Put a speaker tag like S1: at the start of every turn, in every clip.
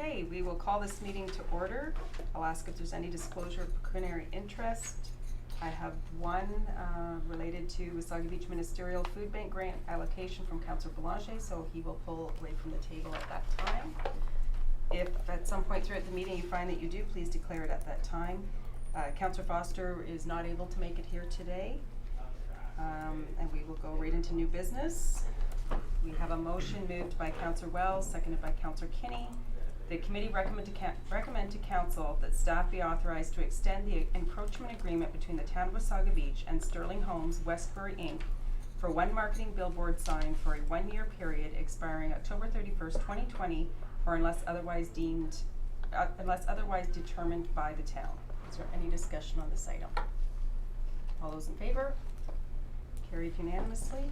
S1: Okay, we will call this meeting to order. I'll ask if there's any disclosure of pecuniary interest. I have one related to Wasaga Beach Ministerial Food Bank grant allocation from Councillor Boulanger, so he will pull away from the table at that time. If at some point throughout the meeting you find that you do, please declare it at that time. Councillor Foster is not able to make it here today, and we will go right into new business. We have a motion moved by Councillor Wells, seconded by Councillor Kinney. The committee recommend to council that staff be authorized to extend the encroachment agreement between the town of Wasaga Beach and Sterling Homes Westbury Inc. for one marketing billboard sign for a 1-year period expiring October 31st, 2020, or unless otherwise determined by the town. Is there any discussion on this item? All those in favor? Carried unanimously.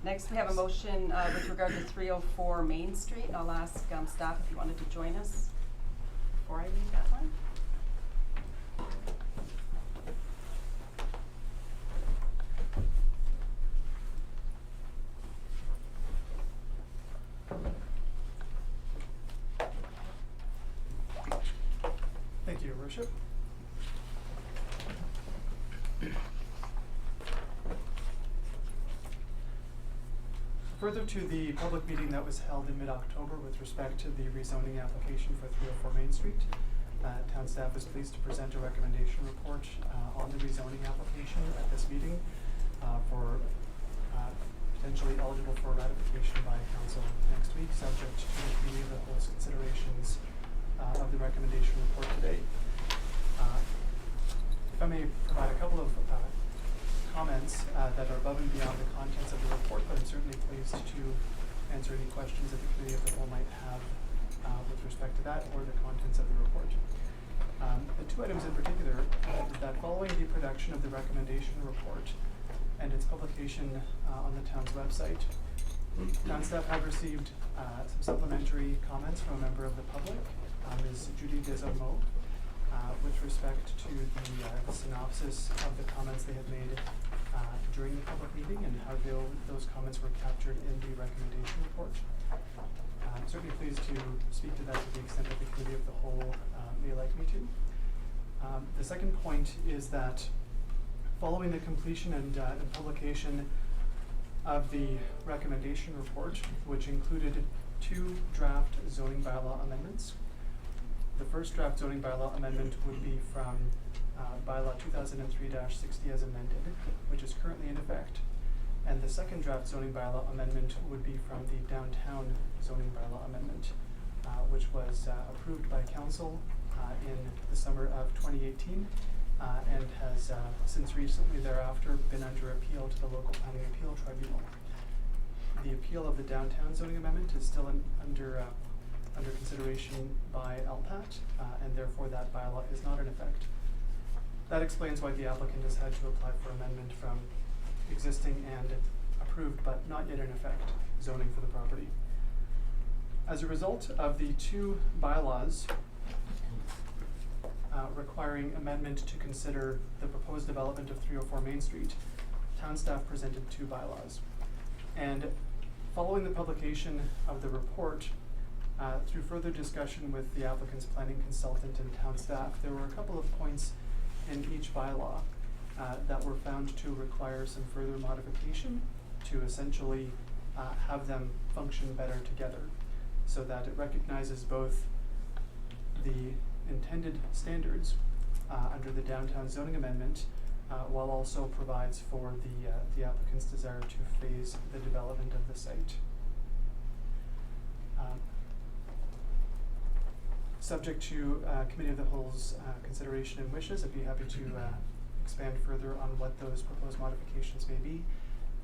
S1: Next, we have a motion with regard to 304 Main Street, and I'll ask staff if you wanted to join us before I read that one.
S2: Thank you, Your Worship. Further to the public meeting that was held in mid-October with respect to the rezoning application for 304 Main Street, town staff is pleased to present a recommendation report on the rezoning application at this meeting for potentially eligible for ratification by council next week, subject to the committee of the whole's considerations of the recommendation report today. If I may provide a couple of comments that are above and beyond the contents of the report, but I'm certainly pleased to answer any questions that the committee of the whole might have with respect to that or the contents of the report. The two items in particular is that following the production of the recommendation report and its publication on the town's website, town staff have received some supplementary comments from a member of the public, Ms. Judy Desormeaux, with respect to the synopsis of the comments they had made during the public meeting and how those comments were captured in the recommendation report. I'm certainly pleased to speak to that to the extent that the committee of the whole may like me to. The second point is that following the completion and publication of the recommendation report, which included 2 draft zoning bylaw amendments, the first draft zoning bylaw amendment would be from bylaw 2003-60 as amended, which is currently in effect. And the second draft zoning bylaw amendment would be from the downtown zoning bylaw amendment, which was approved by council in the summer of 2018 and has since recently thereafter been under appeal to the local planning appeal tribunal. The appeal of the downtown zoning amendment is still under consideration by LPAT, and therefore that bylaw is not in effect. That explains why the applicant has had to apply for amendment from existing and approved but not yet in effect zoning for the property. As a result of the 2 bylaws requiring amendment to consider the proposed development of 304 Main Street, town staff presented 2 bylaws. And following the publication of the report, through further discussion with the applicant's planning consultant and town staff, there were a couple of points in each bylaw that were found to require some further modification to essentially have them function better together, so that it recognizes both the intended standards under the downtown zoning amendment while also provides for the applicant's desire to phase the development of the site. Subject to Committee of the Whole's consideration and wishes, I'd be happy to expand further on what those proposed modifications may be.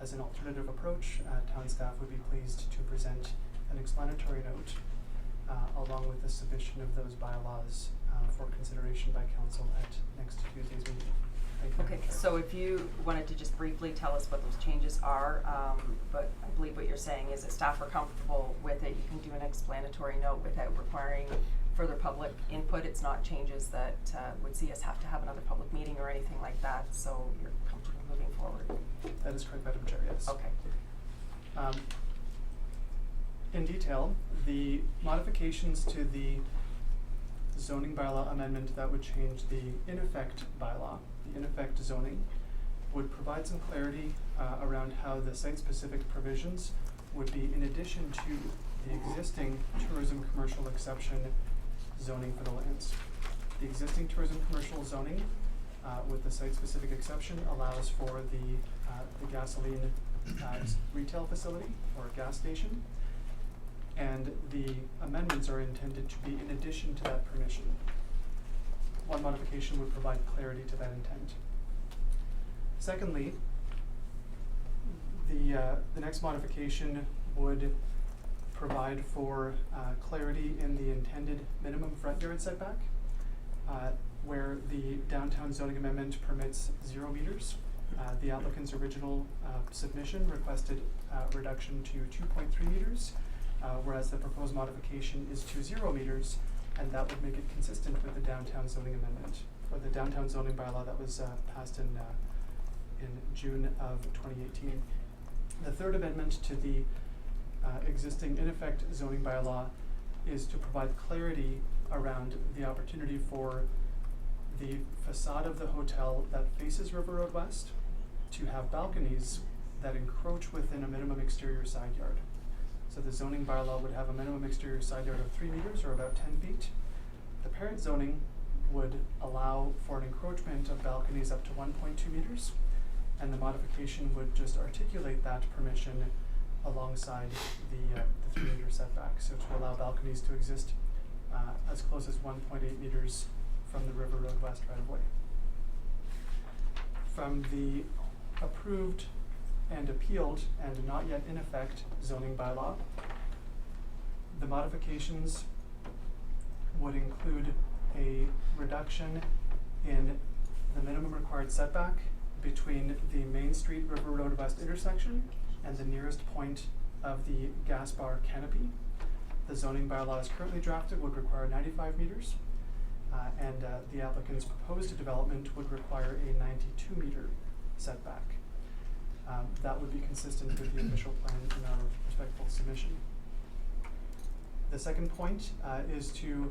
S2: As an alternative approach, town staff would be pleased to present an explanatory note along with the submission of those bylaws for consideration by council at next Tuesday's meeting. Thank you.
S1: Okay, so if you wanted to just briefly tell us what those changes are, but I believe what you're saying is that staff are comfortable with it, you can do an explanatory note without requiring further public input. It's not changes that would see us have to have another public meeting or anything like that, so you're comfortable moving forward.
S2: That is correct, Madam Chair, yes.
S1: Okay.
S2: In detail, the modifications to the zoning bylaw amendment that would change the in effect bylaw, the in effect zoning, would provide some clarity around how the site-specific provisions would be in addition to the existing tourism commercial exception zoning for the lands. The existing tourism commercial zoning with the site-specific exception allows for the gasoline retail facility or gas station, and the amendments are intended to be in addition to that permission. One modification would provide clarity to that intent. Secondly, the next modification would provide for clarity in the intended minimum front yard setback, where the downtown zoning amendment permits 0 meters. The applicant's original submission requested reduction to 2.3 meters, whereas the proposed modification is to 0 meters, and that would make it consistent with the downtown zoning amendment, or the downtown zoning bylaw that was passed in June of 2018. The third amendment to the existing in effect zoning bylaw is to provide clarity around the opportunity for the facade of the hotel that faces River Road West to have balconies that encroach within a minimum exterior side yard. So the zoning bylaw would have a minimum exterior side yard of 3 meters or about 10 feet. The parent zoning would allow for an encroachment of balconies up to 1.2 meters, and the modification would just articulate that permission alongside the 3 meter setback. So to allow balconies to exist as close as 1.8 meters from the River Road West right of way. From the approved and appealed and not yet in effect zoning bylaw, the modifications would include a reduction in the minimum required setback between the Main Street River Road West intersection and the nearest point of the gas bar canopy. The zoning bylaw as currently drafted would require 95 meters, and the applicant's proposed development would require a 92 meter setback. That would be consistent with the official plan in our respectful submission. The second point is to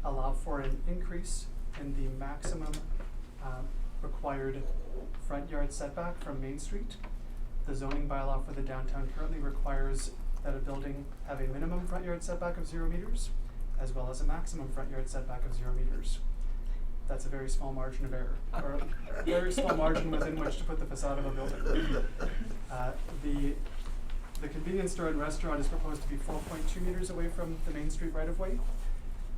S2: allow for an increase in the maximum required front yard setback from Main Street. The zoning bylaw for the downtown currently requires that a building have a minimum front yard setback of 0 meters, as well as a maximum front yard setback of 0 meters. That's a very small margin of error, or a very small margin within which to put the facade of a building. The convenience store and restaurant is proposed to be 4.2 meters away from the Main Street right-of-way,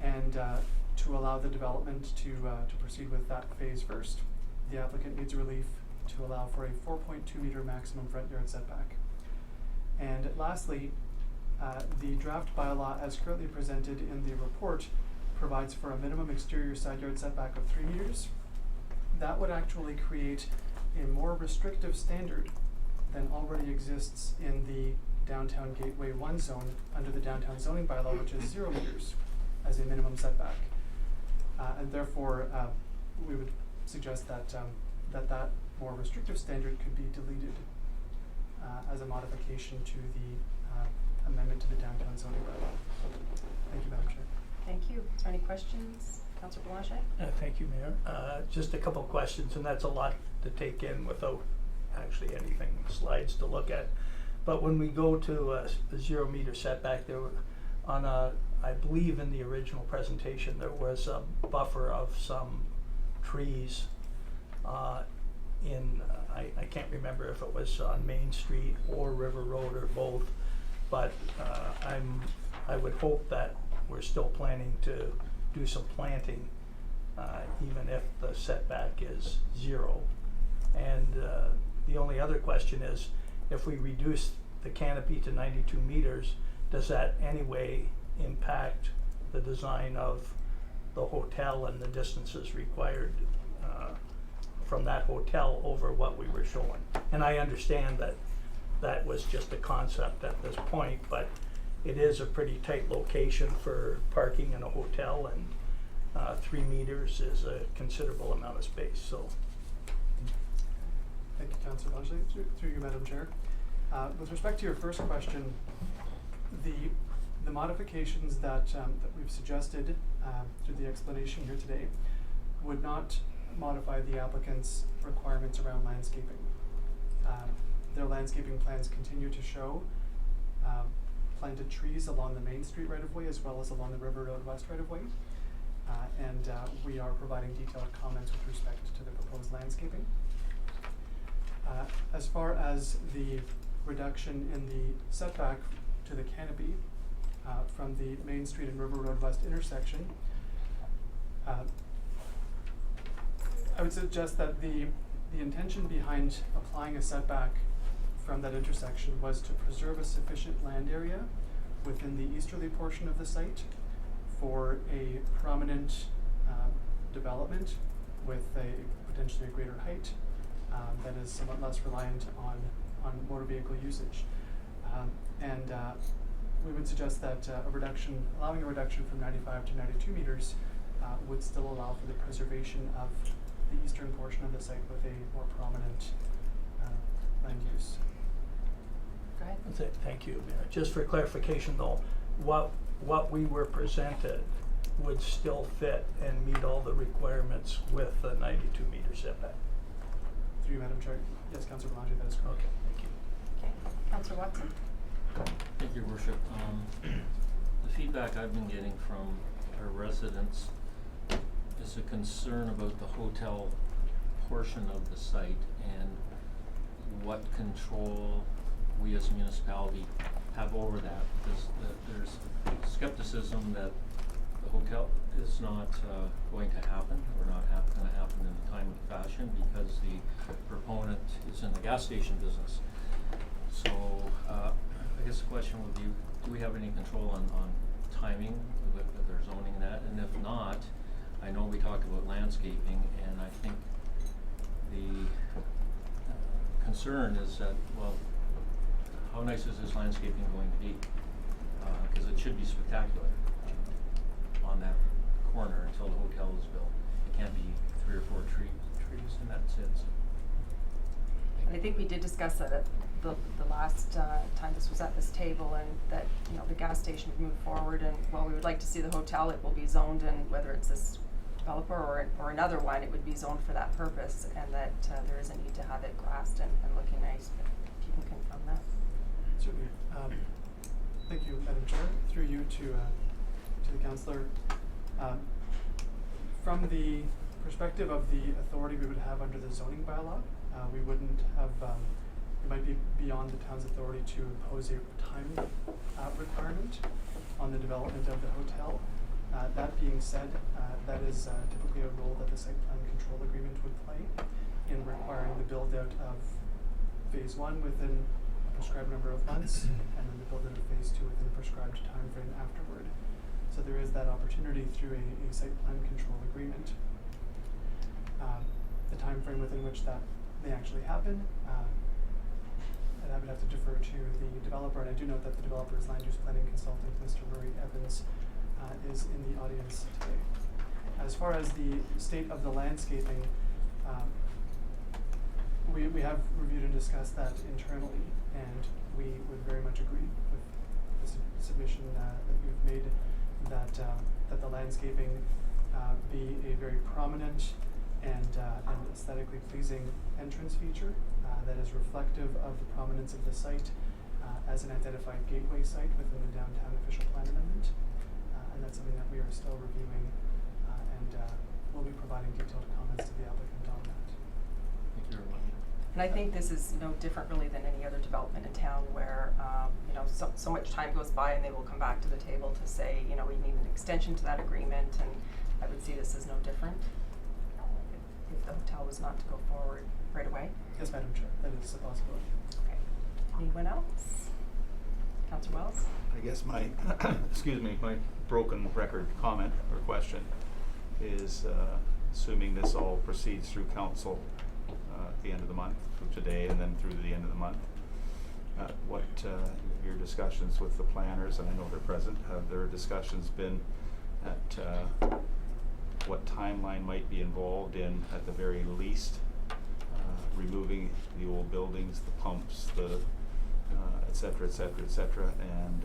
S2: and to allow the development to proceed with that phase first, the applicant needs relief to allow for a 4.2 meter maximum front yard setback. And lastly, the draft bylaw as currently presented in the report provides for a minimum exterior side yard setback of 3 meters. That would actually create a more restrictive standard than already exists in the downtown Gateway 1 zone under the downtown zoning bylaw, which is 0 meters as a minimum setback. And therefore, we would suggest that that more restrictive standard could be deleted as a modification to the amendment to the downtown zoning bylaw. Thank you, Madam Chair.
S1: Thank you. Is there any questions? Councillor Blanchet?
S3: Thank you, Mayor. Just a couple of questions, and that's a lot to take in without actually anything, slides to look at. But when we go to the 0 meter setback, there were I believe in the original presentation, there was a buffer of some trees I can't remember if it was on Main Street or River Road or both, but I would hope that we're still planning to do some planting, even if the setback is 0. And the only other question is, if we reduce the canopy to 92 meters, does that anyway impact the design of the hotel and the distances required from that hotel over what we were showing? And I understand that that was just a concept at this point, but it is a pretty tight location for parking in a hotel, and 3 meters is a considerable amount of space. So,
S2: Thank you, Councillor Blanchet. Through you, Madam Chair. With respect to your first question, the modifications that we've suggested through the explanation here today would not modify the applicant's requirements around landscaping. Their landscaping plans continue to show planted trees along the Main Street right-of-way as well as along the River Road West right-of-way. And we are providing detailed comments with respect to the proposed landscaping. As far as the reduction in the setback to the canopy from the Main Street and River Road West intersection, I would suggest that the intention behind applying a setback from that intersection was to preserve a sufficient land area within the easterly portion of the site for a prominent development with a potentially a greater height that is somewhat less reliant on motor vehicle usage. We would suggest that allowing a reduction from 95 to 92 meters would still allow for the preservation of the eastern portion of the site with a more prominent land use.
S1: Go ahead.
S3: Thank you, Mayor. Just for clarification though, what we were presented would still fit and meet all the requirements with the 92 meter setback.
S2: Through you, Madam Chair. Yes, Councillor Belanger, that is correct.
S3: Okay, thank you.
S1: Okay, Councillor Watson?
S4: Thank you, Your Worship. The feedback I've been getting from our residents is a concern about the hotel portion of the site and what control we as a municipality have over that, because there's skepticism that the hotel is not going to happen, or not going to happen in a timely fashion, because the proponent is in the gas station business. So I guess the question would be, do we have any control on timing with their zoning that? And if not, I know we talked about landscaping, and I think the concern is that, well, how nice is this landscaping going to be? Because it should be spectacular on that corner until the hotel is built. It can't be 3 or 4 trees, and that's it.
S1: And I think we did discuss that at the last time this was at this table, and that, you know, the gas station would move forward, and while we would like to see the hotel, it will be zoned, and whether it's this developer or another one, it would be zoned for that purpose, and that there is a need to have it glassed and looking nice. But if you can confirm that.
S2: Certainly. Thank you, Madam Chair. Through you to the councillor. From the perspective of the authority we would have under the zoning bylaw, we wouldn't have, it might be beyond the town's authority to impose a time requirement on the development of the hotel. That being said, that is typically a role that the site plan control agreement would play in requiring the build out of phase 1 within a prescribed number of months, and then the build out of phase 2 within a prescribed time frame afterward. So there is that opportunity through a site plan control agreement. The time frame within which that may actually happen, and I would have to defer to the developer, and I do note that the developer's land use planning consultant, Mr. Murray Evans, is in the audience today. As far as the state of the landscaping, we have reviewed and discussed that internally, and we would very much agree with the submission that you've made, that the landscaping be a very prominent and aesthetically pleasing entrance feature that is reflective of the prominence of the site as an identified gateway site within the downtown official plan amendment. And that's something that we are still reviewing, and we'll be providing detailed comments to the applicant on that.
S4: Thank you very much.
S1: And I think this is, you know, different really than any other development in town where, you know, so much time goes by and they will come back to the table to say, you know, we need an extension to that agreement, and I would see this as no different if the hotel was not to go forward right away.
S2: Yes, Madam Chair, that is a possibility.
S1: Okay. Anyone else? Councillor Wells?
S5: I guess my, excuse me, my broken record comment or question is, assuming this all proceeds through council at the end of the month, from today and then through the end of the month, what your discussions with the planners, and I know they're present, have their discussions been at what timeline might be involved in, at the very least, removing the old buildings, the pumps, the et cetera, et cetera, et cetera, and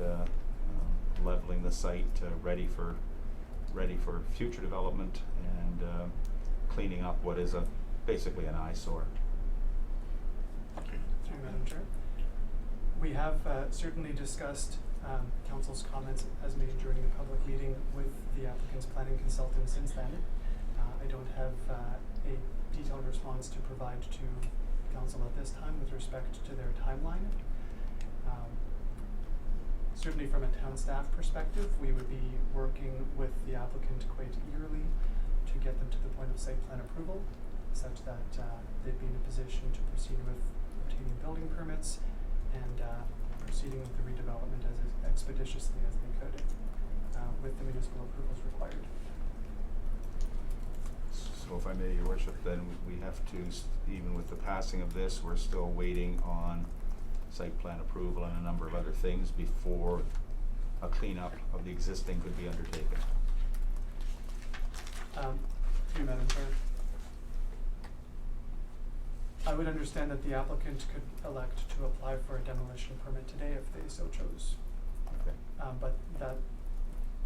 S5: leveling the site ready for future development and cleaning up what is basically an eyesore.
S2: Through you, Madam Chair. We have certainly discussed council's comments as made during the public meeting with the applicant's planning consultant since then. I don't have a detailed response to provide to council at this time with respect to their timeline. Certainly from a town staff perspective, we would be working with the applicant quite eagerly to get them to the point of site plan approval, such that they'd be in a position to proceed with obtaining building permits and proceeding with the redevelopment as expeditiously as they could, with the municipal approvals required.
S5: So if I may, Your Worship, then we have to, even with the passing of this, we're still waiting on site plan approval and a number of other things before a cleanup of the existing could be undertaken.
S2: Through you, Madam Chair. I would understand that the applicant could elect to apply for a demolition permit today if they so chose.
S5: Okay.
S2: But that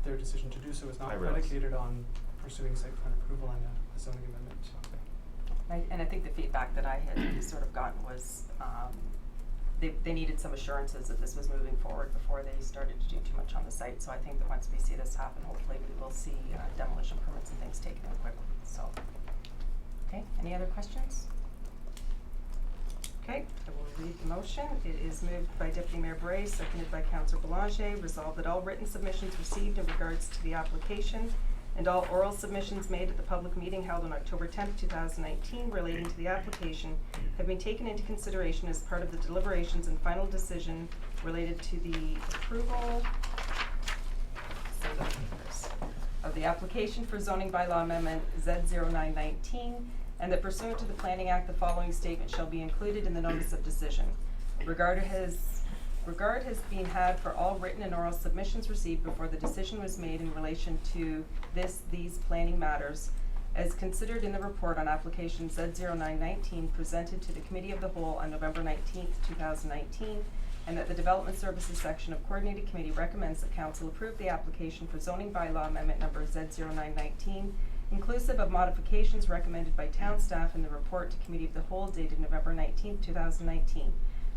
S2: their decision to do so is not
S5: I realize.
S2: predicated on pursuing site plan approval and a zoning amendment.
S5: Okay.
S1: And I think the feedback that I had sort of gotten was, they needed some assurances that this was moving forward before they started to do too much on the site. So I think that once we see this happen, hopefully we will see demolition permits and things taken in quickly, so. Okay, any other questions? Okay, I will read the motion. It is moved by Deputy Mayor Bray, seconded by Councillor Boulanger. Resolved that all written submissions received in regards to the application and all oral submissions made at the public meeting held on October 10th, 2019 relating to the application have been taken into consideration as part of the deliberations and final decision related to the approval of the application for zoning bylaw amendment Z0919, and that pursuant to the Planning Act, the following statement shall be included in the notice of decision. Regard has been had for all written and oral submissions received before the decision was made in relation to these planning matters as considered in the report on application Z0919 presented to the Committee of the Whole on November 19th, 2019, and that the Development Services section of Coordinated Committee recommends that Council approve the application for zoning bylaw amendment number Z0919, inclusive of modifications recommended by town staff in the report to Committee of the Whole dated November 19th, 2019.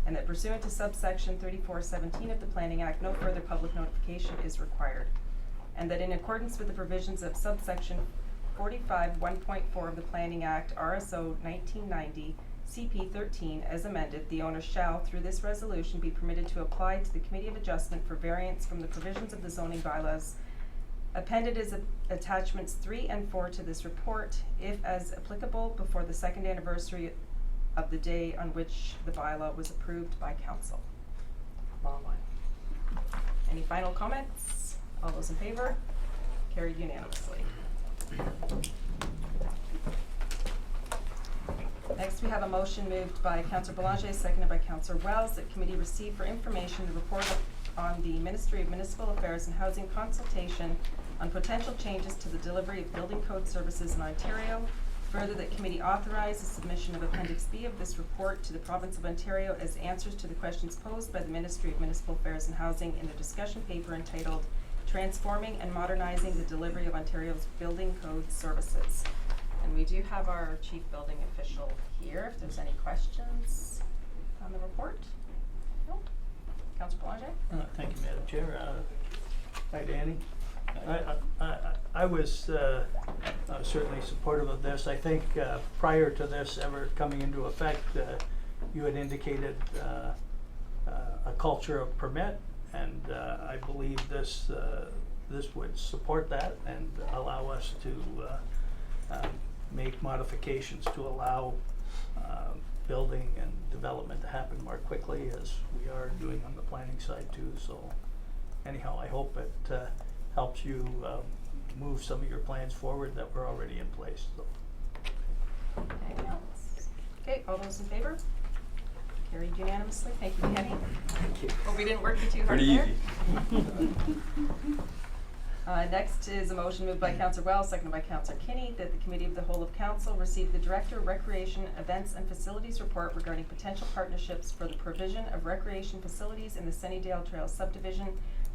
S1: And that pursuant to subsection 3417 of the Planning Act, no further public notification is required. And that in accordance with the provisions of subsection 45 1.4 of the Planning Act, RSO 1990, CP 13, as amended, the owner shall, through this resolution, be permitted to apply to the Committee of Adjustment for variance from the provisions of the zoning bylaws appended as attachments 3 and 4 to this report, if as applicable, before the second anniversary of the day on which the bylaw was approved by council. Long one. Any final comments? All those in favor? Carried unanimously. Next, we have a motion moved by Councillor Boulanger, seconded by Councillor Wells, that committee receive for information the report on the Ministry of Municipal Affairs and Housing consultation on potential changes to the delivery of building code services in Ontario. Further, that committee authorize the submission of Appendix B of this report to the Province of Ontario as answers to the questions posed by the Ministry of Municipal Affairs and Housing in their discussion paper entitled Transforming and Modernizing the Delivery of Ontario's Building Code Services. And we do have our Chief Building Official here, if there's any questions on the report. No? Councillor Boulanger?
S3: Thank you, Madam Chair. Hi, Danny. I was certainly supportive of this. I think prior to this ever coming into effect, you had indicated a culture of permit, and I believe this would support that and allow us to make modifications to allow building and development to happen more quickly, as we are doing on the planning side too. So anyhow, I hope it helps you move some of your plans forward that were already in place. So.
S1: Anything else? Okay, all those in favor? Carried unanimously. Thank you, Kenny.
S3: Thank you.
S1: Hope we didn't work you too hard
S6: Pretty
S1: there.
S6: easy.
S1: Next is a motion moved by Councillor Wells, seconded by Councillor Kinney, that the Committee of the Whole of Council receive the Director of Recreation, Events and Facilities report regarding potential partnerships for the provision of recreation facilities in the Sunnydale Trail subdivision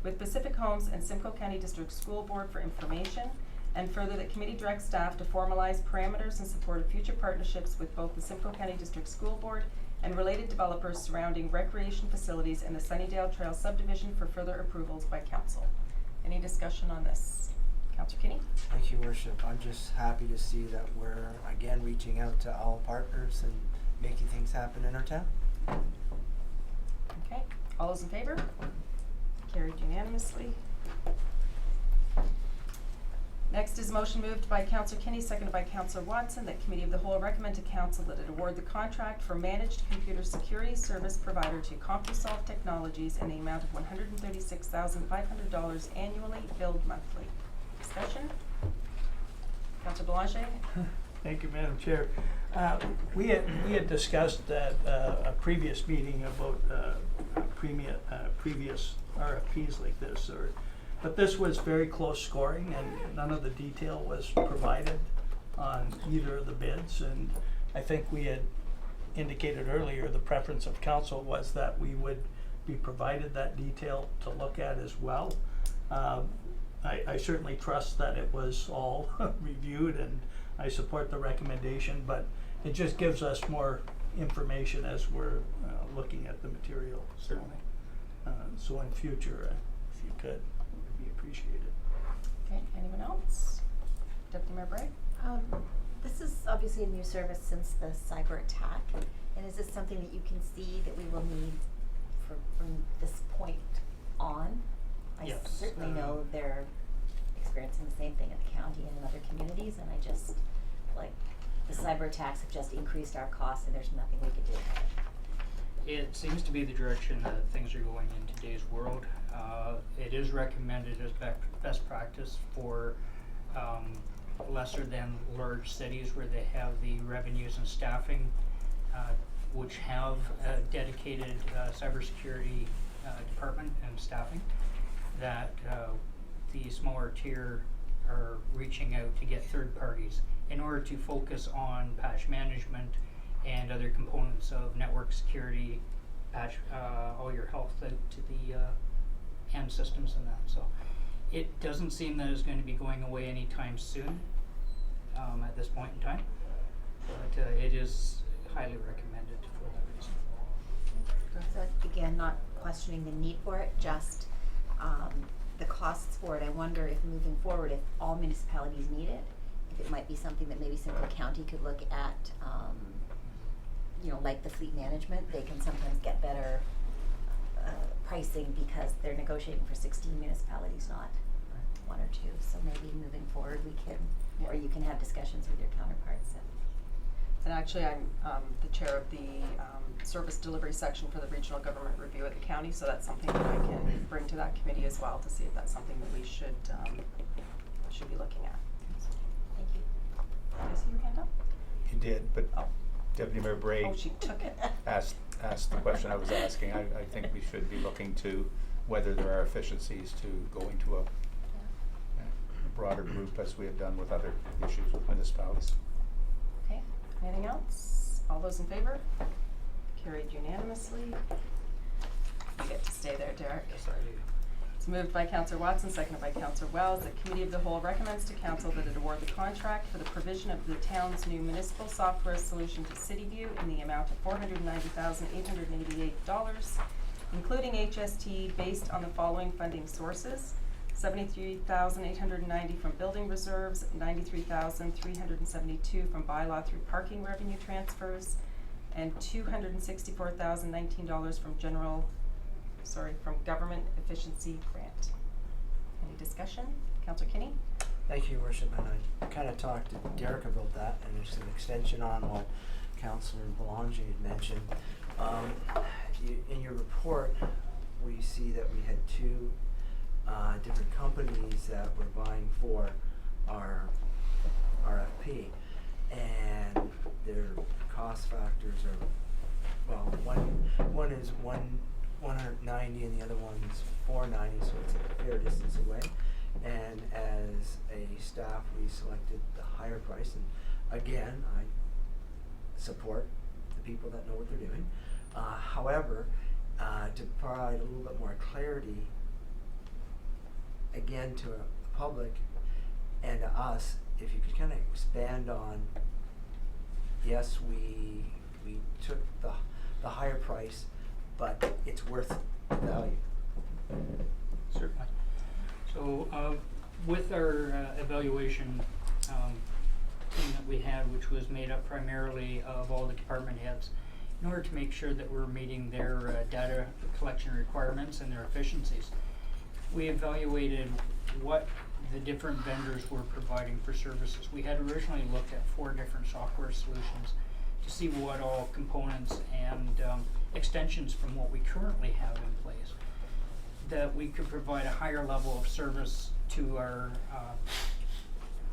S1: with Pacific Homes and Simcoe County District School Board for information, and further that committee directs staff to formalize parameters in support of future partnerships with both the Simcoe County District School Board and related developers surrounding recreation facilities in the Sunnydale Trail subdivision for further approvals by council. Any discussion on this? Councillor Kinney?
S6: Thank you, Worship. I'm just happy to see that we're again reaching out to all partners and making things happen in our town.
S1: Okay, all those in favor? Carried unanimously. Next is a motion moved by Councillor Kinney, seconded by Councillor Watson, that Committee of the Whole recommend to Council that it award the contract for managed computer security service provider to CompuSolve Technologies in the amount of $136,500 annually, billed monthly. Discussion? Councillor Belanger?
S3: Thank you, Madam Chair. We had discussed at a previous meeting about previous RFPs like this, but this was very close scoring and none of the detail was provided on either of the bids. And I think we had indicated earlier the preference of council was that we would be provided that detail to look at as well. I certainly trust that it was all reviewed, and I support the recommendation, but it just gives us more information as we're looking at the material.
S5: Certainly.
S3: So in future, if you could, it would be appreciated.
S1: Okay, anyone else? Deputy Mayor Bray?
S7: This is obviously a new service since the cyber attack, and is this something that you can see that we will need from this point on? I
S3: Yes.
S7: certainly know they're experiencing the same thing at the county and in other communities, and I just, like, the cyber attacks have just increased our costs and there's nothing we could do about it.
S8: It seems to be the direction that things are going in today's world. It is recommended as best practice for lesser than large cities where they have the revenues and staffing, which have a dedicated cybersecurity department and staffing, that the smaller tier are reaching out to get third parties in order to focus on patch management and other components of network security, patch all your health out to the end systems and that. So it doesn't seem that it's going to be going away anytime soon at this point in time, but it is highly recommended for that reason.
S7: So again, not questioning the need for it, just the costs for it. I wonder if moving forward, if all municipalities need it, if it might be something that maybe Simcoe County could look at, you know, like the fleet management, they can sometimes get better pricing because they're negotiating for 16 municipalities, not one or two. So maybe moving forward we can, or you can have discussions with your counterparts.
S1: And actually, I'm the chair of the service delivery section for the regional government review at the county, so that's something that I can bring to that committee as well to see if that's something that we should be looking at.
S7: Thank you.
S1: Did I see your hand up?
S5: You did, but
S1: Oh.
S5: Deputy Mayor Bray
S1: Oh, she took it.
S5: asked the question I was asking. I think we should be looking to whether there are efficiencies to going to a broader group as we have done with other issues with municipalities.
S1: Okay, anything else? All those in favor? Carried unanimously. You get to stay there, Derek.
S8: Yes, I do.
S1: It's moved by Councillor Watson, seconded by Councillor Wells, that Committee of the Whole recommends to Council that it award the contract for the provision of the town's new municipal software solution to CityView in the amount of $490,888, including HST, based on the following funding sources: $73,890 from building reserves, $93,372 from bylaw through parking revenue transfers, and $264,019 from from government efficiency grant. Any discussion? Councillor Kinney?
S6: Thank you, Worship, and I kind of talked to Derek about that, and it's an extension on what Councillor Belanger had mentioned. In your report, we see that we had two different companies that were vying for our RFP, and their cost factors are, well, one is 190 and the other one's 490, so it's a fair distance away. And as a staff, we selected the higher price, and again, I support the people that know what they're doing. However, to provide a little bit more clarity, again, to the public and to us, if you could kind of expand on, yes, we took the higher price, but it's worth the value.
S8: Certainly. So, with our evaluation team that we had, which was made up primarily of all the department heads, in order to make sure that we're meeting their data collection requirements and their efficiencies, we evaluated what the different vendors were providing for services. We had originally looked at 4 different software solutions to see what all components and extensions from what we currently have in place, that we could provide a higher level of service to our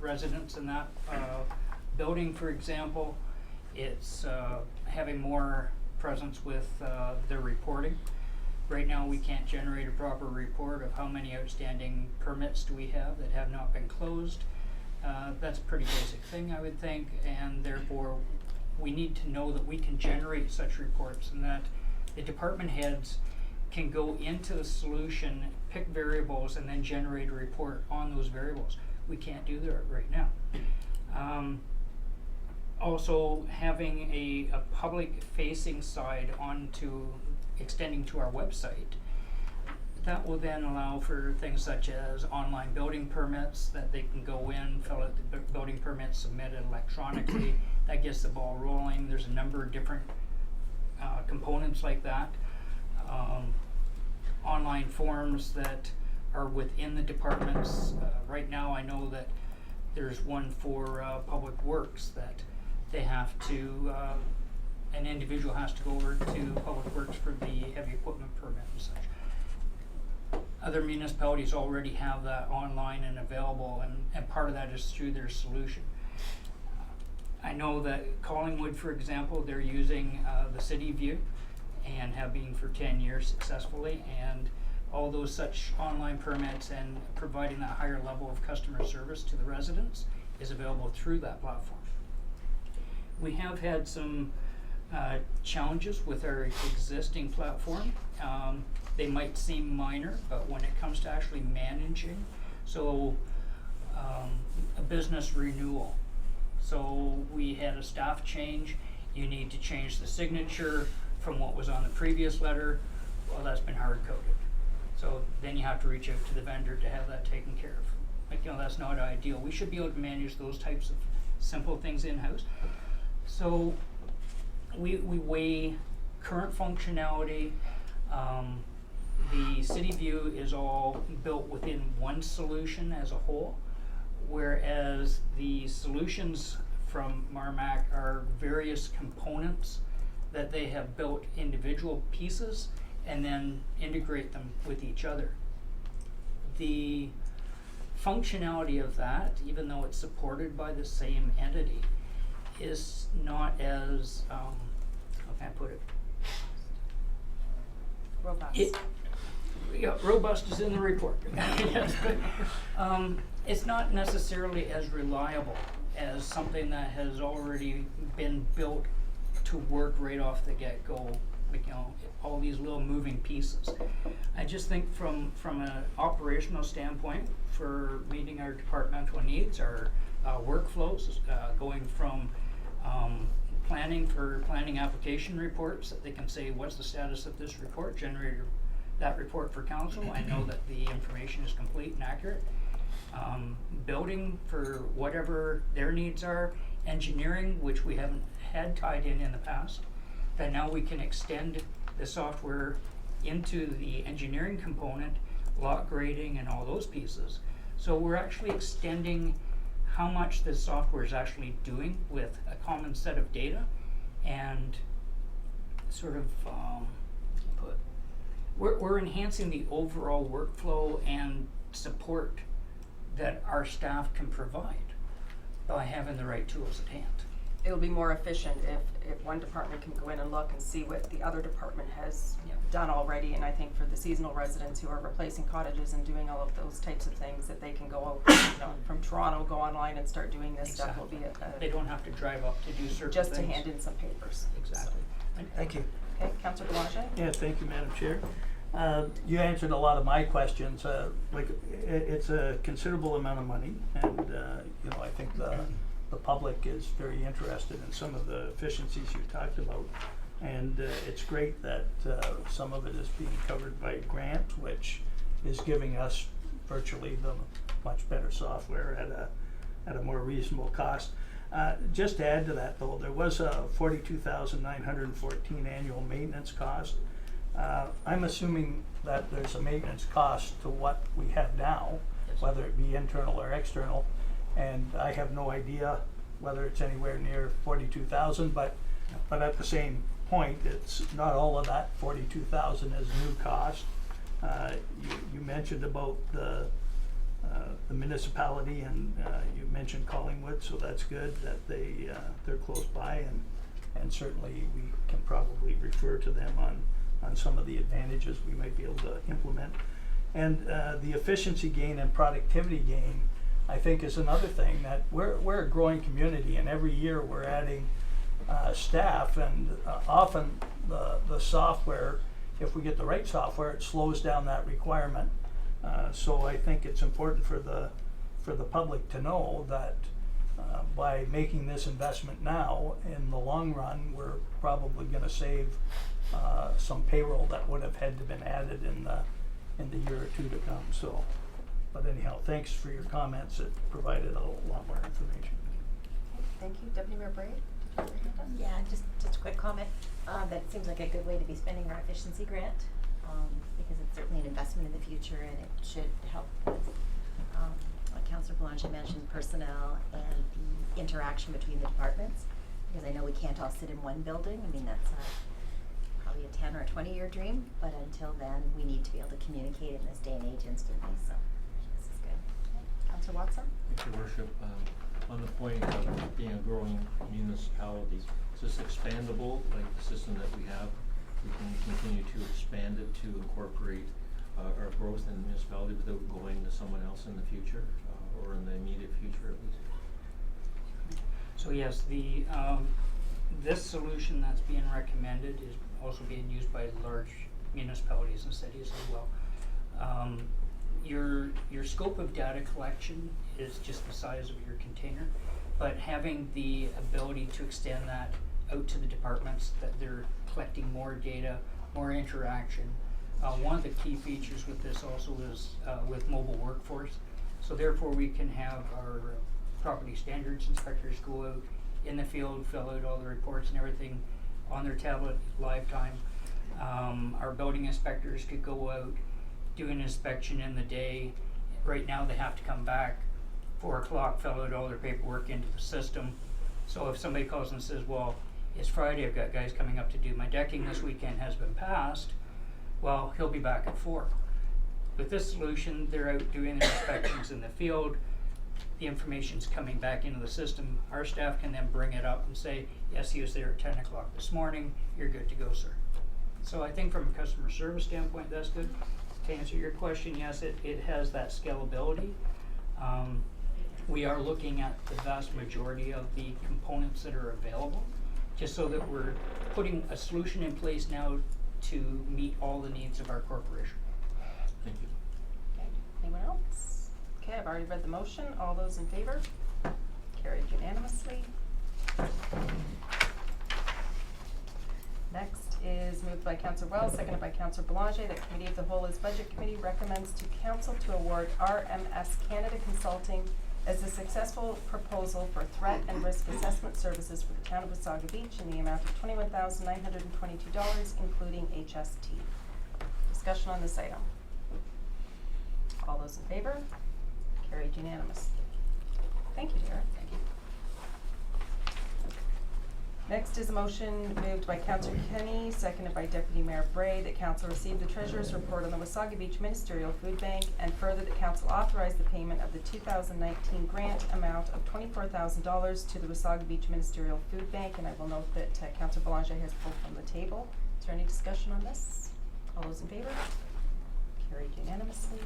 S8: residents in that building. For example, it's having more presence with their reporting. Right now, we can't generate a proper report of how many outstanding permits do we have that have not been closed. That's a pretty basic thing, I would think, and therefore we need to know that we can generate such reports and that the department heads can go into the solution, pick variables, and then generate a report on those variables. We can't do that right now. Also, having a public facing side onto extending to our website, that will then allow for things such as online building permits, that they can go in, fill out the building permit, submit it electronically. That gets the ball rolling. There's a number of different components like that. Online forms that are within the departments. Right now, I know that there's one for Public Works that they have to, an individual has to go over to Public Works for the heavy equipment permit and such. Other municipalities already have that online and available, and part of that is through their solution. I know that Collingwood, for example, they're using the City View and have been for 10 years successfully, and all those such online permits and providing that higher level of customer service to the residents is available through that platform. We have had some challenges with our existing platform. They might seem minor, but when it comes to actually managing, so a business renewal. So we had a staff change. You need to change the signature from what was on the previous letter. Well, that's been hard coded. So then you have to reach out to the vendor to have that taken care of. Like, that's not ideal. We should be able to manage those types of simple things in-house. So we weigh current functionality. The City View is all built within one solution as a whole, whereas the solutions from Marmac are various components that they have built individual pieces and then integrate them with each other. The functionality of that, even though it's supported by the same entity, is not as, how can I put it?
S1: Robust.
S8: Yeah, robust is in the report. Yes, but it's not necessarily as reliable as something that has already been built to work right off the get-go. Like, all these little moving pieces. I just think from an operational standpoint, for meeting our departmental needs, our workflows, going from planning application reports that they can say, what's the status of this report, generate that report for council. I know that the information is complete and accurate. Building for whatever their needs are, engineering, which we haven't had tied in the past, that now we can extend the software into the engineering component, lot grading and all those pieces. So we're actually extending how much the software is actually doing with a common set of data, and sort of we're enhancing the overall workflow and support that our staff can provide by having the right tools at hand.
S1: it'll be more efficient if one department can go in and look and see what the other department has
S8: Yeah.
S1: done already. And I think for the seasonal residents who are replacing cottages and doing all of those types of things, that they can go out, you know, from Toronto, go online and start doing this stuff will be
S8: They don't have to drive up to do certain things.
S1: just to hand in some papers.
S8: Exactly.
S6: Thank you.
S1: Okay, Councillor Boulanger?
S3: Yeah, thank you, Madam Chair. You answered a lot of my questions. It's a considerable amount of money, and you know, I think the public is very interested in some of the efficiencies you talked about. And it's great that some of it is being covered by grant, which is giving us virtually the much better software at a more reasonable cost. Just to add to that, though, there was a $42,914 annual maintenance cost. I'm assuming that there's a maintenance cost to what we have now,
S8: Yes.
S3: whether it be internal or external, and I have no idea whether it's anywhere near 42,000, but at the same point, it's not all of that 42,000 is new cost. You mentioned about the municipality, and you mentioned Collingwood, so that's good that they're close by, and certainly we can probably refer to them on some of the advantages we might be able to implement. And the efficiency gain and productivity gain, I think, is another thing, that we're a growing community, and every year we're adding staff, and often the software, if we get the right software, it slows down that requirement. So I think it's important for the public to know that by making this investment now, in the long run, we're probably going to save some payroll that would have had to been added in the year or two to come. So, but anyhow, thanks for your comments. It provided a lot more information.
S1: Thank you. Deputy Mayor Bray? Did you have your hand up?
S7: Yeah, just a quick comment, that it seems like a good way to be spending our efficiency grant, because it's certainly an investment in the future, and it should help with, like Councillor Boulanger mentioned, personnel and the interaction between the departments, because I know we can't all sit in one building. I mean, that's probably a 10 or a 20-year dream, but until then, we need to be able to communicate in this day and age instantly, so this is good.
S1: Councillor Watson?
S4: Thank you, Worship. On the point of being a growing municipality, is this expandable, like the system that we have? We can continue to expand it to incorporate our growth in the municipality without going to someone else in the future, or in the immediate future at least?
S8: So yes, this solution that's being recommended is also being used by large municipalities and cities as well. Your scope of data collection is just the size of your container, but having the ability to extend that out to the departments, that they're collecting more data, more interaction. One of the key features with this also is with mobile workforce. So therefore we can have our property standards inspectors go out in the field, fill out all the reports and everything on their tablet, live time. Our building inspectors could go out, do an inspection in the day. Right now they have to come back 4 o'clock, fill out all their paperwork into the system. So if somebody calls and says, well, it's Friday, I've got guys coming up to do my decking this weekend, has been passed, well, he'll be back at 4. With this solution, they're out doing their inspections in the field, the information's coming back into the system. Our staff can then bring it up and say, yes, he was there at 10 o'clock this morning, you're good to go, sir. So I think from a customer service standpoint, that's good. To answer your question, yes, it has that scalability. We are looking at the vast majority of the components that are available, just so that we're putting a solution in place now to meet all the needs of our corporation.
S4: Thank you.
S1: Okay, anyone else? Okay, I've already read the motion. All those in favor? Carried unanimously. Next is moved by Councillor Wells, seconded by Councillor Boulanger, that Committee of the Whole as Budget Committee recommends to Council to award RMS Canada Consulting as a successful proposal for threat and risk assessment services for the town of Wasaga Beach in the amount of $21,922, including HST. Discussion on this item. All those in favor? Carried unanimously. Thank you, Derek. Thank you. Next is a motion moved by Councillor Kenny, seconded by Deputy Mayor Bray, that council receive the treasurer's report on the Wasaga Beach Ministerial Food Bank, and further that council authorize the payment of the 2019 grant amount of $24,000 to the Wasaga Beach Ministerial Food Bank. And I will note that Councillor Belanger has pulled from the table. Is there any discussion on this? All those in favor? Carried unanimously.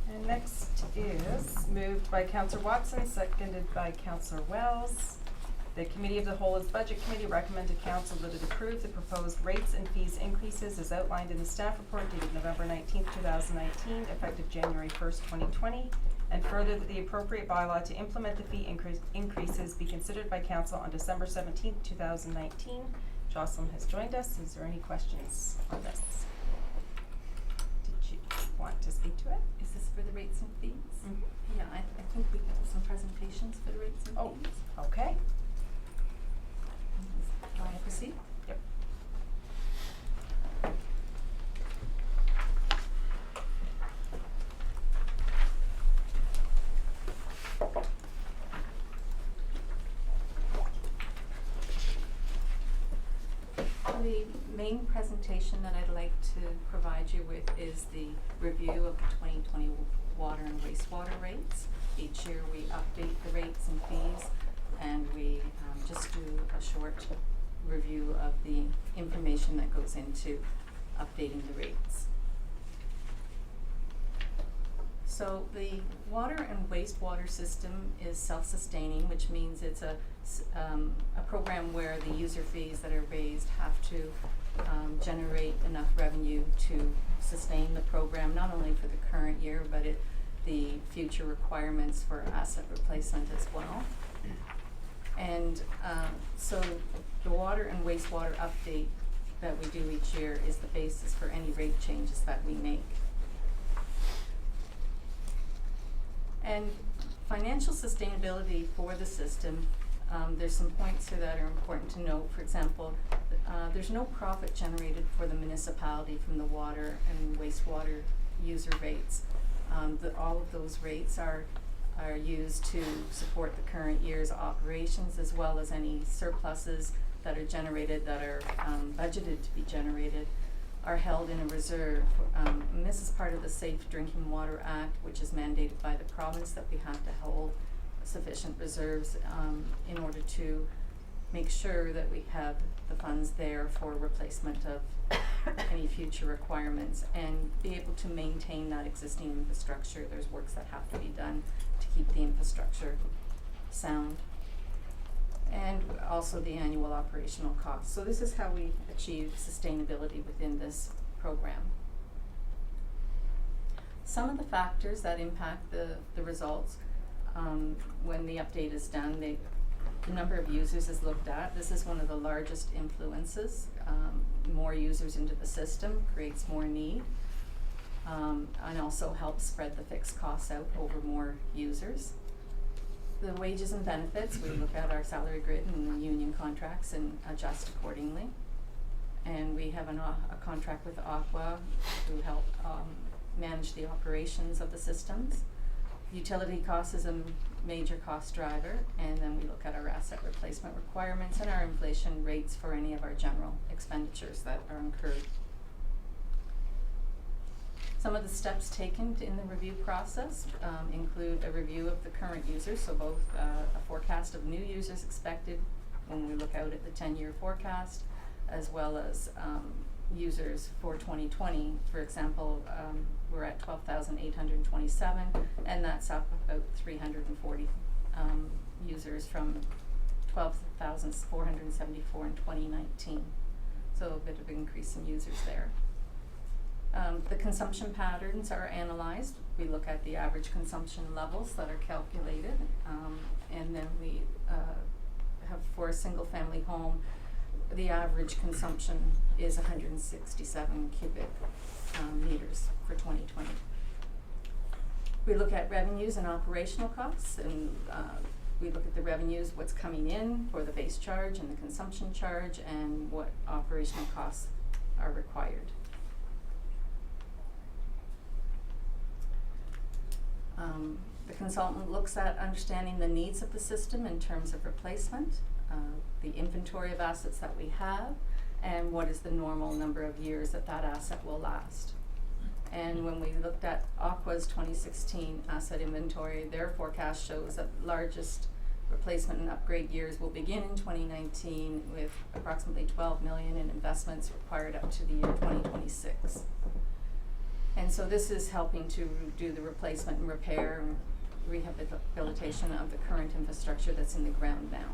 S1: And next is moved by Councillor Watson, seconded by Councillor Wells. The Committee of the Whole as Budget Committee recommended council that it approve the proposed rates and fees increases as outlined in the staff report dated November 19th, 2019, effective January 1st, 2020, and further that the appropriate bylaw to implement the fee increases be considered by council on December 17th, 2019. Jocelyn has joined us. Is there any questions on this? Did you want to speak to it?
S9: Is this for the rates and fees?
S1: Mm-hmm.
S9: Yeah, I think we have some presentations for the rates and
S1: Oh,
S9: fees.
S1: okay.
S9: Do I proceed?
S1: Yep.
S9: The main presentation that I'd like to provide you with is the review of the 2020 water and wastewater rates. Each year we update the rates and fees, and we just do a short review of the information that goes into updating the rates. So the water and wastewater system is self-sustaining, which means it's a program where the user fees that are raised have to generate enough revenue to sustain the program, not only for the current year, but the future requirements for asset replacement as well. And so the water and wastewater update that we do each year is the basis for any rate changes that we make. And financial sustainability for the system, there's some points here that are important to note. For example, there's no profit generated for the municipality from the water and wastewater user rates. All of those rates are used to support the current year's operations, as well as any surpluses that are generated, that are budgeted to be generated, are held in a reserve. And this is part of the Safe Drinking Water Act, which is mandated by the province that we have to hold sufficient reserves in order to make sure that we have the funds there for replacement of any future requirements and be able to maintain that existing infrastructure. There's works that have to be done to keep the infrastructure sound, and also the annual operational costs. So this is how we achieve sustainability within this program. Some of the factors that impact the results when the update is done, the number of users is looked at. This is one of the largest influences. More users into the system creates more need, and also helps spread the fixed costs out over more users. The wages and benefits, we look at our salary grid and the union contracts and adjust accordingly. And we have a contract with Aqua who help manage the operations of the systems. Utility costs is a major cost driver, and then we look at our asset replacement requirements and our inflation rates for any of our general expenditures that are incurred. Some of the steps taken in the review process include a review of the current users, so both a forecast of new users expected when we look out at the 10-year forecast, as well as users for 2020. For example, we're at 12,827, and that's up about 340 users from 12,474 in 2019. So a bit of an increase in users there. The consumption patterns are analyzed. We look at the average consumption levels that are calculated, and then we have, for a single family home, the average consumption is 167 cubic meters for 2020. We look at revenues and operational costs, and we look at the revenues, what's coming in for the base charge and the consumption charge, and what operational costs are required. The consultant looks at understanding the needs of the system in terms of replacement, the inventory of assets that we have, and what is the normal number of years that that asset will last. And when we looked at Aqua's 2016 asset inventory, their forecast shows that the largest replacement and upgrade years will begin in 2019 with approximately 12 million in investments required up to the year 2026. And so this is helping to do the replacement and repair and rehabilitation of the current infrastructure that's in the ground now.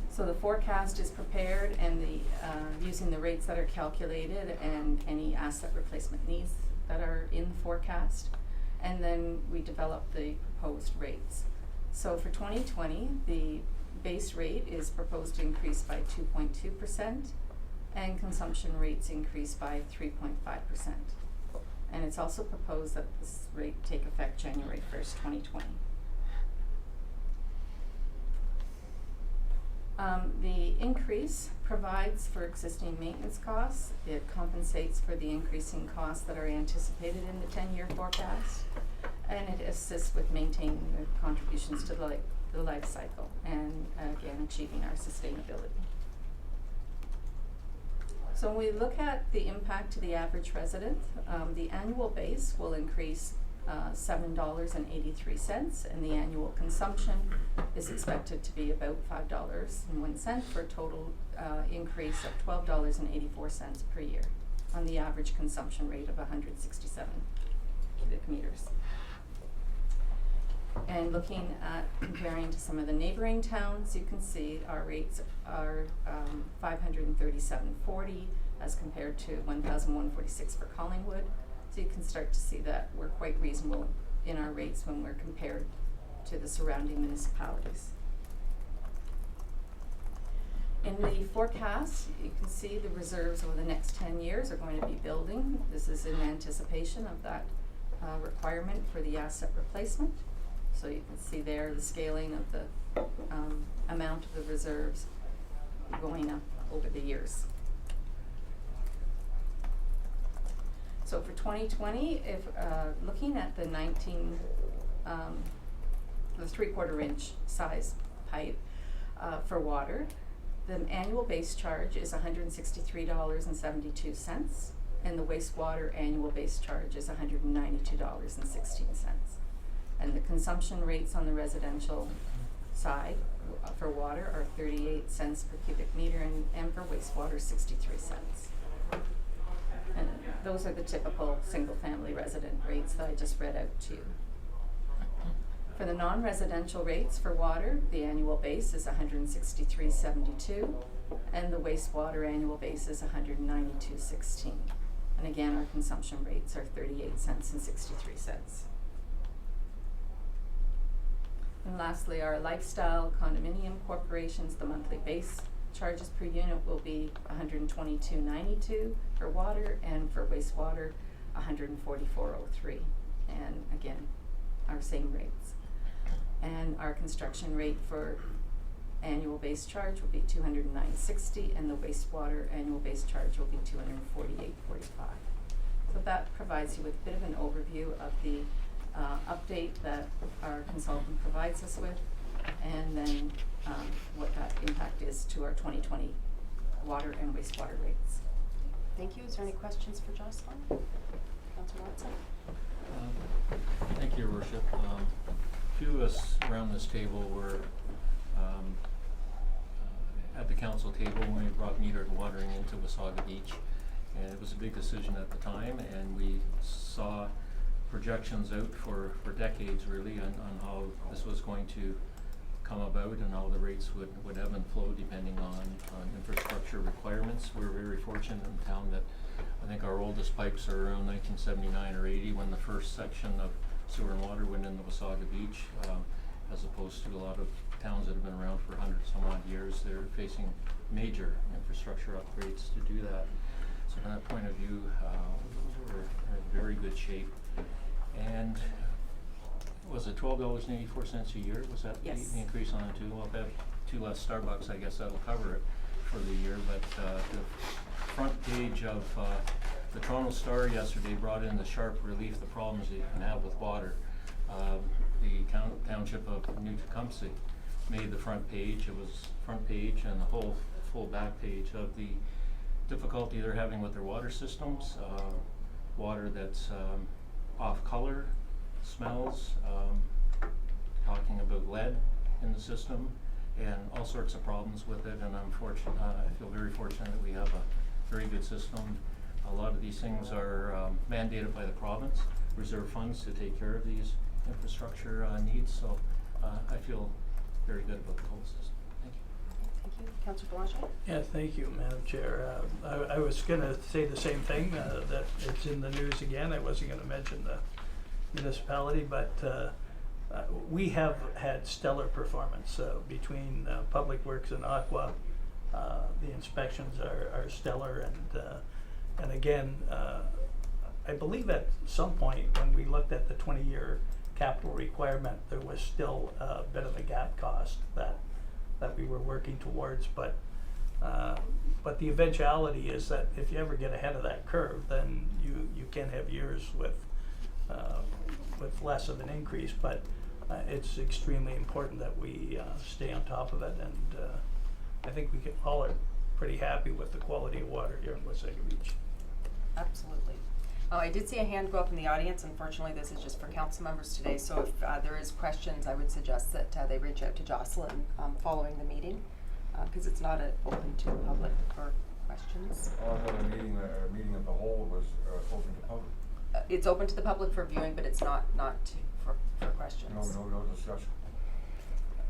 S9: So the forecast is prepared and using the rates that are calculated and any asset replacement needs that are in the forecast. And then we develop the proposed rates. So for 2020, the base rate is proposed to increase by 2.2%, and consumption rates increase by 3.5%. And it's also proposed that this rate take effect January 1st, 2020. The increase provides for existing maintenance costs. It compensates for the increasing costs that are anticipated in the 10-year forecast, and it assists with maintaining the contributions to the life cycle and, again, achieving our sustainability. So when we look at the impact to the average resident, the annual base will increase $7.83, and the annual consumption is expected to be about $5.01 for a total increase of $12.84 per year on the average consumption rate of 167 cubic meters. And looking at comparing to some of the neighboring towns, you can see our rates are $537.40 as compared to $1,146 for Collingwood. So you can start to see that we're quite reasonable in our rates when we're compared to the surrounding municipalities. In the forecast, you can see the reserves over the next 10 years are going to be building. This is in anticipation of that requirement for the asset replacement. So you can see there the scaling of the amount of the reserves going up over the years. So for 2020, if looking at the 3/4 inch size pipe for water, the annual base charge is $163.72, and the wastewater annual base charge is $192.16. And the consumption rates on the residential side for water are 38 cents per cubic meter, and for wastewater 63 cents. And those are the typical single-family resident rates that I just read out to you. For the non-residential rates for water, the annual base is $163.72, and the wastewater annual base is $192.16. And again, our consumption rates are 38 cents and 63 cents. And lastly, our lifestyle condominium corporations, the monthly base charges per unit will be $122.92 for water, and for wastewater $144.03. And again, our same rates. And our construction rate for annual base charge will be $209.60, and the wastewater annual base charge will be $248.45. So that provides you with a bit of an overview of the update that our consultant provides us with, and then what that impact is to our 2020 water and wastewater rates.
S1: Thank you. Is there any questions for Jocelyn? Councilor Watson?
S4: Thank you, Your Worship. A few of us around this table were at the council table when we brought metered watering into Wasaga Beach, and it was a big decision at the time, and we saw projections out for decades really on how this was going to come about and how the rates would ebb and flow depending on infrastructure requirements. We're very fortunate in town that I think our oldest pipes are around 1979 or 80 when the first section of sewer and water went into Wasaga Beach, as opposed to a lot of towns that have been around for 100 some odd years. They're facing major infrastructure upgrades to do that. So from that point of view, we're in very good shape. And was it $12.84 a year? Was that
S1: Yes.
S4: the increase on it too? Well, if I have 2 less Starbucks, I guess that'll cover it for the year. But the front page of the Toronto Star yesterday brought in the sharp relief, the problems that you can have with water. The township of New Tecumseh made the front page. It was front page and the whole full back page of the difficulty they're having with their water systems. Water that's off color, smells, talking about lead in the system, and all sorts of problems with it. And I'm fortunate, I feel very fortunate that we have a very good system. A lot of these things are mandated by the province, reserve funds to take care of these infrastructure needs. So I feel very good about the whole system. Thank you.
S1: Thank you. Councillor Boulanger?
S3: Yeah, thank you, Madam Chair. I was gonna say the same thing, that it's in the news again. I wasn't gonna mention the municipality, but we have had stellar performance between Public Works and Aqua. The inspections are stellar, and again, I believe at some point when we looked at the 20-year capital requirement, there was still a bit of a gap cost that we were working towards, but the eventuality is that if you ever get ahead of that curve, then you can have years with less of an increase, but it's extremely important that we stay on top of it, and I think we all are pretty happy with the quality of water here in Wasaga Beach.
S1: Absolutely. I did see a hand go up in the audience. Unfortunately, this is just for council members today, so if there is questions, I would suggest that they reach out to Jocelyn following the meeting, because it's not open to the public for questions.
S10: Oh, I thought a meeting of the whole was open to public.
S1: It's open to the public for viewing, but it's not for questions.
S10: No discussion.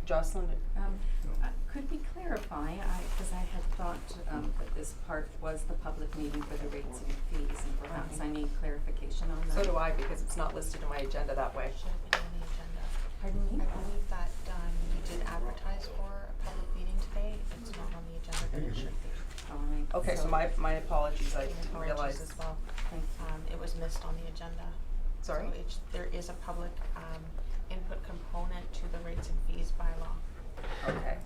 S1: Jocelyn?
S9: Could we clarify, because I had thought that this part was the public meeting for the rates and fees, and perhaps I need clarification on that.
S1: So do I, because it's not listed in my agenda that way.
S11: Should have been on the agenda.
S9: Pardon me?
S11: I believe that you did advertise for a public meeting today. It's not on the agenda, but it should be.
S9: All right.
S1: Okay, so my apologies, I didn't
S11: Apologies
S1: realize.
S11: as well.
S9: Thank you.
S11: It was missed on the agenda.
S1: Sorry?
S11: So there is a public input component to the rates and fees bylaw.
S1: Okay,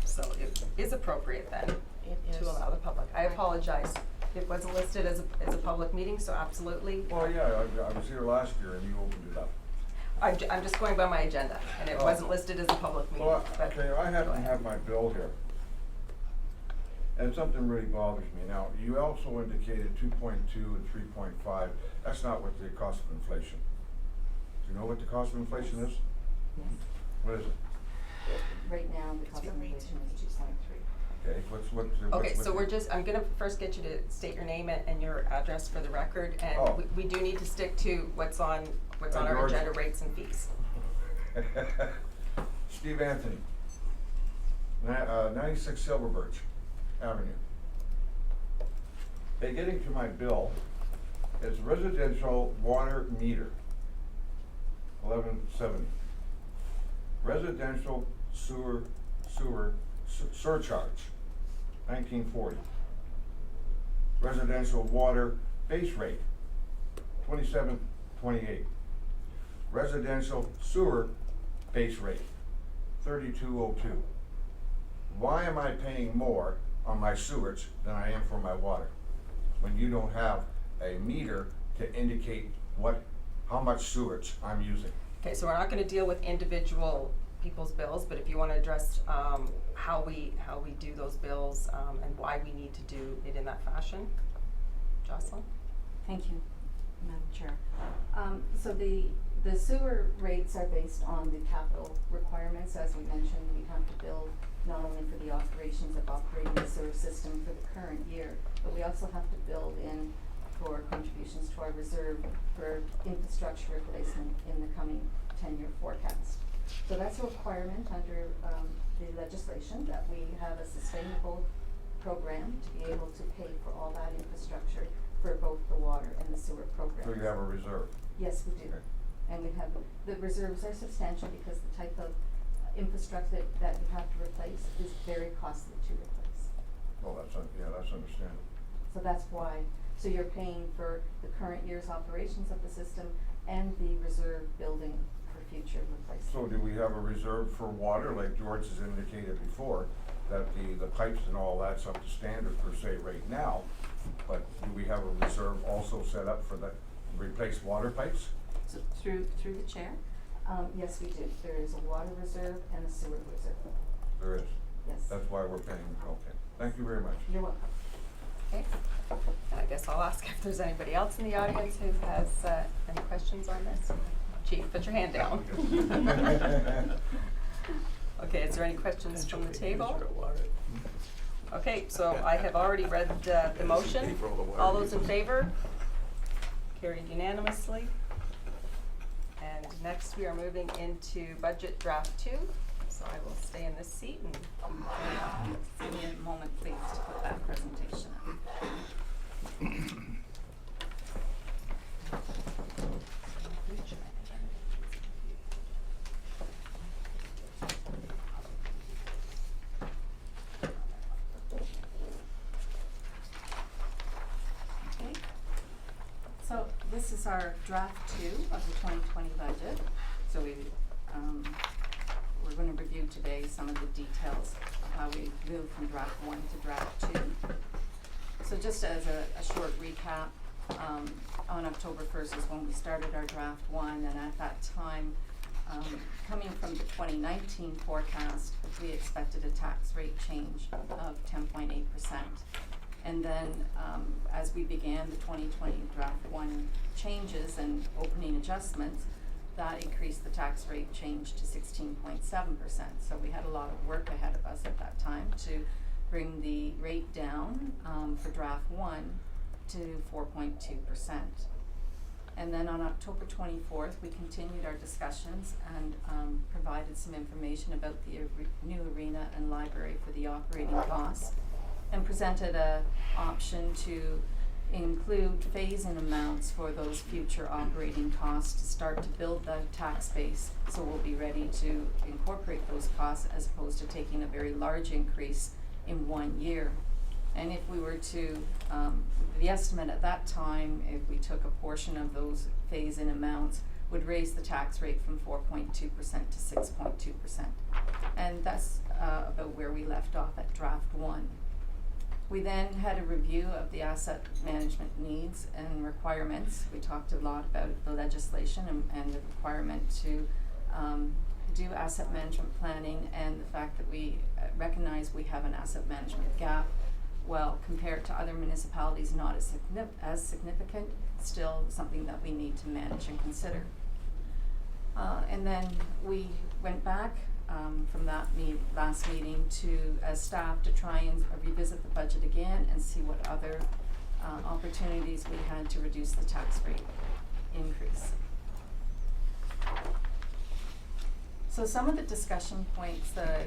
S1: so it is appropriate then
S11: It is.
S1: to allow the public. I
S11: Right.
S1: apologize. It wasn't listed as a public meeting, so absolutely.
S10: Well, yeah, I was here last year and you opened it up.
S1: I'm just going by my agenda, and it
S10: Oh.
S1: wasn't listed as a public meeting.
S10: Well,
S1: but
S10: okay, I happen
S1: go
S10: to
S1: ahead.
S10: have my bill here. And something really bothers me. Now, you also indicated 2.2 and 3.5. That's not what the cost of inflation. Do you know what the cost of inflation is?
S9: Yes.
S10: What is it?
S9: Right now, the cost
S11: the
S9: of
S11: rates
S9: inflation
S11: and
S9: is 2.3.
S10: Okay, what's
S1: Okay, so I'm gonna first get you to state your name and your address for the record, and
S10: Oh.
S1: we do need to stick to what's on our
S10: George.
S1: agenda, rates and fees.
S10: Steve Anthony, 96 Silver Birch Avenue. Hey, getting to my bill, it's residential water meter, 1170. Residential sewer surcharge, 1940. Residential water base rate, 2728. Residential sewer base rate, 3202. Why am I paying more on my sewage than I am for my water? When you don't have a meter to indicate how much sewage I'm using.
S1: Okay, so we're not gonna deal with individual people's bills, but if you wanna address, how we do those bills, and why we need to do it in that fashion. Jocelyn?
S9: Thank you, Madam Chair. So the sewer rates are based on the capital requirements. As we mentioned, we have to build not only for the operations of operating the sewer system for the current year, but we also have to build in for contributions to our reserve for infrastructure replacement in the coming 10-year forecast. So that's a requirement under the legislation, that we have a sustainable program to be able to pay for all that infrastructure for both the water and the sewer programs.
S10: So you have a reserve.
S9: Yes, we do.
S10: Okay.
S9: And we have, the reserves are substantial because the type of infrastructure that you have to replace is very costly to replace.
S10: Oh, that's understandable.
S9: So that's why, so you're paying for the current year's operations of the system and the reserve building for future replacement.
S10: So do we have a reserve for water, like George has indicated before, that the pipes and all that's up to standard per se right now, but do we have a reserve also set up for the replaced water pipes?
S9: So through the chair, yes, we do. There is a water reserve and a sewer reserve.
S10: There is.
S9: Yes.
S10: That's why we're paying, okay. Thank you very much.
S9: You're welcome.
S1: Okay, and I guess I'll ask if there's anybody else in the audience who has any questions on this. Chief, put your hand down. Okay, is there any questions from the table? Okay, so I have already read the motion. All those in favor? Carried unanimously. And next we are moving into budget draft 2. So I will stay in this seat and
S9: Give me a moment, please, to put that presentation up. Okay. So this is our draft 2 of the 2020 budget. So we're going to review today some of the details of how we moved from draft 1 to draft 2. So just as a short recap, on October 1st is when we started our draft 1, and at that time, coming from the 2019 forecast, we expected a tax rate change of 10.8%. And then as we began the 2020 draft 1 changes and opening adjustments, that increased the tax rate change to 16.7%. So we had a lot of work ahead of us at that time to bring the rate down for draft 1 to 4.2%. And then on October 24th, we continued our discussions and provided some information about the new arena and library for the operating costs, and presented an option to include phase-in amounts for those future operating costs to start to build the tax base, so we'll be ready to incorporate those costs as opposed to taking a very large increase in 1 year. And if we were to, the estimate at that time, if we took a portion of those phase-in amounts, would raise the tax rate from 4.2% to 6.2%. And that's about where we left off at draft 1. We then had a review of the asset management needs and requirements. We talked a lot about the legislation and the requirement to do asset management planning, and the fact that we recognize we have an asset management gap. Well, compared to other municipalities, not as significant, still something that we need to manage and consider. And then we went back from that last meeting as staff to try and revisit the budget again and see what other opportunities we had to reduce the tax rate increase. So some of the discussion points that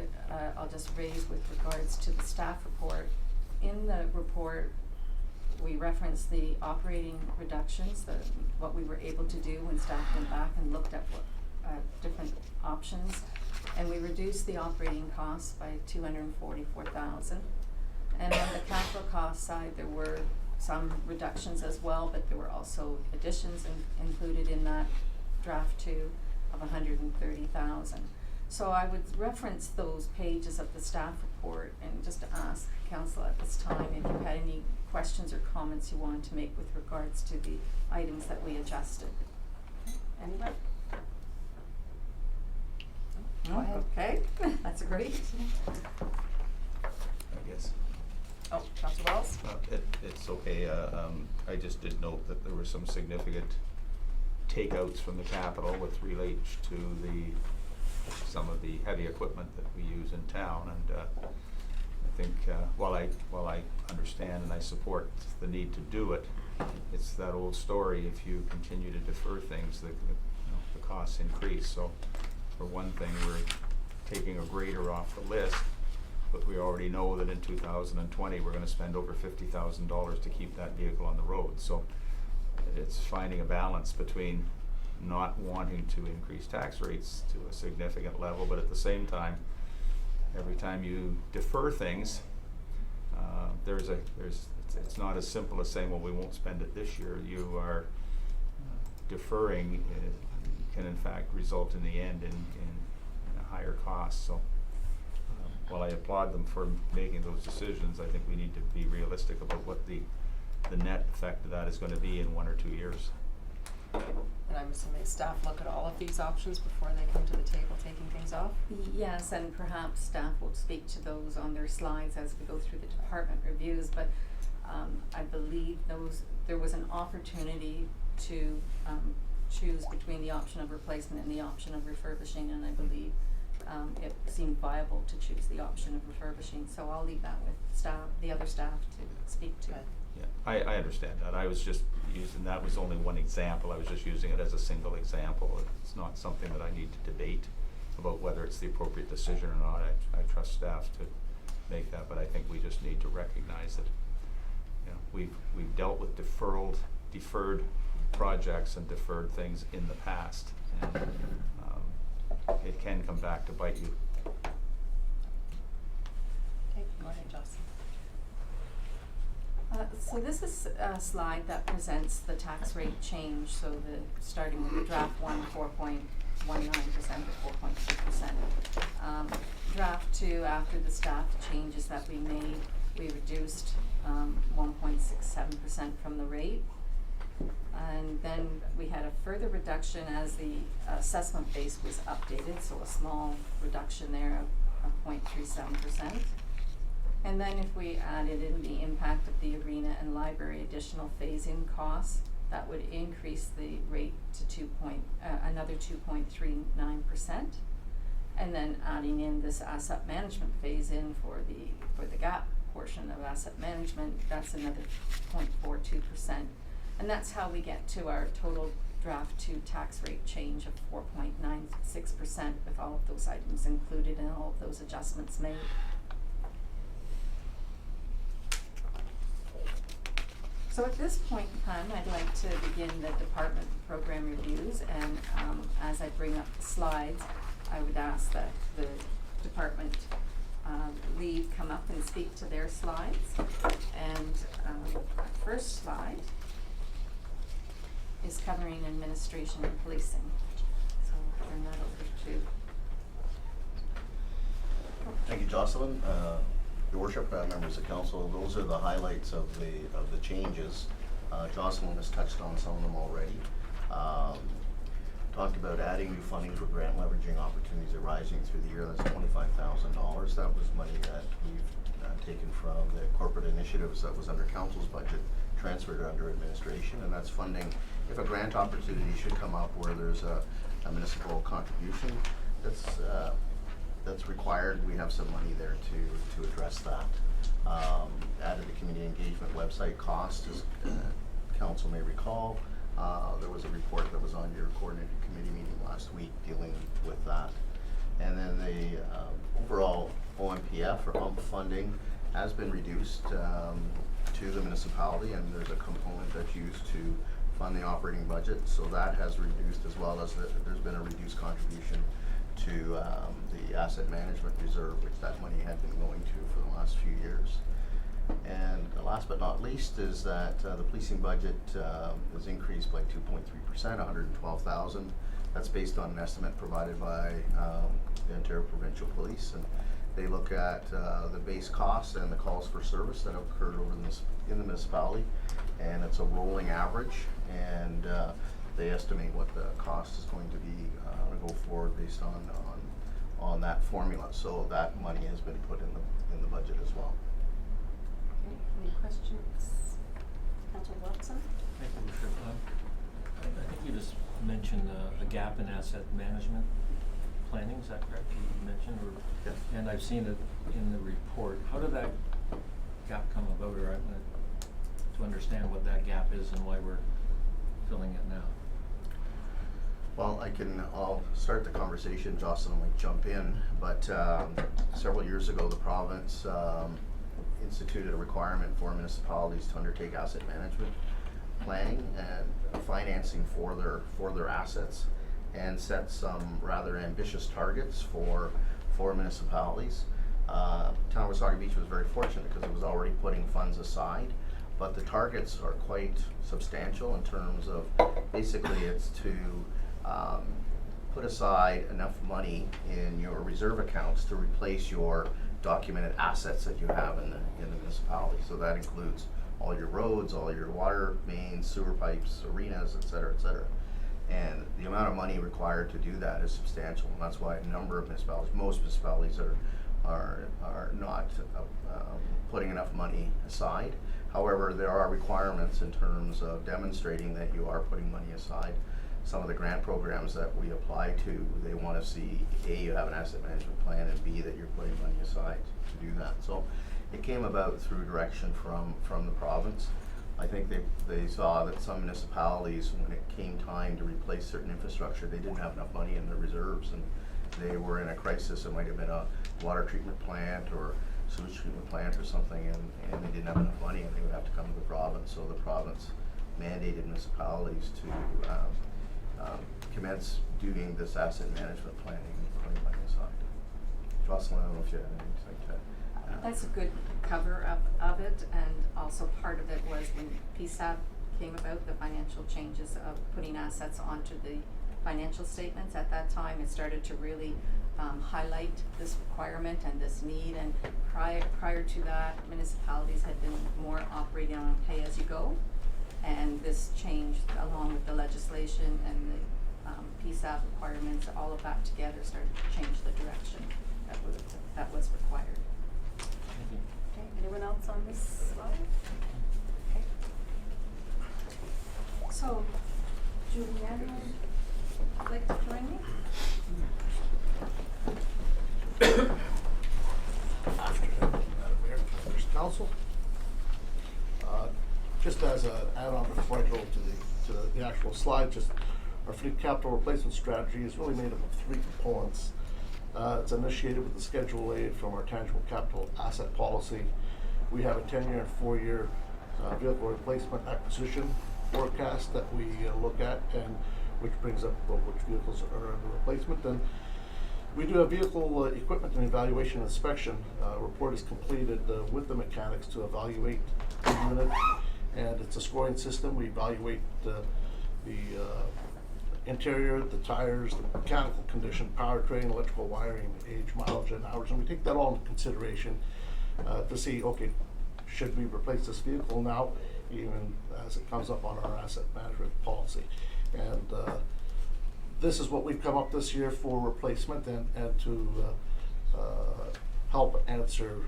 S9: I'll just raise with regards to the staff report. In the report, we referenced the operating reductions, what we were able to do when staff went back and looked at different options. And we reduced the operating costs by $244,000. And on the capital cost side, there were some reductions as well, but there were also additions included in that draft 2 of $130,000. So I would reference those pages of the staff report and just ask council at this time if you had any questions or comments you wanted to make with regards to the items that we adjusted. Anyone?
S1: Go ahead.
S9: Okay, that's great.
S5: I guess.
S1: Oh, Councilor Wells?
S5: It's okay. I just did note that there were some significant takeouts from the capital with relation to some of the heavy equipment that we use in town, and I think while I understand and I support the need to do it, it's that old story. If you continue to defer things, the costs increase. So, for one thing, we're taking a grader off the list, but we already know that in 2020 we're going to spend over $50,000 to keep that vehicle on the road. So it's finding a balance between not wanting to increase tax rates to a significant level, but at the same time, every time you defer things, it's not as simple as saying, well, we won't spend it this year. You are deferring can in fact result in the end in a higher cost. So while I applaud them for making those decisions, I think we need to be realistic about what the the net effect of that is gonna be in 1 or 2 years.
S11: And I'm assuming staff look at all of these options before they come to the table taking things off?
S9: Yes, and perhaps staff will speak to those on their slides as we go through the department reviews, but I believe there was an opportunity to choose between the option of replacement and the option of refurbishing, and I believe it seemed viable to choose the option of refurbishing, so I'll leave that with staff, the other staff to speak to.
S11: Good.
S5: Yeah, I understand that. I was just using, that was only one example. I was just using it as a single example. It's not something that I need to debate about whether it's the appropriate decision or not. I trust staff to make that, but I think we just need to recognize that, you know, we've dealt with deferred projects and deferred things in the past, and it can come back to bite you.
S11: Okay, go ahead, Jocelyn.
S9: So this is a slide that presents the tax rate change, so starting with the draft 1, 4.19% to 4.2%. Draft 2, after the staff changes that we made, we reduced 1.67% from the rate. And then we had a further reduction as the assessment base was updated, so a small reduction there of 0.37%. And then if we added in the impact of the arena and library additional phase-in costs, that would increase the rate to another 2.39%. And then adding in this asset management phase-in for the gap portion of asset management, that's another 0.42%. And that's how we get to our total draft 2 tax rate change of 4.96% with all of those items included and all of those adjustments made. So at this point in time, I'd like to begin the department program reviews, and as I bring up the slides, I would ask that the department lead come up and speak to their slides. And our first slide is covering administration and policing. So I'll turn that over to.
S12: Thank you, Jocelyn. Your Worship, members of council, those are the highlights of the changes. Jocelyn has touched on some of them already. Talked about adding new funding for grant leveraging opportunities arising through the year. That's $25,000. That was money that we've taken from the corporate initiatives that was under council's budget, transferred under administration, and that's funding if a grant opportunity should come up where there's a municipal contribution that's required. We have some money there to address that. Added the community engagement website cost, as council may recall. There was a report that was on your coordinated committee meeting last week dealing with that. And then the overall OMPF or UMP funding has been reduced to the municipality, and there's a component that's used to fund the operating budget, so that has reduced, as well as there's been a reduced contribution to the asset management reserve, which that money had been going to for the last few years. And last but not least is that the policing budget was increased by 2.3%, $112,000. That's based on an estimate provided by the Ontario Provincial Police, and they look at the base costs and the calls for service that have occurred in the municipality, and it's a rolling average, and they estimate what the cost is going to be go forward based on that formula. So that money has been put in the budget as well.
S1: Okay, any questions? Councilor Watson?
S4: Thank you, Worship. I think you just mentioned a gap in asset management planning, is that correct? You mentioned, or
S12: Yes.
S4: And I've seen it in the report. How did that gap come about, or to understand what that gap is and why we're filling it now?
S12: Well, I'll start the conversation, Jocelyn might jump in, but several years ago the province instituted a requirement for municipalities to undertake asset management planning and financing for their assets, and set some rather ambitious targets for municipalities. Town of Wasaga Beach was very fortunate because it was already putting funds aside, but the targets are quite substantial in terms of, basically it's to put aside enough money in your reserve accounts to replace your documented assets that you have in the municipality. So that includes all your roads, all your water mains, sewer pipes, arenas, et cetera, et cetera. And the amount of money required to do that is substantial, and that's why a number of municipalities, most municipalities are not putting enough money aside. However, there are requirements in terms of demonstrating that you are putting money aside. Some of the grant programs that we apply to, they want to see, A, you have an asset management plan, and B, that you're putting money aside to do that. So it came about through direction from the province. I think they saw that some municipalities, when it came time to replace certain infrastructure, they didn't have enough money in their reserves, and they were in a crisis. It might have been a water treatment plant or sewage treatment plant or something, and they didn't have enough money, and they would have to come to the province. So the province mandated municipalities to commence doing this asset management planning and putting money aside. Jocelyn, I don't know if you had anything to add.
S9: That's a good cover of it, and also part of it was when PSAP came about, the financial changes of putting assets onto the financial statements. At that time, it started to really highlight this requirement and this need, and prior to that, municipalities had been more operating on pay-as-you-go, and this changed along with the legislation and the PSAP requirements. All of that together started to change the direction that was required.
S1: Okay, anyone else on this slide? Okay. So, Julianne, would you like to join me?
S13: Afternoon, Madam Mayor, members of council. Just as an add-on before I go to the actual slide, just our fleet capital replacement strategy is really made up of 3 components. It's initiated with the Schedule A from our tangible capital asset policy. We have a 10-year and 4-year vehicle replacement acquisition forecast that we look at, and which brings up which vehicles are under replacement. And we do a vehicle equipment and evaluation inspection. Report is completed with the mechanics to evaluate the unit, and it's a scoring system. We evaluate the interior, the tires, the mechanical condition, powertrain, electrical wiring, age, mileage, and hours, and we take that all into consideration to see, okay, should we replace this vehicle now, even as it comes up on our asset management policy. And this is what we've come up this year for replacement, and to help answer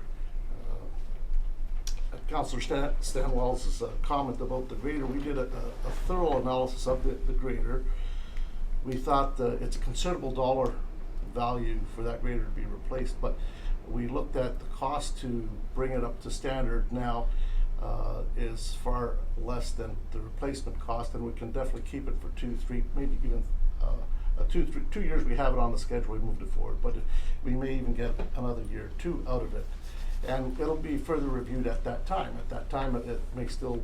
S13: Councillor Stanwell's comment about the grader. We did a thorough analysis of the grader. We thought it's a considerable dollar value for that grader to be replaced, but we looked at the cost to bring it up to standard now is far less than the replacement cost, and we can definitely keep it for 2, 3, maybe even 2 years. We have it on the schedule, we moved it forward, but we may even get another year or 2 out of it. And it'll be further reviewed at that time. At that time, it may still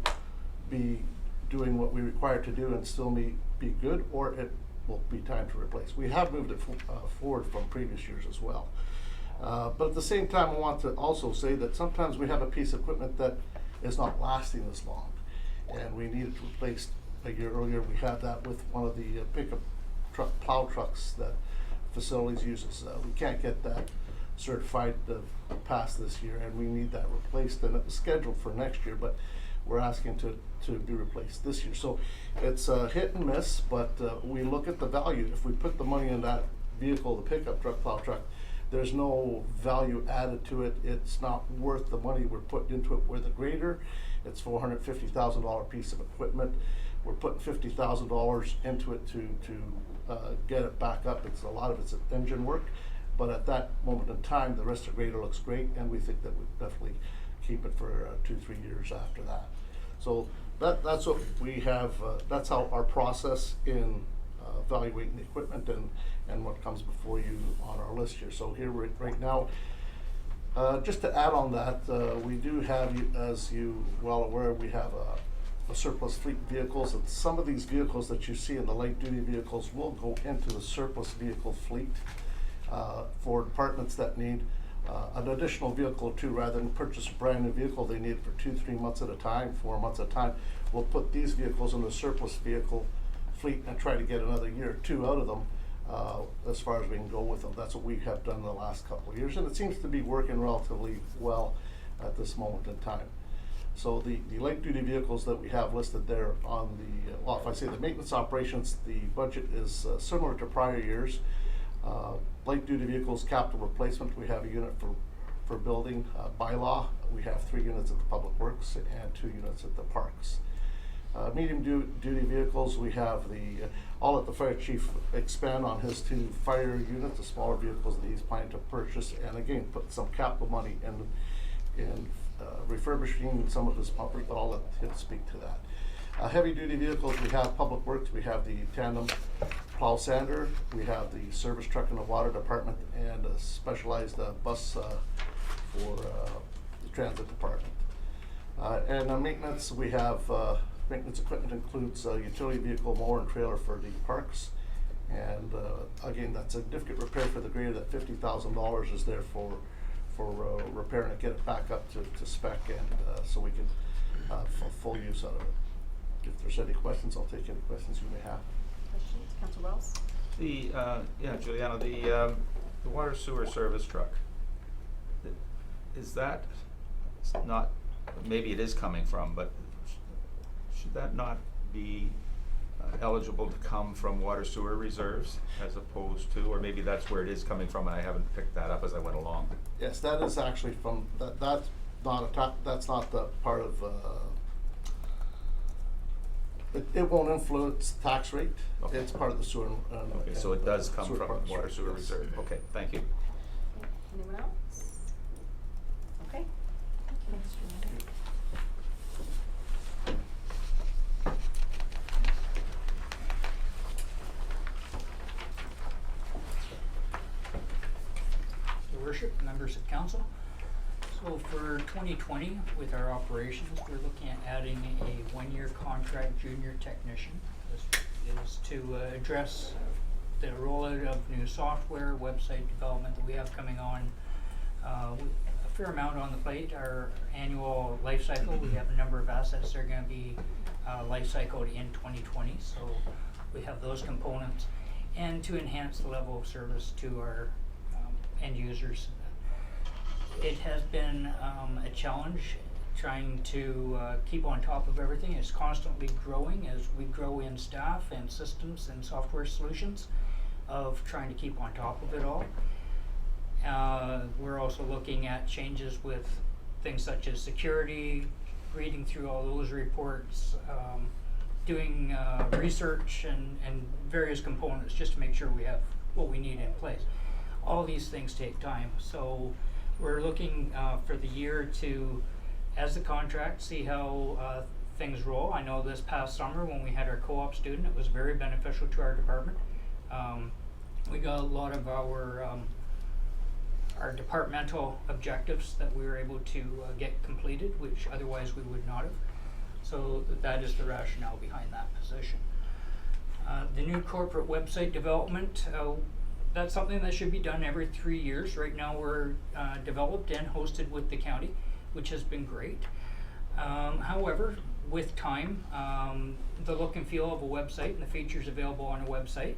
S13: be doing what we require to do and still may be good, or it will be time to replace. We have moved it forward from previous years as well. But at the same time, I want to also say that sometimes we have a piece of equipment that is not lasting this long, and we need it replaced a year earlier. We had that with one of the pickup truck, plow trucks that facilities uses. We can't get that certified past this year, and we need that replaced, and it was scheduled for next year, but we're asking to be replaced this year. So it's hit and miss, but we look at the value. If we put the money in that vehicle, the pickup truck, plow truck, there's no value added to it. It's not worth the money we're putting into it. With the grader, it's $450,000 piece of equipment. We're putting $50,000 into it to get it back up. It's a lot of it's engine work, but at that moment in time, the rest of the grader looks great, and we think that we definitely keep it for 2-3 years after that. So that's what we have. That's how our process in evaluating the equipment and what comes before you on our list here. So here right now, just to add on that, we do have, as you well aware, we have a surplus fleet vehicles, and some of these vehicles that you see in the light duty vehicles will go into the surplus vehicle fleet for departments that need an additional vehicle or 2. Rather than purchase a brand new vehicle, they need it for 2-3 months at a time, 4 months at a time. We'll put these vehicles in the surplus vehicle fleet and try to get another year or 2 out of them as far as we can go with them. That's what we have done the last couple of years, and it seems to be working relatively well at this moment in time. So the light duty vehicles that we have listed there on the, well, if I say the maintenance operations, the budget is similar to prior years. Light duty vehicles capital replacement, we have a unit for building. By law, we have 3 units at the Public Works and 2 units at the Parks. Medium duty vehicles, we have I'll let the fire chief expand on his 2 fire units, the smaller vehicles that he's planning to purchase, and again, put some capital money in refurbishing some of his pumpers, but I'll let him speak to that. Heavy duty vehicles, we have Public Works, we have the tandem plow sander, we have the service truck in the water department, and a specialized bus for the transit department. And maintenance, we have maintenance equipment includes a utility vehicle, mower, and trailer for the parks. And again, that significant repair for the grader, that $50,000 is there for repairing it, get it back up to spec, and so we can full use out of it. If there's any questions, I'll take any questions you may have.
S1: Questions? Councillor Wells?
S5: Yeah, Juliana, the water sewer service truck, is that not, maybe it is coming from, but should that not be eligible to come from water sewer reserves as opposed to, or maybe that's where it is coming from and I haven't picked that up as I went along?
S13: Yes, that is actually from, that's not the part of, it won't influence tax rate.
S5: Okay.
S13: It's part of the sewer.
S5: Okay, so it does come
S13: sewer
S5: from
S13: department's
S5: water
S13: rate,
S5: sewer
S13: yes.
S5: reserve. Okay, thank you.
S1: Anyone else? Okay.
S7: Thanks, Joanna.
S8: Your Worship, members of council. So for 2020, with our operations, we're looking at adding a 1-year contract junior technician. This is to address the rollout of new software, website development that we have coming on. A fair amount on the plate. Our annual life cycle, we have a number of assets that are going to be life cycled in 2020. So we have those components, and to enhance the level of service to our end users. It has been a challenge trying to keep on top of everything. It's constantly growing as we grow in staff and systems and software solutions of trying to keep on top of it all. We're also looking at changes with things such as security, reading through all those reports, doing research and various components just to make sure we have what we need in place. All these things take time, so we're looking for the year to, as the contract, see how things roll. I know this past summer when we had our co-op student, it was very beneficial to our department. We got a lot of our departmental objectives that we were able to get completed, which otherwise we would not have. So that is the rationale behind that position. The new corporate website development, that's something that should be done every 3 years. Right now we're developed and hosted with the county, which has been great. However, with time, the look and feel of a website and the features available on a website,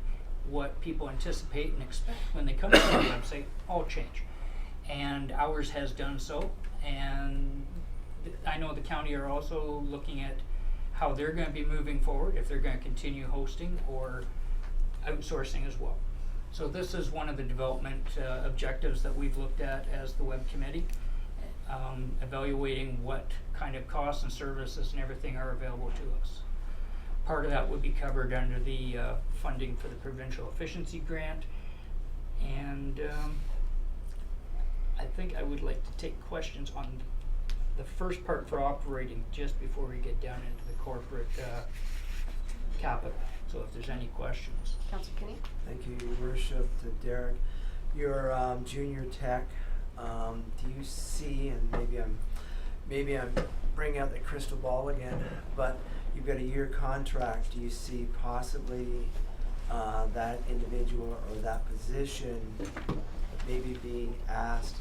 S8: what people anticipate and expect when they come to the website, all change. And ours has done so. And I know the county are also looking at how they're going to be moving forward, if they're going to continue hosting or outsourcing as well. So this is one of the development objectives that we've looked at as the web committee, evaluating what kind of costs and services and everything are available to us. Part of that would be covered under the funding for the provincial efficiency grant, and I think I would like to take questions on the first part for operating just before we get down into the corporate capital. So if there's any questions.
S1: Councillor Kinney?
S6: Thank you, Your Worship, to Derek. Your junior tech, do you see, and maybe I'm bringing out the crystal ball again, but you've got a year contract. Do you see possibly that individual or that position maybe being asked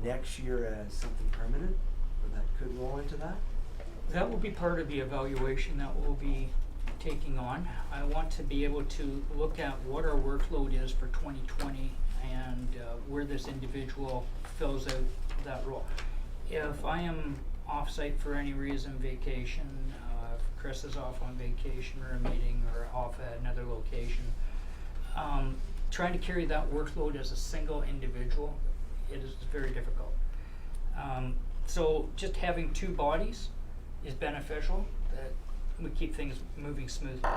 S6: next year as something permanent, or that could roll into that?
S8: That will be part of the evaluation that we'll be taking on. I want to be able to look at what our workload is for 2020 and where this individual fills out that role. If I am off-site for any reason, vacation, if Chris is off on vacation or a meeting or off at another location, trying to carry that workload as a single individual, it is very difficult. So just having two bodies is beneficial, that we keep things moving smoothly.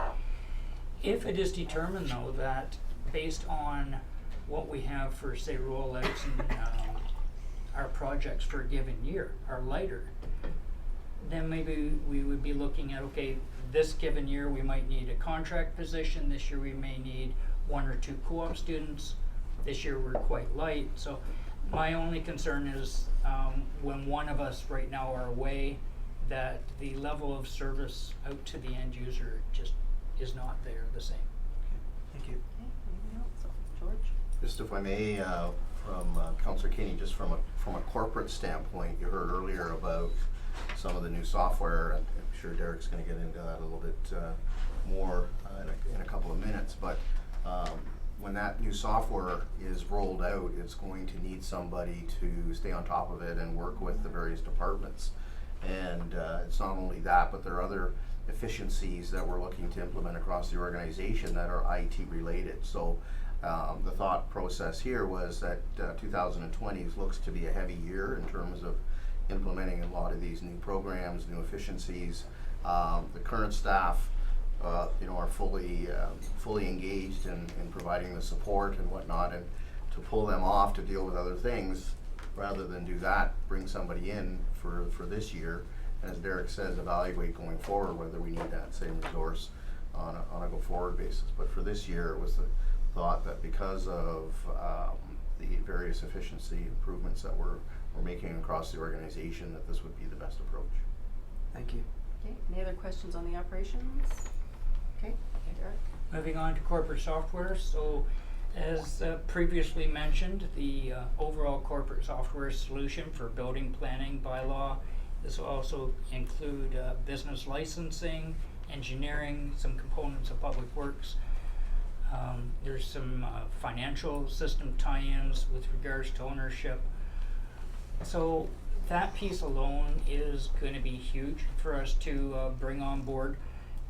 S8: If it is determined though that based on what we have for say rollouts and our projects for a given year are lighter, then maybe we would be looking at, okay, this given year we might need a contract position, this year we may need 1 or 2 co-op students, this year we're quite light. So my only concern is when one of us right now are away, that the level of service out to the end user just is not there the same.
S6: Thank you.
S1: Okay, anything else? George?
S12: Just if I may, from Councillor Kinney, just from a corporate standpoint, you heard earlier about some of the new software, and I'm sure Derek's going to get into that a little bit more in a couple of minutes. But when that new software is rolled out, it's going to need somebody to stay on top of it and work with the various departments. And it's not only that, but there are other efficiencies that we're looking to implement across the organization that are IT related. So the thought process here was that 2020 looks to be a heavy year in terms of implementing a lot of these new programs, new efficiencies. The current staff are fully engaged in providing the support and whatnot, and to pull them off to deal with other things, rather than do that, bring somebody in for this year, and as Derek says, evaluate going forward whether we need that same resource on a go forward basis. But for this year, it was the thought that because of the various efficiency improvements that we're making across the organization, that this would be the best approach.
S6: Thank you.
S1: Okay, any other questions on the operations? Okay, Derek?
S8: Moving on to corporate software. So as previously mentioned, the overall corporate software solution for building planning bylaw. This will also include business licensing, engineering, some components of public works. There's some financial system tie-ins with regards to ownership. So that piece alone is going to be huge for us to bring on board,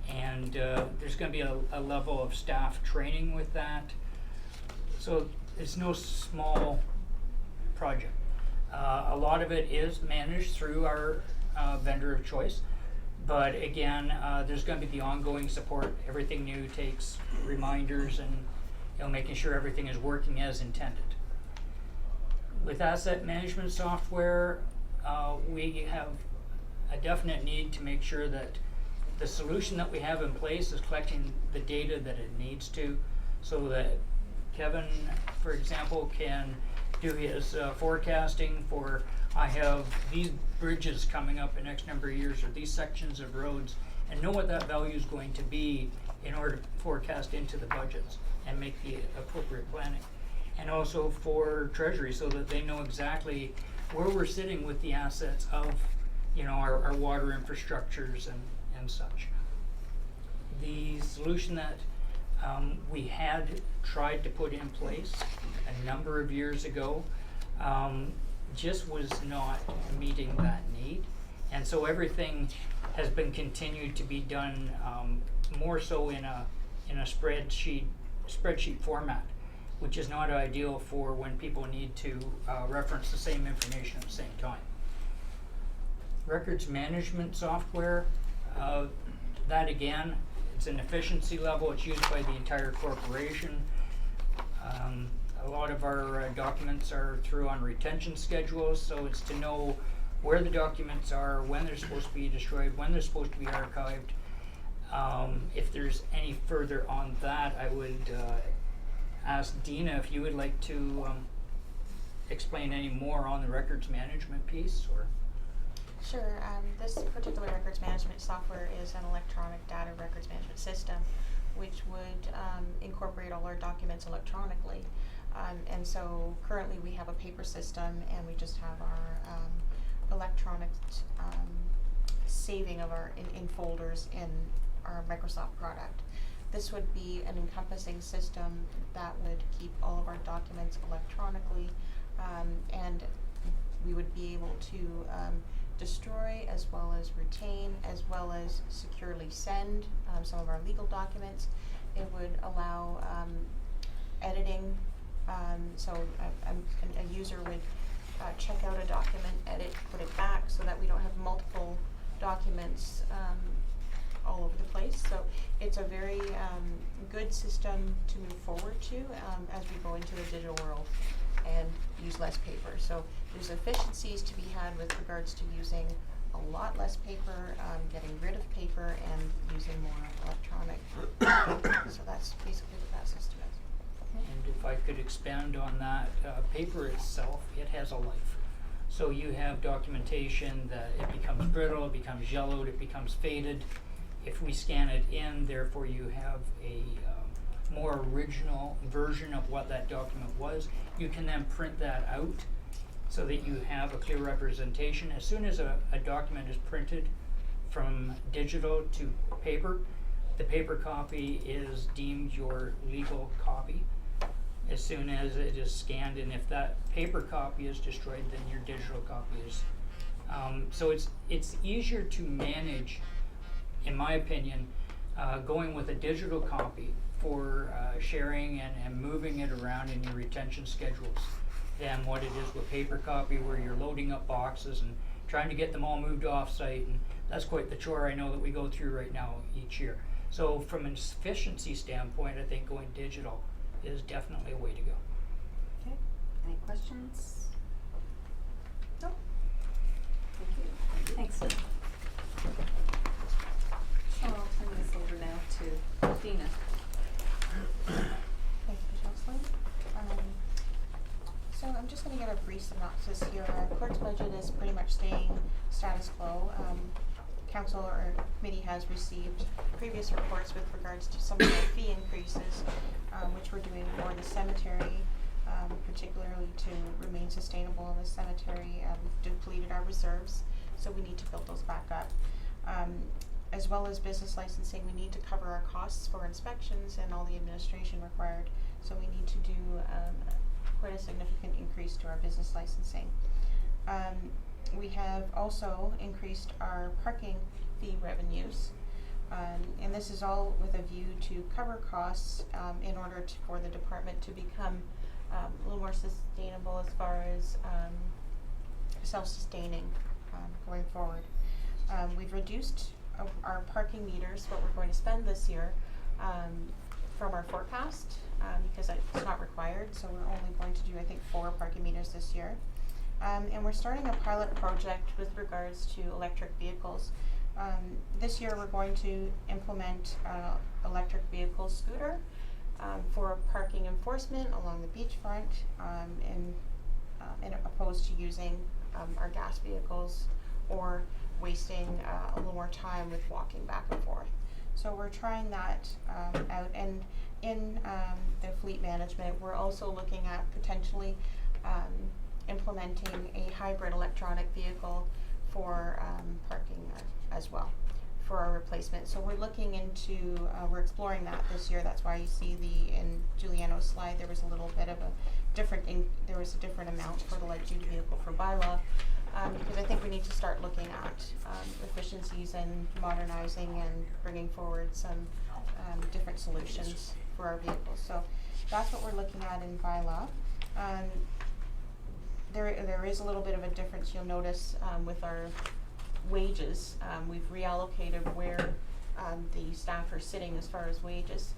S8: and there's going to be a level of staff training with that. So it's no small project. A lot of it is managed through our vendor of choice, but again, there's going to be the ongoing support. Everything new takes reminders and making sure everything is working as intended. With asset management software, we have a definite need to make sure that the solution that we have in place is collecting the data that it needs to, so that Kevin, for example, can do his forecasting for, I have these bridges coming up in X number of years, or these sections of roads, and know what that value is going to be in order to forecast into the budgets and make the appropriate planning. And also for Treasury, so that they know exactly where we're sitting with the assets of, our water infrastructures and such. The solution that we had tried to put in place a number of years ago just was not meeting that need, and so everything has been continued to be done more so in a spreadsheet format, which is not ideal for when people need to reference the same information at the same time. Records management software, that again, it's an efficiency level. It's used by the entire corporation. A lot of our documents are through on retention schedules, so it's to know where the documents are, when they're supposed to be destroyed, when they're supposed to be archived. If there's any further on that, I would ask Dina if you would like to explain any more on the records management piece, or.
S11: Sure. This particular records management software is an electronic data records management system, which would incorporate all our documents electronically. And so currently we have a paper system, and we just have our electronic saving of our in folders in our Microsoft product. This would be an encompassing system that would keep all of our documents electronically, and we would be able to destroy as well as retain as well as securely send some of our legal documents. It would allow editing, so a user would check out a document, edit, put it back, so that we don't have multiple documents all over the place. So it's a very good system to move forward to as we go into the digital world and use less paper. So there's efficiencies to be had with regards to using a lot less paper, getting rid of paper, and using more electronic. So that's basically what that system is.
S8: And if I could expand on that, paper itself, it has a life. So you have documentation that it becomes brittle, it becomes yellowed, it becomes faded. If we scan it in, therefore you have a more original version of what that document was. You can then print that out so that you have a clear representation. As soon as a document is printed from digital to paper, the paper copy is deemed your legal copy as soon as it is scanned, and if that paper copy is destroyed, then your digital copy is. So it's easier to manage, in my opinion, going with a digital copy for sharing and moving it around in your retention schedules than what it is with paper copy, where you're loading up boxes and trying to get them all moved off site, and that's quite the chore I know that we go through right now each year. So from an efficiency standpoint, I think going digital is definitely a way to go.
S1: Okay, any questions? No? Thank you.
S9: Thanks. So I'll turn this over now to Dina.
S11: Thank you, Jocelyn. So I'm just going to give a brief synopsis here. Our clerk's budget is pretty much staying status quo. Council or committee has received previous reports with regards to some of the fee increases, which we're doing for the cemetery, particularly to remain sustainable in the cemetery. We've depleted our reserves, so we need to build those back up. As well as business licensing, we need to cover our costs for inspections and all the administration required. So we need to do quite a significant increase to our business licensing. We have also increased our parking fee revenues, and this is all with a view to cover costs in order for the department to become a little more sustainable as far as self-sustaining going forward. We've reduced our parking meters, what we're going to spend this year, from our forecast because it's not required, so we're only going to do, I think, 4 parking meters this year. And we're starting a pilot project with regards to electric vehicles. This year we're going to implement electric vehicle scooter for parking enforcement along the beachfront, and opposed to using our gas vehicles or wasting a little more time with walking back and forth. So we're trying that out, and in the fleet management we're also looking at potentially implementing a hybrid electronic vehicle for parking as well for our replacement. So we're looking into, we're exploring that this year. That's why you see in Juliano's slide there was a little bit of a different, there was a different amount for the light duty vehicle for bylaw, because I think we need to start looking at efficiencies and modernizing and bringing forward some different solutions for our vehicles. So that's what we're looking at in bylaw. There is a little bit of a difference you'll notice with our wages. We've reallocated where the staff are sitting as far as wages,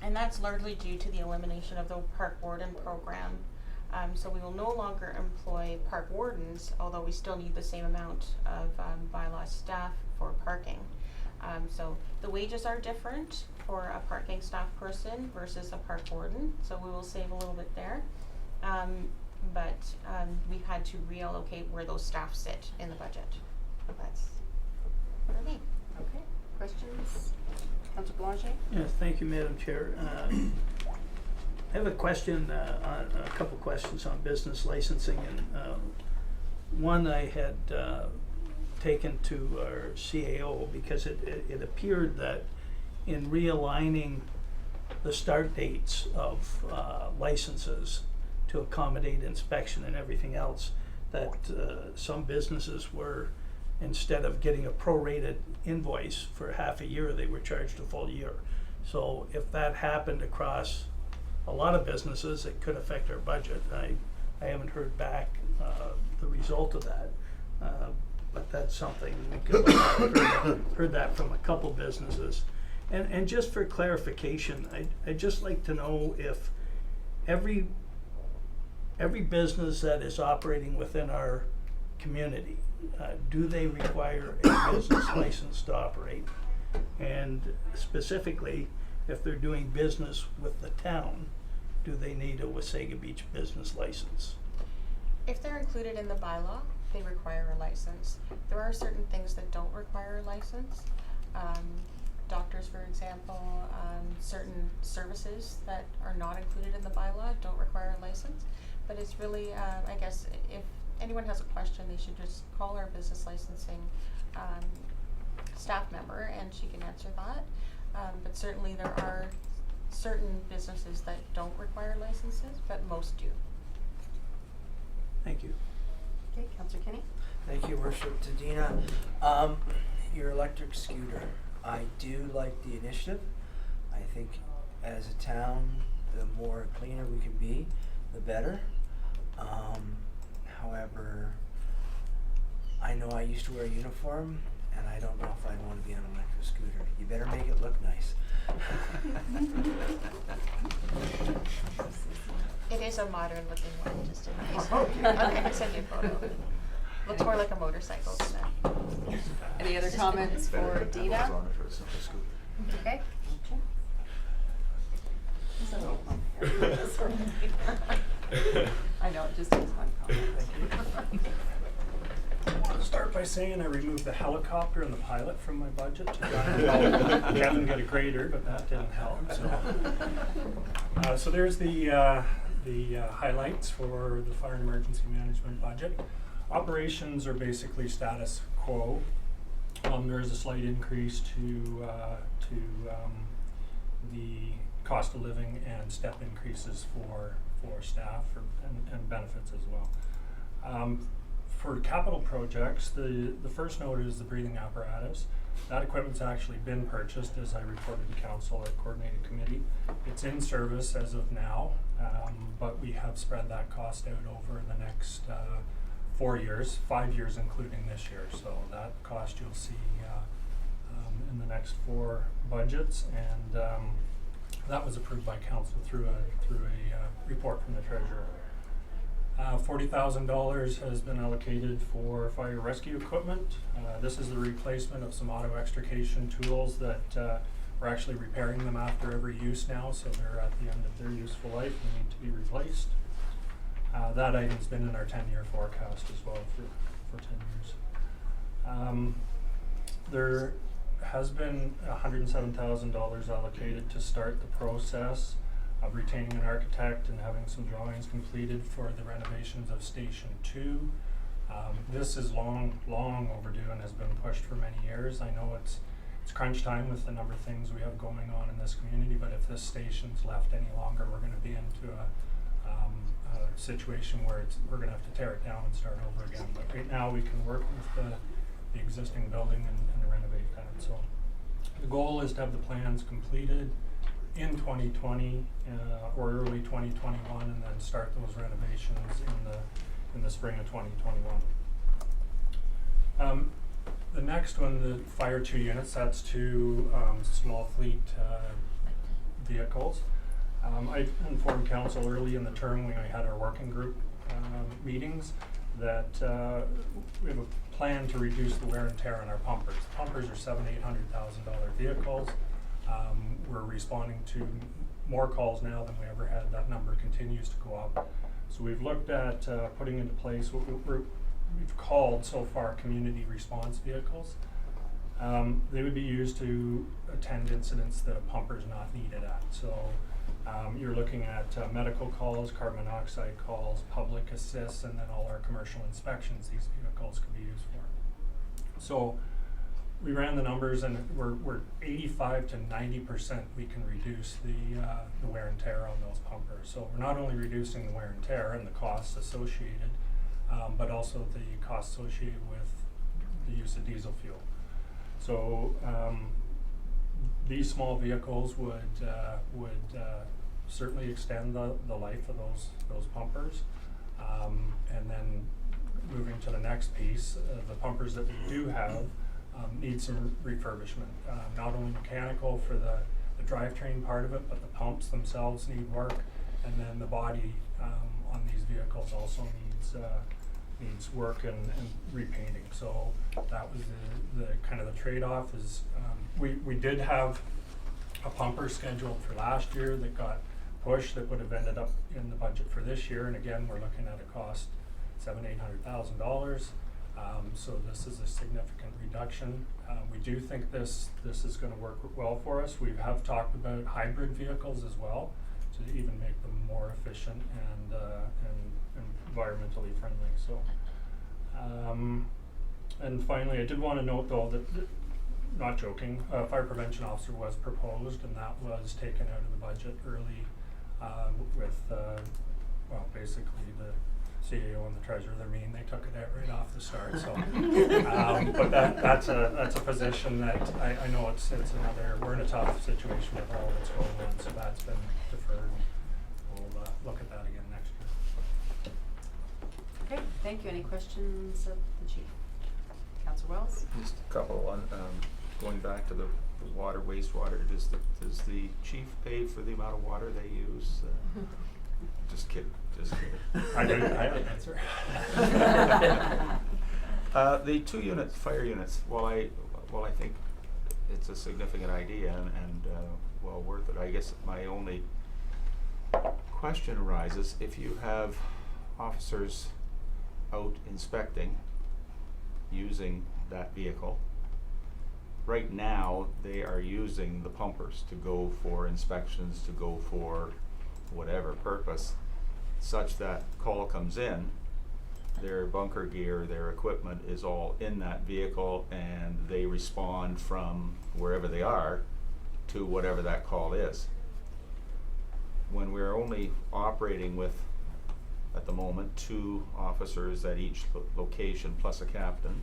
S11: and that's largely due to the elimination of the park warden program. So we will no longer employ park wardens, although we still need the same amount of bylaw staff for parking. So the wages are different for a parking staff person versus a park warden, so we will save a little bit there. But we've had to reallocate where those staff sit in the budget. That's for me.
S1: Okay, questions? Councillor Boulanger?
S3: Yes, thank you, Madam Chair. I have a question, a couple questions on business licensing, and one I had taken to our CAO because it appeared that in realigning the start dates of licenses to accommodate inspection and everything else, that some businesses were, instead of getting a prorated invoice for half a year, they were charged a full year. So if that happened across a lot of businesses, it could affect our budget. I haven't heard back the result of that, but that's something we could look at. Heard that from a couple businesses. And just for clarification, I'd just like to know if every business that is operating within our community, do they require a business license to operate? And specifically, if they're doing business with the town, do they need a Wasaga Beach business license?
S11: If they're included in the bylaw, they require a license. There are certain things that don't require a license. Doctors, for example, certain services that are not included in the bylaw don't require a license. But it's really, I guess, if anyone has a question, they should just call our business licensing staff member and she can answer that. But certainly there are certain businesses that don't require licenses, but most do.
S3: Thank you.
S1: Okay, Councillor Kenny?
S6: Thank you, Worship. To Dina, your electric scooter, I do like the initiative. I think as a town, the more cleaner we can be, the better. However, I know I used to wear a uniform, and I don't know if I'd want to be on an electric scooter. You better make it look nice.
S11: It is a modern looking one, just in case. I can send you a photo of it. Looks more like a motorcycle than that.
S1: Any other comments for Dina?
S7: Okay.
S1: I know, it just takes one comment.
S14: I want to start by saying I removed the helicopter and the pilot from my budget to try and help Kevin get a grader, but that didn't help. So there's the highlights for the fire and emergency management budget. Operations are basically status quo. There is a slight increase to the cost of living and step increases for staff and benefits as well. For capital projects, the first note is the breathing apparatus. That equipment's actually been purchased, as I reported to council at coordinated committee. It's in service as of now, but we have spread that cost out over the next 4 years, 5 years including this year. So that cost you'll see in the next 4 budgets, and that was approved by council through a report from the treasurer. $40,000 has been allocated for fire rescue equipment. This is the replacement of some auto extrication tools that we're actually repairing them after every use now, so they're at the end of their useful life and need to be replaced. That item's been in our 10-year forecast as well for 10 years. There has been $107,000 allocated to start the process of retaining an architect and having some drawings completed for the renovations of Station 2. This is long overdue and has been pushed for many years. I know it's crunch time with the number of things we have going on in this community, but if this station's left any longer, we're going to be into a situation where we're going to have to tear it down and start over again. But right now we can work with the existing building and renovate that. So the goal is to have the plans completed in 2020 or early 2021, and then start those renovations in the spring of 2021. The next one, the fire 2 units, that's 2 small fleet vehicles. I informed council early in the term when I had our working group meetings that we have a plan to reduce the wear and tear on our pumpers. The pumpers are $700,000-$800,000 vehicles. We're responding to more calls now than we ever had. That number continues to go up. So we've looked at putting into place what we've called so far community response vehicles. They would be used to attend incidents that a pumper is not needed at. So you're looking at medical calls, carbon monoxide calls, public assists, and then all our commercial inspections these vehicles could be used for. So we ran the numbers, and we're 85 to 90% we can reduce the wear and tear on those pumpers. So we're not only reducing the wear and tear and the costs associated, but also the cost associated with the use of diesel fuel. So these small vehicles would certainly extend the life of those pumpers. And then moving to the next piece, the pumpers that we do have need some refurbishment. Not only mechanical for the drivetrain part of it, but the pumps themselves need work, and then the body on these vehicles also needs work and repainting. So that was the kind of the trade-off. Is we did have a pumper scheduled for last year that got pushed, that would have ended up in the budget for this year, and again we're looking at a cost $700,000-800,000. So this is a significant reduction. We do think this is going to work well for us. We have talked about hybrid vehicles as well, to even make them more efficient and environmentally friendly. So, and finally, I did want to note though that, not joking, a fire prevention officer was proposed, and that was taken out of the budget early with, well, basically the CEO and the treasurer, they took it out right off the start. So, but that's a position that I know it's another. We're in a tough situation with all that's going on, so that's been deferred. We'll look at that again next year.
S1: Okay, thank you. Any questions of the chief? Councillor Wells?
S5: Just a couple on, going back to the water, wastewater, does the chief pay for the amount of water they use? Just kidding.
S14: I have an answer.
S5: The 2 fire units, while I think it's a significant idea and well worth it, I guess my only question arises, if you have officers out inspecting using that vehicle, right now they are using the pumpers to go for inspections, to go for whatever purpose, such that call comes in, their bunker gear, their equipment is all in that vehicle, and they respond from wherever they are to whatever that call is. When we're only operating with, at the moment, 2 officers at each location plus a captain,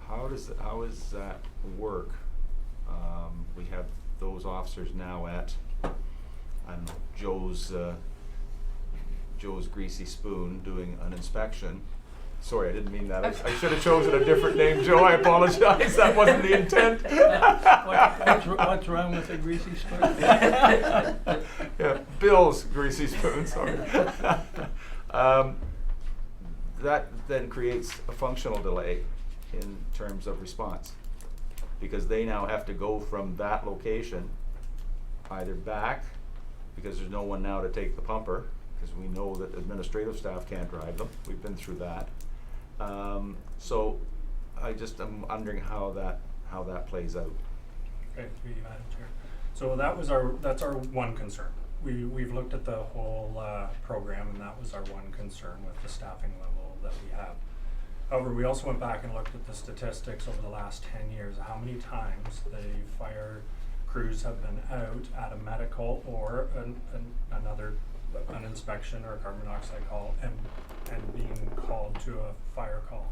S5: how does that work? We have those officers now at, I don't know, Joe's Greasy Spoon doing an inspection. Sorry, I didn't mean that. I should have chosen a different name, Joe. I apologize. That wasn't the intent.
S3: What's wrong with a greasy spoon?
S5: Yeah, Bill's Greasy Spoon, sorry. That then creates a functional delay in terms of response, because they now have to go from that location either back, because there's no one now to take the pumper, because we know that administrative staff can't drive them. We've been through that. So I just am wondering how that plays out.
S14: Okay, through you, Madam Chair. So that's our one concern. We've looked at the whole program, and that was our one concern with the staffing level that we have. However, we also went back and looked at the statistics over the last 10 years, how many times the fire crews have been out at a medical or an inspection or a carbon monoxide call and being called to a fire call.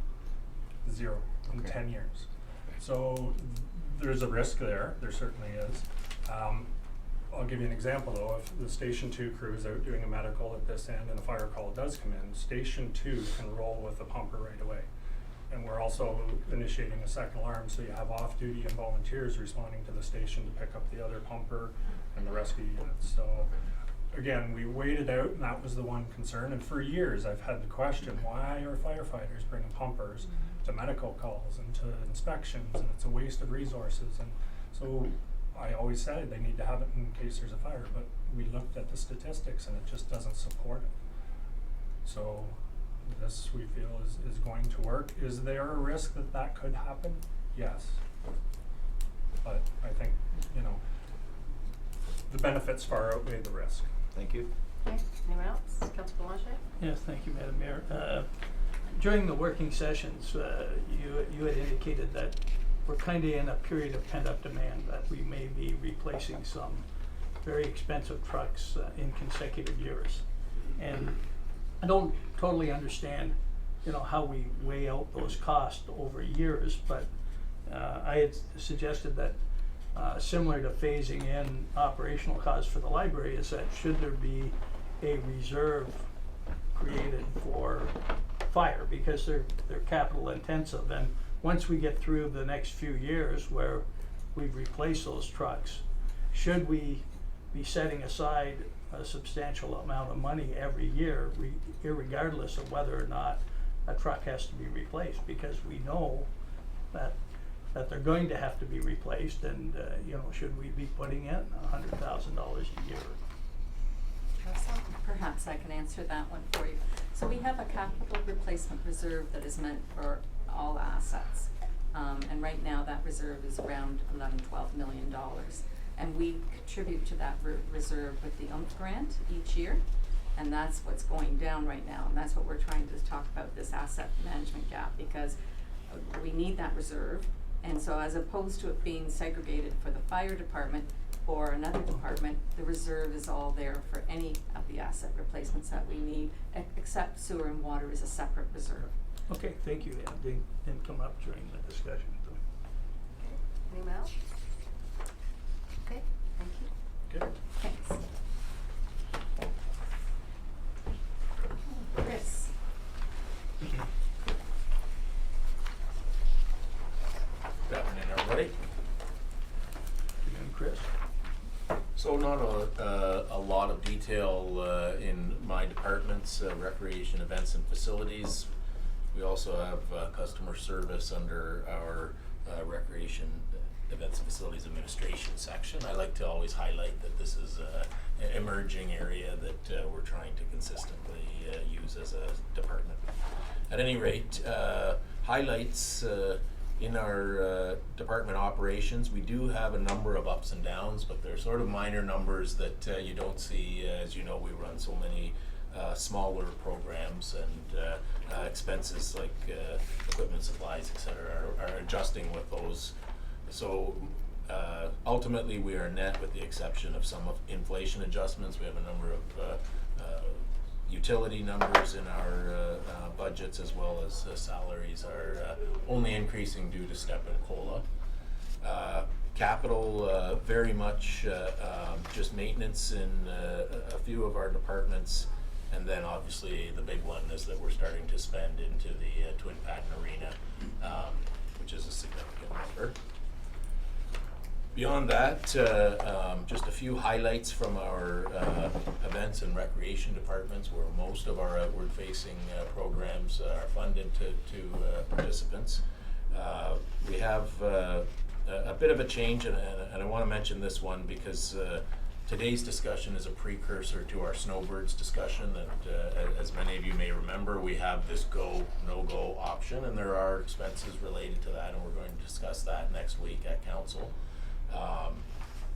S14: 0 in 10 years. So there's a risk there. There certainly is. I'll give you an example though. If the Station 2 crew is out doing a medical at this end and a fire call does come in, Station 2 can roll with the pumper right away. And we're also initiating a second alarm, so you have off-duty and volunteers responding to the station to pick up the other pumper and the rescue units. So again, we waited out, and that was the one concern. And for years I've had the question, why are firefighters bringing pumpers to medical calls and to inspections, and it's a waste of resources. And so I always said they need to have it in case there's a fire, but we looked at the statistics and it just doesn't support it. So this, we feel, is going to work. Is there a risk that could happen? Yes. But I think, the benefits far outweigh the risk.
S5: Thank you.
S1: Okay, anyone else? Councillor Boulanger?
S3: Yes, thank you, Madam Mayor. During the working sessions, you had indicated that we're kind of in a period of pent-up demand, that we may be replacing some very expensive trucks in consecutive years. And I don't totally understand, you know, how we weigh out those costs over years, but I had suggested that similar to phasing in operational costs for the library, is that should there be a reserve created for fire, because they're capital intensive, and once we get through the next few years where we've replaced those trucks, should we be setting aside a substantial amount of money every year, irregardless of whether or not a truck has to be replaced, because we know that they're going to have to be replaced, and you know, should we be putting in $100,000 a year?
S9: Perhaps I can answer that one for you. So we have a capital replacement reserve that is meant for all assets. And right now that reserve is around $11–12 million. And we contribute to that reserve with the grant each year. And that's what's going down right now. And that's what we're trying to talk about, this asset management gap, because we need that reserve. And so as opposed to it being segregated for the fire department or another department, the reserve is all there for any of the asset replacements that we need, except sewer and water is a separate reserve.
S3: Okay, thank you. That didn't come up during the discussion.
S1: Anyone else? Okay, thank you.
S2: Good.
S9: Thanks. Chris.
S15: Good afternoon, everybody.
S3: Good evening, Chris.
S15: So not a lot of detail in my departments, recreation, events, and facilities. We also have customer service under our recreation, events, and facilities administration section. I like to always highlight that this is an emerging area that we're trying to consistently use as a department. At any rate, highlights in our department operations, we do have a number of ups and downs, but they're sort of minor numbers that you don't see. As you know, we run so many smaller programs, and expenses like equipment, supplies, etc., are adjusting with those. So ultimately, we are net, with the exception of some of inflation adjustments. We have a number of utility numbers in our budgets, as well as salaries are only increasing due to step and COLA. Capital, very much just maintenance in a few of our departments, and then obviously the big one is that we're starting to spend into the Twin Patten Arena, which is a significant number. Beyond that, just a few highlights from our events and recreation departments, where most of our outward-facing programs are funded to participants. We have a bit of a change, and I want to mention this one because today's discussion is a precursor to our snowbirds discussion, and as many of you may remember, we have this go, no-go option, and there are expenses related to that, and we're going to discuss that next week at council.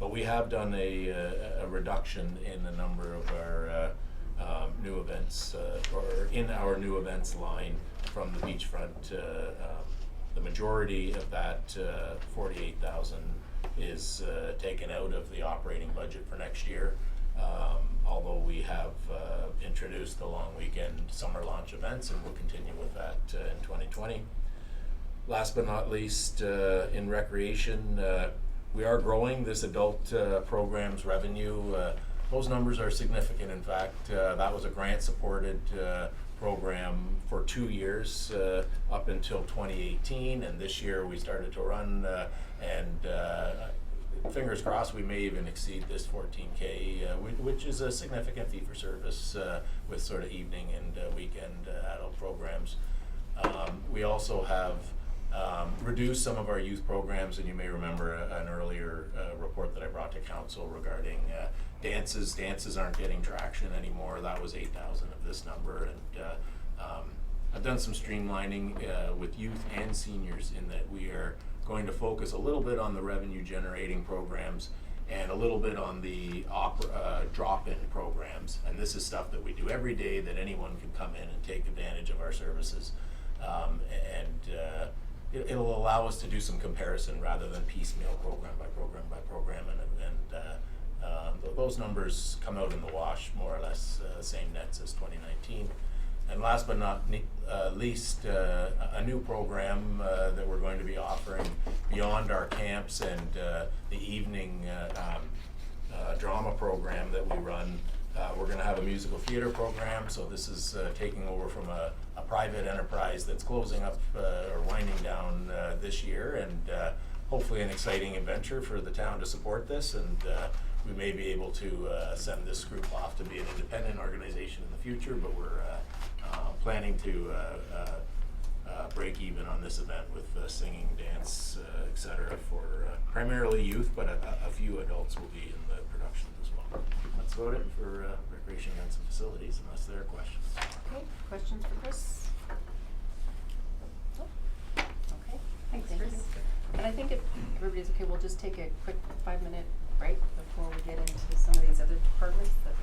S15: But we have done a reduction in the number of our new events, or in our new events line from the beachfront. The majority of that 48,000 is taken out of the operating budget for next year, although we have introduced the long weekend summer launch events, and we'll continue with that in 2020. Last but not least, in recreation, we are growing this adult programs revenue. Those numbers are significant. In fact, that was a grant-supported program for 2 years up until 2018, and this year we started to run, and fingers crossed we may even exceed this 14K, which is a significant fee-for-service with sort of evening and weekend adult programs. We also have reduce some of our youth programs, and you may remember an earlier report that I brought to council regarding dances. Dances aren't getting traction anymore. That was 8,000 of this number, and I've done some streamlining with youth and seniors in that we are going to focus a little bit on the revenue generating programs and a little bit on the drop-in programs, and this is stuff that we do every day that anyone can come in and take advantage of our services, it'll allow us to do some comparison rather than piecemeal program by program, and those numbers come out in the wash, more or less same nets as 2019. And last but not least, a new program that we're going to be offering beyond our camps and the evening drama program that we run. We're going to have a musical theater program, so this is taking over from a private enterprise that's closing up or winding down this year, and hopefully an exciting adventure for the town to support this, and we may be able to send this group off to be an independent organization in the future, but we're planning to break even on this event with singing, dance, etc. for primarily youth, but a few adults will be in the production as well. That's about it for recreation events and facilities, unless there are questions.
S1: Okay, questions for Chris? Nope. Okay, thanks,
S7: Thank
S1: Chris.
S7: you.
S1: And I think if everybody's okay, we'll just take a quick 5-minute break before we get into some of these other departments that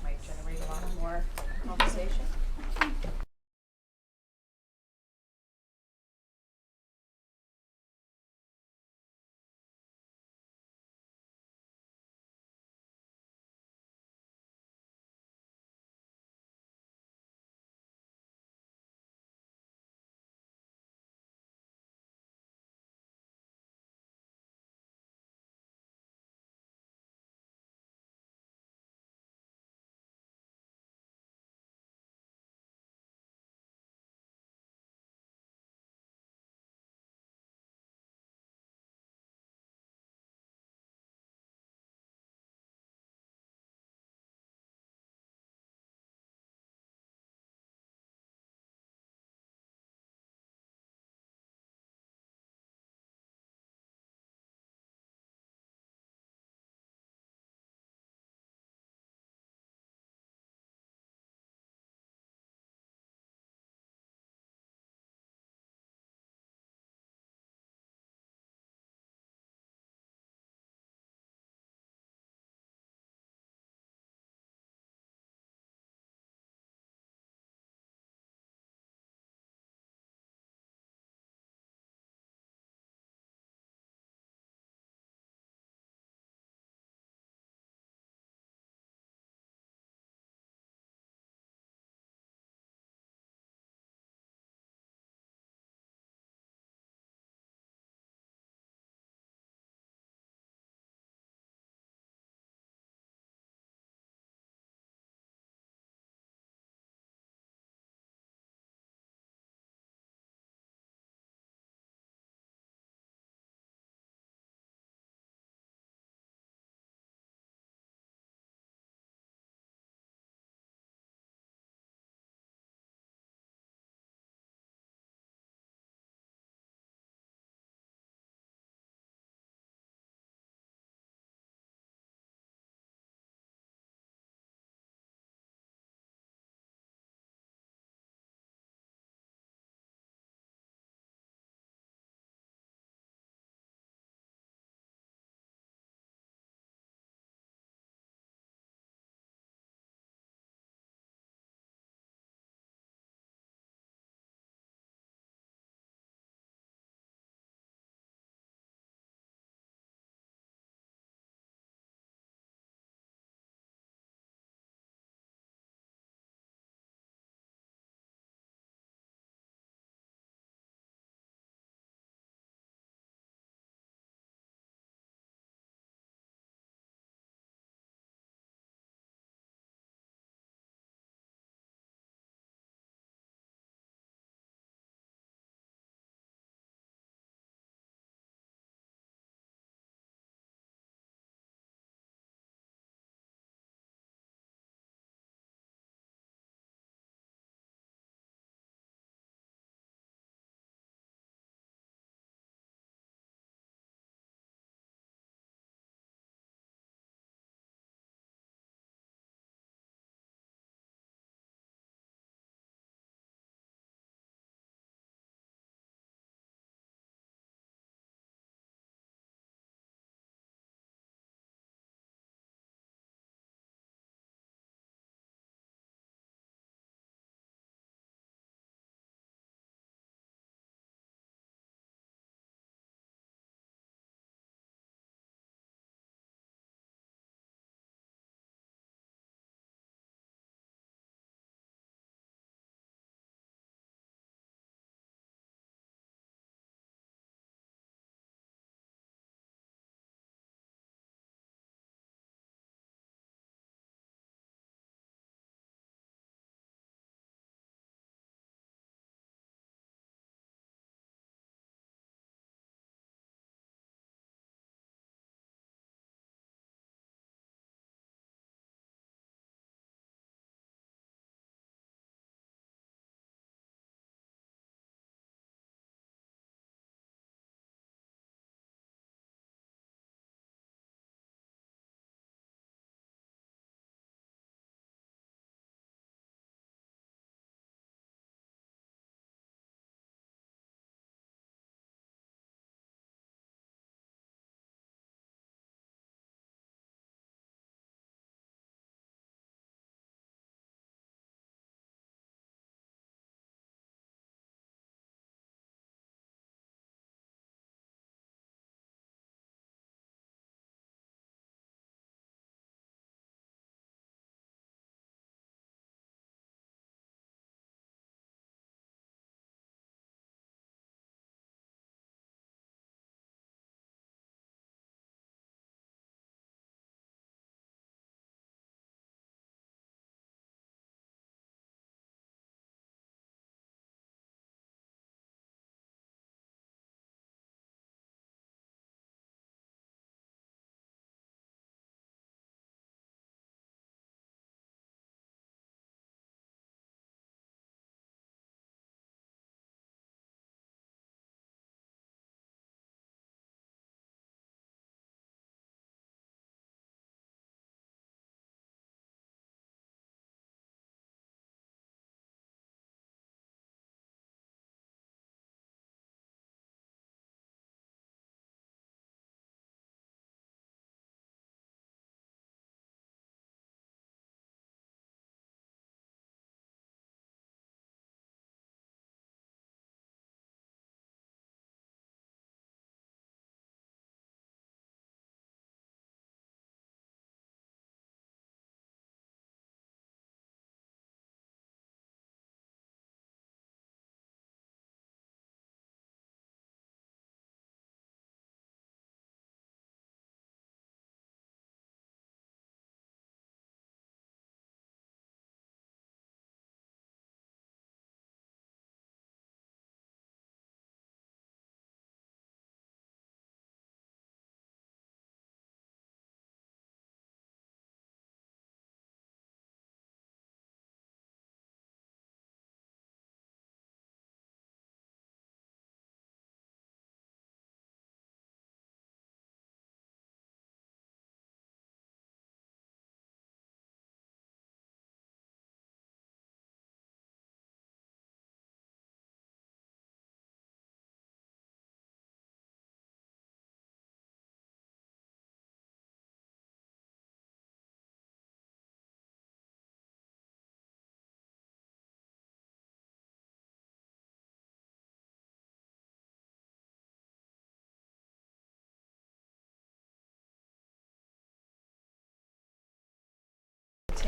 S1: might generate a lot more conversation.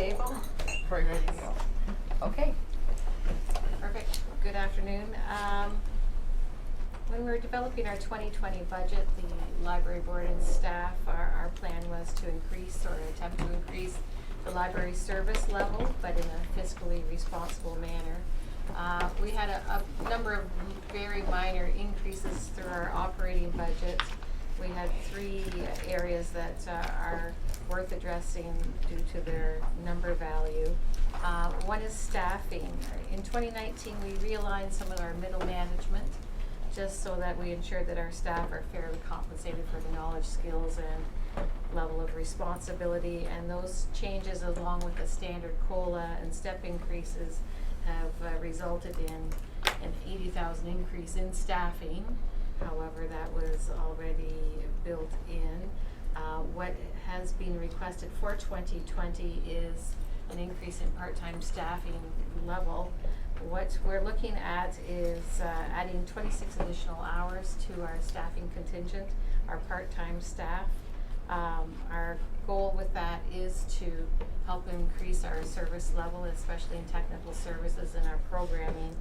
S16: table? We're ready to go. Okay. Perfect. Good afternoon. When we were developing our 2020 budget, the library board and staff, our plan was to increase or attempt to increase the library service level, but in a fiscally responsible manner. We had a number of very minor increases through our operating budget. We had 3 areas that are worth addressing due to their number value. One is staffing. In 2019, we realigned some of our middle management just so that we ensure that our staff are fairly compensated for the knowledge, skills, and level of responsibility. And those changes, along with the standard COLA and step increases, have resulted in an $80,000 increase in staffing. However, that was already built in. What has been requested for 2020 is an increase in part-time staffing level. What we're looking at is adding 26 additional hours to our staffing contingent, our part-time staff. Our goal with that is to help increase our service level, especially in technical services and our programming.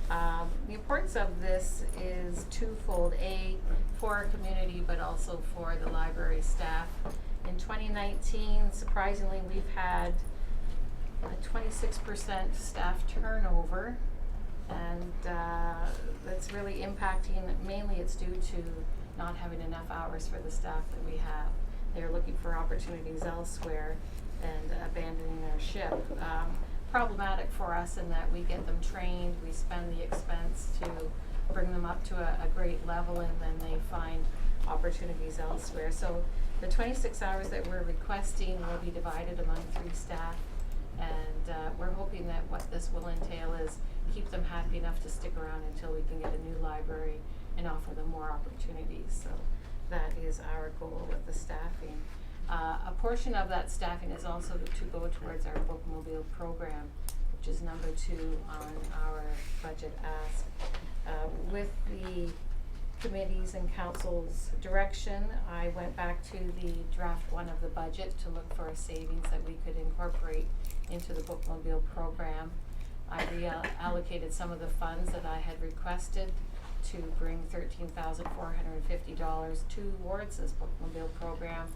S16: The importance of this is twofold. A, for our community, but also for the library staff. In 2019, surprisingly, we've had a 26% staff turnover, and that's really impacting, mainly it's due to not having enough hours for the staff that we have. They're looking for opportunities elsewhere and abandoning their ship. Problematic for us in that we get them trained, we spend the expense to bring them up to a great level, and then they find opportunities elsewhere. So the 26 hours that we're requesting will be divided among 3 staff, and we're hoping that what this will entail is keep them happy enough to stick around until we can get a new library and offer them more opportunities. So that is our goal with the staffing. A portion of that staffing is also to go towards our bookmobile program, which is number 2 on our budget ask. With the committees and council's direction, I went back to the draft 1 of the budget to look for a savings that we could incorporate into the bookmobile program. I reallocated some of the funds that I had requested to bring $13,450 towards this bookmobile program,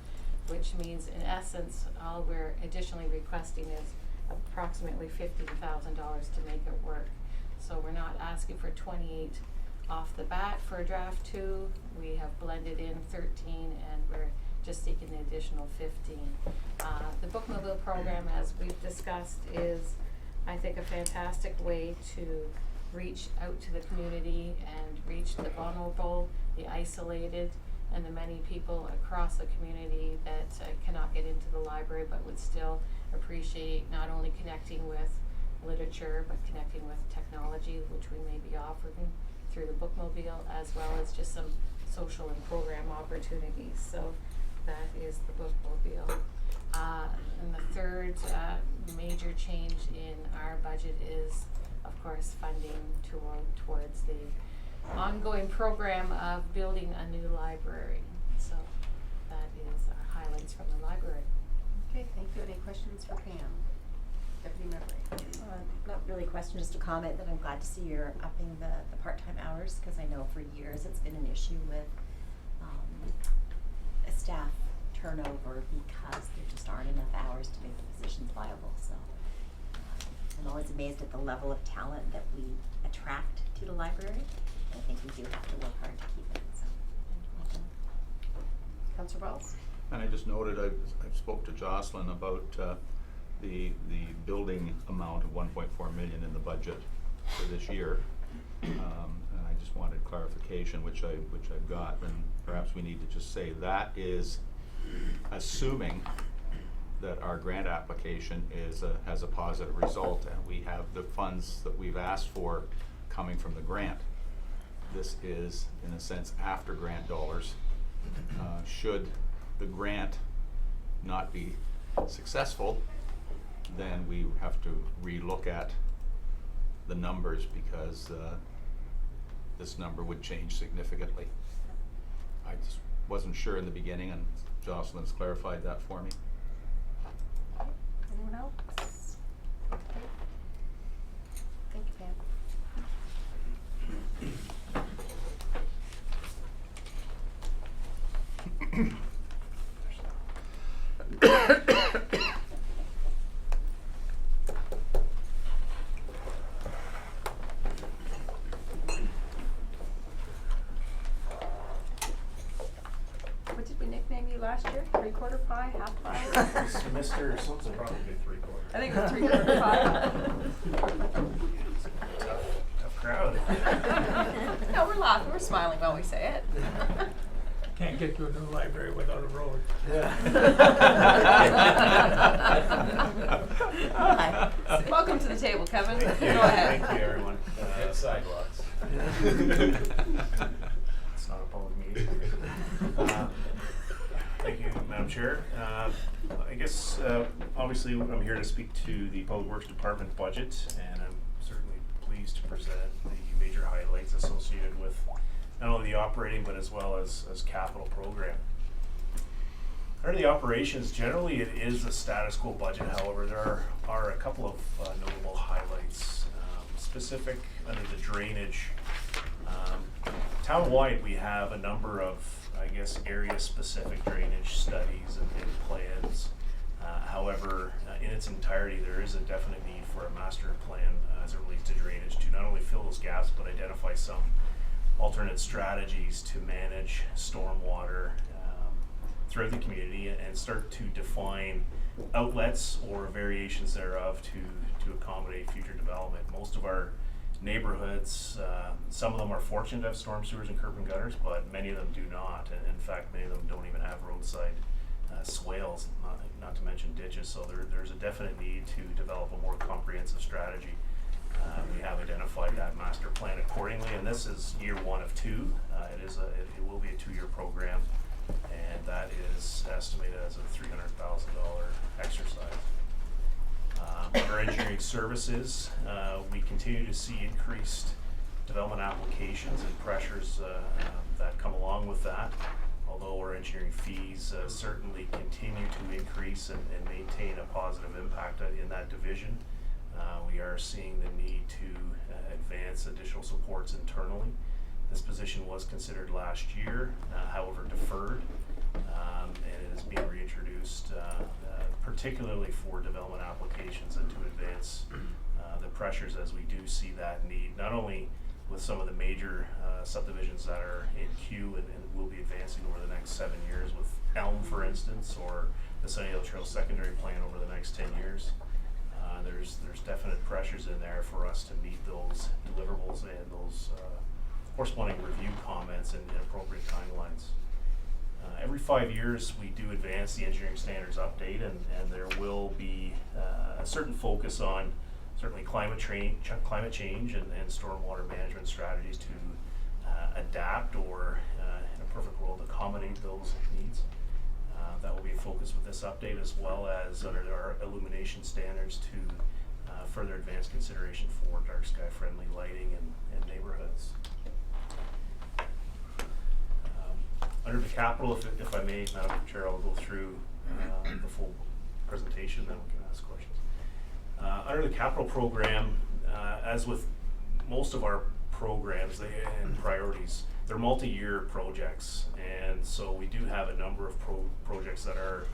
S16: which means in essence all we're additionally requesting is approximately $15,000 to make it work. So we're not asking for 28 off the bat for draft 2. We have blended in 13, and we're just seeking the additional 15. The bookmobile program, as we've discussed, is I think a fantastic way to reach out to the community and reach the vulnerable, the isolated, and the many people across the community that cannot get into the library but would still appreciate not only connecting with literature but connecting with technology, which we may be offering through the bookmobile, as well as just some social and program opportunities. So that is the bookmobile. And the third major change in our budget is, of course, funding towards the ongoing program of building a new library. So that is our highlights from the library.
S1: Okay, thank you. Any questions for Pam? Deputy Member.
S7: Not really a question, just a comment that I'm glad to see you're upping the part-time hours, because I know for years it's been an issue with a staff turnover because there just aren't enough hours to make the positions viable. So I'm always amazed at the level of talent that we attract to the library. I think we do have to work hard to keep it. So,
S1: Councillor Wells?
S5: And I just noted, I spoke to Jocelyn about the building amount of 1.4 million in the budget for this year. And I just wanted clarification, which I've got, and perhaps we need to just say that is assuming that our grant application has a positive result and we have the funds that we've asked for coming from the grant. This is, in a sense, after grant dollars. Should the grant not be successful, then we have to relook at the numbers, because this number would change significantly. I just wasn't sure in the beginning, and Jocelyn's clarified that for me.
S1: Anyone else? Okay.
S7: Thank you, Pam.
S1: What did we nickname you last year? 3/4 pie, half pie?
S12: Mr. or something.
S15: Probably 3/4.
S1: I think it was 3/4 pie.
S12: Tough crowd.
S1: No, we're laughing, we're smiling while we say it.
S3: Can't get to a new library without a road.
S1: Hi. Welcome to the table, Kevin.
S12: Thank you.
S1: Go ahead.
S12: Thank you, everyone.
S15: Good sidewalks.
S12: It's not a public meeting. Thank you, Madam Chair. I guess, obviously, I'm here to speak to the Public Works Department budget, and I'm certainly pleased to present the major highlights associated with not only the operating, but as well as capital program. Under the operations, generally it is a status quo budget. However, there are a couple of notable highlights. Specific under the drainage, town-wide we have a number of, I guess, area-specific drainage studies and plans. However, in its entirety, there is a definite need for a master plan as it relates to drainage to not only fill those gaps, but identify some alternate strategies to manage stormwater throughout the community and start to define outlets or variations thereof to accommodate future development. Most of our neighborhoods, some of them are fortunate to have storm sewers and curb and gutters, but many of them do not. And in fact, many of them don't even have roadside swales, not to mention ditches. So there's a definite need to develop a more comprehensive strategy. We have identified that master plan accordingly, and this is year 1 of 2. It will be a 2-year program, and that is estimated as a $300,000 exercise. Under engineering services, we continue to see increased development applications and pressures that come along with that. Although our engineering fees certainly continue to increase and maintain a positive impact in that division, we are seeing the need to advance additional supports internally. This position was considered last year, however deferred, and it is being reintroduced particularly for development applications and to advance the pressures as we do see that need, not only with some of the major subdivisions that are in queue and will be advancing over the next 7 years with Elm, for instance, or the Sunny Hill Trail secondary plan over the next 10 years. There's definite pressures in there for us to meet those deliverables and those corresponding review comments and appropriate timelines. Every 5 years we do advance the engineering standards update, and there will be a certain focus on certainly climate change and stormwater management strategies to adapt or in a perfect world accommodate those needs. That will be a focus with this update, as well as under our illumination standards to further advance consideration for dark sky friendly lighting in neighborhoods. Under the capital, if I may, Madam Chair, I'll go through the full presentation, then we can ask questions. Under the capital program, as with most of our programs and priorities, they're multi-year projects, and so we do have a number of projects that are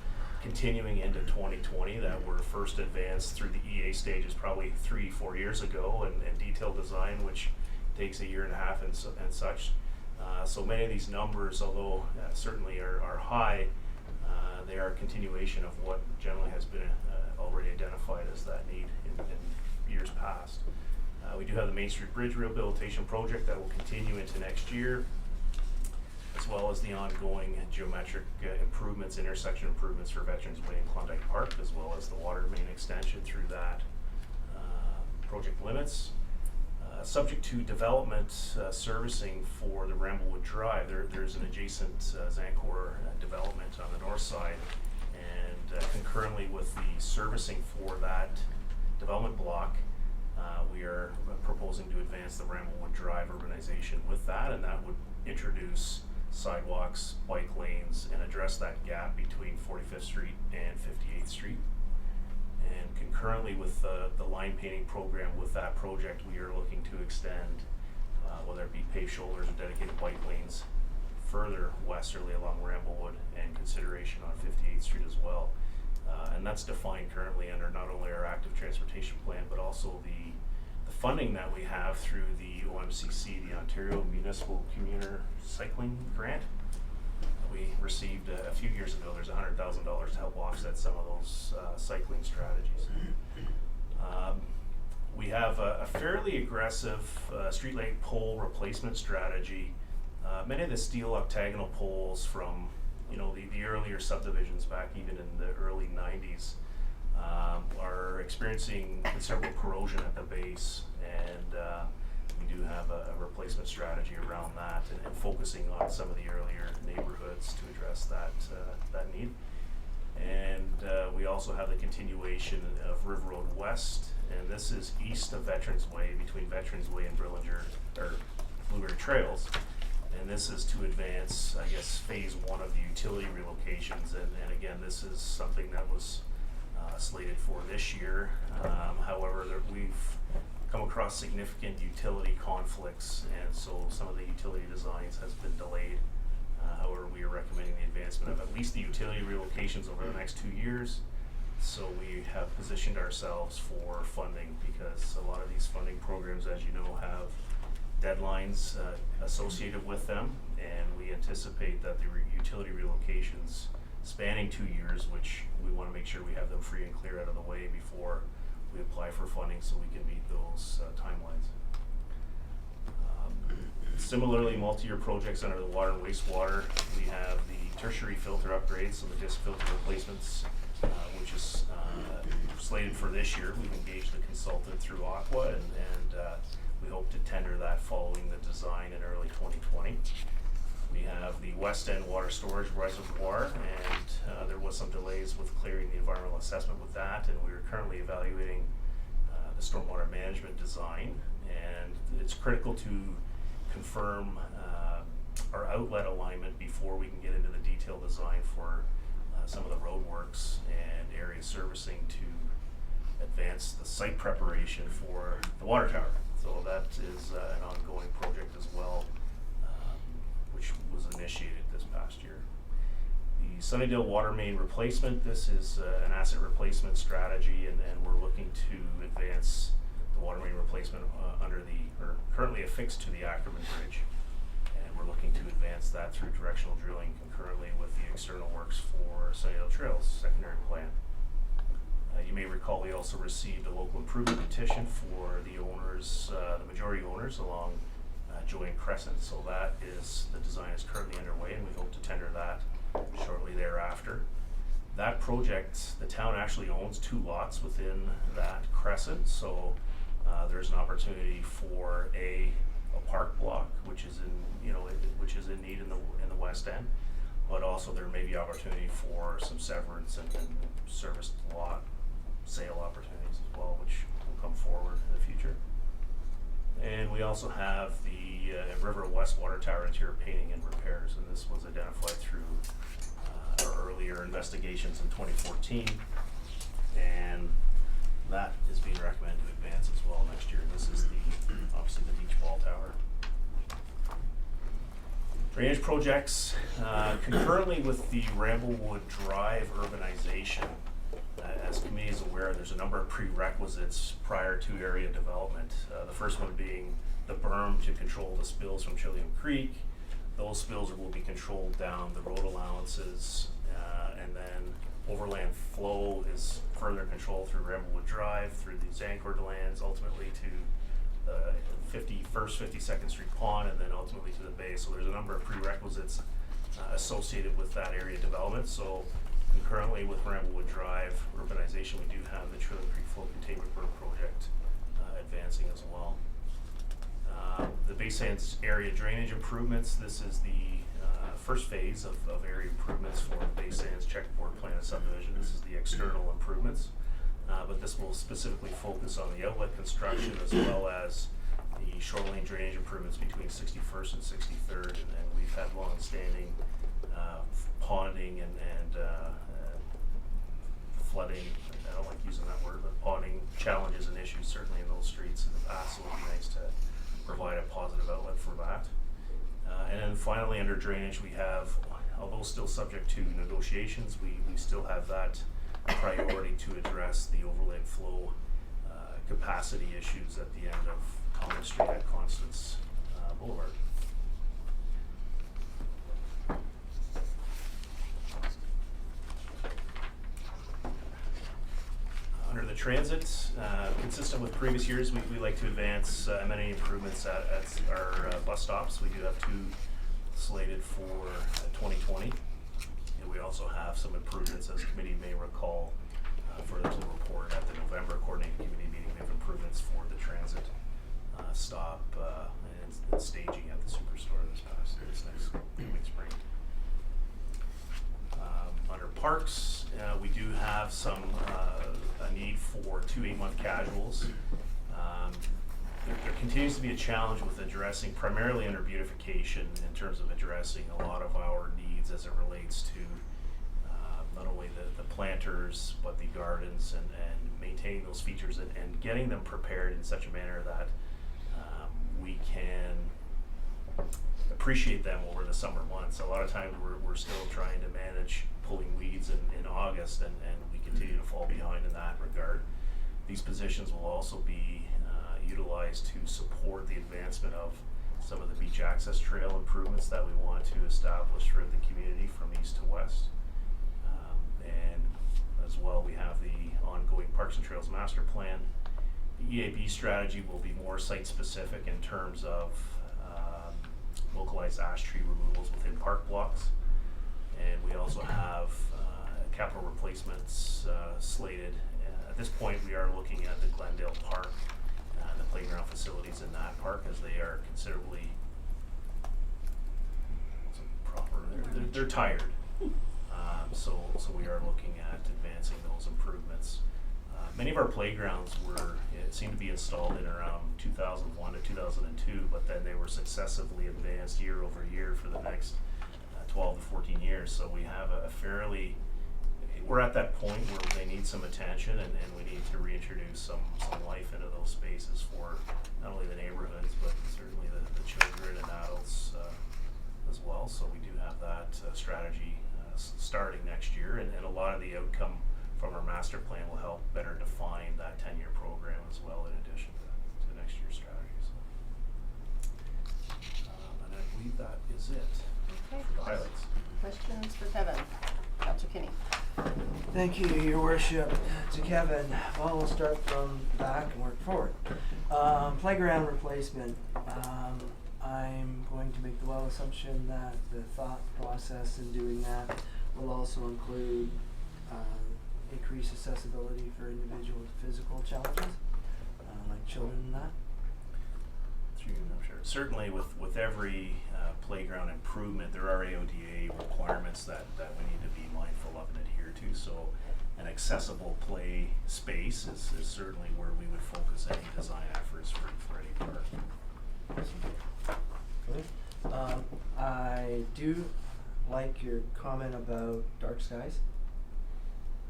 S12: continuing into 2020 that were first advanced through the EA stages probably 3-4 years ago, and detailed design, which takes 1.5 years and such. So many of these numbers, although certainly are high, they are a continuation of what generally has been already identified as that need in years past. We do have the Main Street Bridge Rehabilitation Project that will continue into next year, as well as the ongoing geometric improvements, intersection improvements for Veterans Way and Klondike Park, as well as the water main extension through that project limits. Subject to development servicing for the Ramblewood Drive, there's an adjacent Zancor development on the north side, and concurrently with the servicing for that development block, we are proposing to advance the Ramblewood Drive urbanization with that, and that would introduce sidewalks, bike lanes, and address that gap between 45th Street and 58th Street.
S17: And concurrently with the line painting program with that project, we are looking to extend, whether it be paved shoulders or dedicated bike lanes, further westerly along Ramblewood, and consideration on 58th Street as well. And that's defined currently under not only our active transportation plan, but also the funding that we have through the OMCC, the Ontario Municipal Commuter Cycling Grant. We received a few years ago. There's $100,000 to help offset some of those cycling strategies. We have a fairly aggressive street light pole replacement strategy. Many of the steel octagonal poles from the earlier subdivisions back even in the early 90s are experiencing considerable corrosion at the base, and we do have a replacement strategy around that, and focusing on some of the earlier neighborhoods to address that need. And we also have the continuation of River Road West, and this is east of Veterans Way, between Veterans Way and Blueberry Trails. And this is to advance, I guess, phase 1 of the utility relocations. And again, this is something that was slated for this year. However, we've come across significant utility conflicts, and so some of the utility designs has been delayed. However, we are recommending the advancement of at least the utility relocations over the next 2 years. So we have positioned ourselves for funding, because a lot of these funding programs, as you know, have deadlines associated with them, and we anticipate that the utility relocations spanning 2 years, which we want to make sure we have them free and clear out of the way before we apply for funding, so we can meet those timelines. Similarly, multi-year projects under the water and wastewater, we have the tertiary filter upgrades, so the disc filter replacements, which is slated for this year. We've engaged the consultant through Aqua, and we hope to tender that following the design in early 2020. We have the West End water storage reservoir, and there was some delays with clearing the environmental assessment with that, and we are currently evaluating the stormwater management design, and it's critical to confirm our outlet alignment before we can get into the detailed design for some of the road works and area servicing to advance the site preparation for the water tower. So that is an ongoing project as well, which was initiated this past year. The Sunnydale water main replacement, this is an asset replacement strategy, and we're looking to advance the water main replacement currently affixed to the Ackerman Bridge. And we're looking to advance that through directional drilling concurrently with the external works for Sunnydale Trails secondary plan. You may recall we also received a local improvement petition for the owners, the majority owners along Joanne Crescent. So that is, the design is currently underway, and we hope to tender that shortly thereafter. That project, the town actually owns 2 lots within that crescent, so there's an opportunity for a park block, which is in need in the West End, but also there may be opportunity for some severance and serviced lot sale opportunities as well, which will come forward in the future. And we also have the River West water tower interior painting and repairs, and this was identified through our earlier investigations in 2014, and that is being recommended to advance as well next year. This is obviously the beach ball tower. Drainage projects, concurrently with the Ramblewood Drive urbanization. As the committee is aware, there's a number of prerequisites prior to area development. The first one being the berm to control the spills from Chilliam Creek. Those spills will be controlled down the road allowances, and then overland flow is further controlled through Ramblewood Drive, through the Zancourt lands, ultimately to the 51st, 52nd Street Pond, and then ultimately to the bay. So there's a number of prerequisites associated with that area development. So concurrently with Ramblewood Drive urbanization, we do have the Chilliam Creek Flow Containment Berm project advancing as well. The Bay Sands area drainage improvements, this is the first phase of area improvements for the Bay Sands checkerboard plan of subdivision. This is the external improvements, but this will specifically focus on the outlet construction as well as the shoreline drainage improvements between 61st and 63rd, and we've had long-standing ponding and flooding, I don't like using that word, but ponding challenges and issues certainly in those streets in the past, so it would be nice to provide a positive outlet for that. And then finally, under drainage, we have, although still subject to negotiations, we still have that priority to address the overland flow capacity issues at the end of Common Street at Constance Boulevard. Under the transit, consistent with previous years, we like to advance amenity improvements at our bus stops. We do have 2 slated for 2020. And we also have some improvements, as committee may recall, further to the report at the November coordinating committee meeting. We have improvements for the transit stop and staging at the Superstore this next coming spring. Under parks, we do have some a need for 2 8-month casuals. There continues to be a challenge with addressing, primarily under beautification, in terms of addressing a lot of our needs as it relates to not only the planters, but the gardens, and maintaining those features and getting them prepared in such a manner that we can appreciate them over the summer months. A lot of times we're still trying to manage pulling weeds in August, and we continue to fall behind in that regard. These positions will also be utilized to support the advancement of some of the beach access trail improvements that we want to establish throughout the community from east to west. And as well, we have the ongoing Parks and Trails Master Plan. The EAB strategy will be more site-specific in terms of localized ash tree removals within park blocks. And we also have capital replacements slated. At this point, we are looking at the Glendale Park, the playground facilities in that park, as they are considerably they're tired. So we are looking at advancing those improvements. Many of our playgrounds seemed to be installed in around 2001 to 2002, but then they were successively advanced year over year for the next 12 to 14 years. So we have we're at that point where they need some attention, and we need to reintroduce some life into those spaces for not only the neighborhoods, but certainly the children and adults as well. So we do have that strategy starting next year, and a lot of the outcome from our master plan will help better define that 10-year program as well, in addition to next year's strategy. So, and I believe that is it
S1: Okay.
S17: for the highlights.
S1: Questions for Kevin? Councillor Kinney.
S6: Thank you, Your Worship. To Kevin, well, we'll start from the back and work forward. Playground replacement. I'm going to make the well assumption that the thought process in doing that will also include increased accessibility for individual with physical challenges, like children and that.
S17: I'm sure. Certainly with every playground improvement, there are AODA requirements that we need to be mindful of and adhere to. So an accessible play space is certainly where we would focus any design efforts for any park.
S6: Good. I do like your comment about dark skies.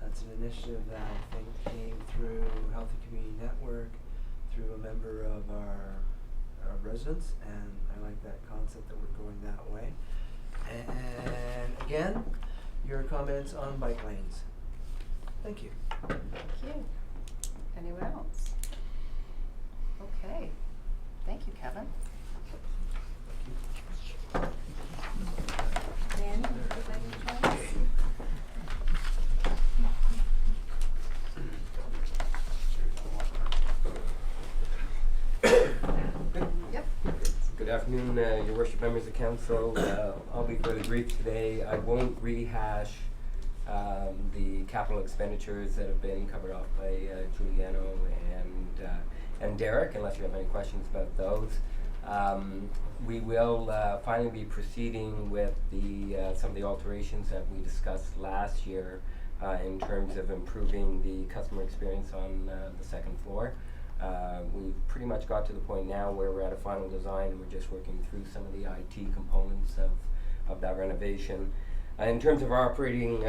S6: That's an initiative that I think came through Healthy Community Network, through a member of our residents, and I like that concept that we're going that way. And again, your comments on bike lanes. Thank you.
S1: Thank you. Anyone else? Okay. Thank you, Kevin. Danny, would like to join us? Yep.
S18: Good afternoon, Your Worship, members of council. I'll be fairly brief today. I won't rehash the capital expenditures that have been covered off by Giuliano and Derek, unless you have any questions about those. We will finally be proceeding with some of the alterations that we discussed last year in terms of improving the customer experience on the second floor. We've pretty much got to the point now where we're at a final design, and we're just working through some of the IT components of that renovation. In terms of our operating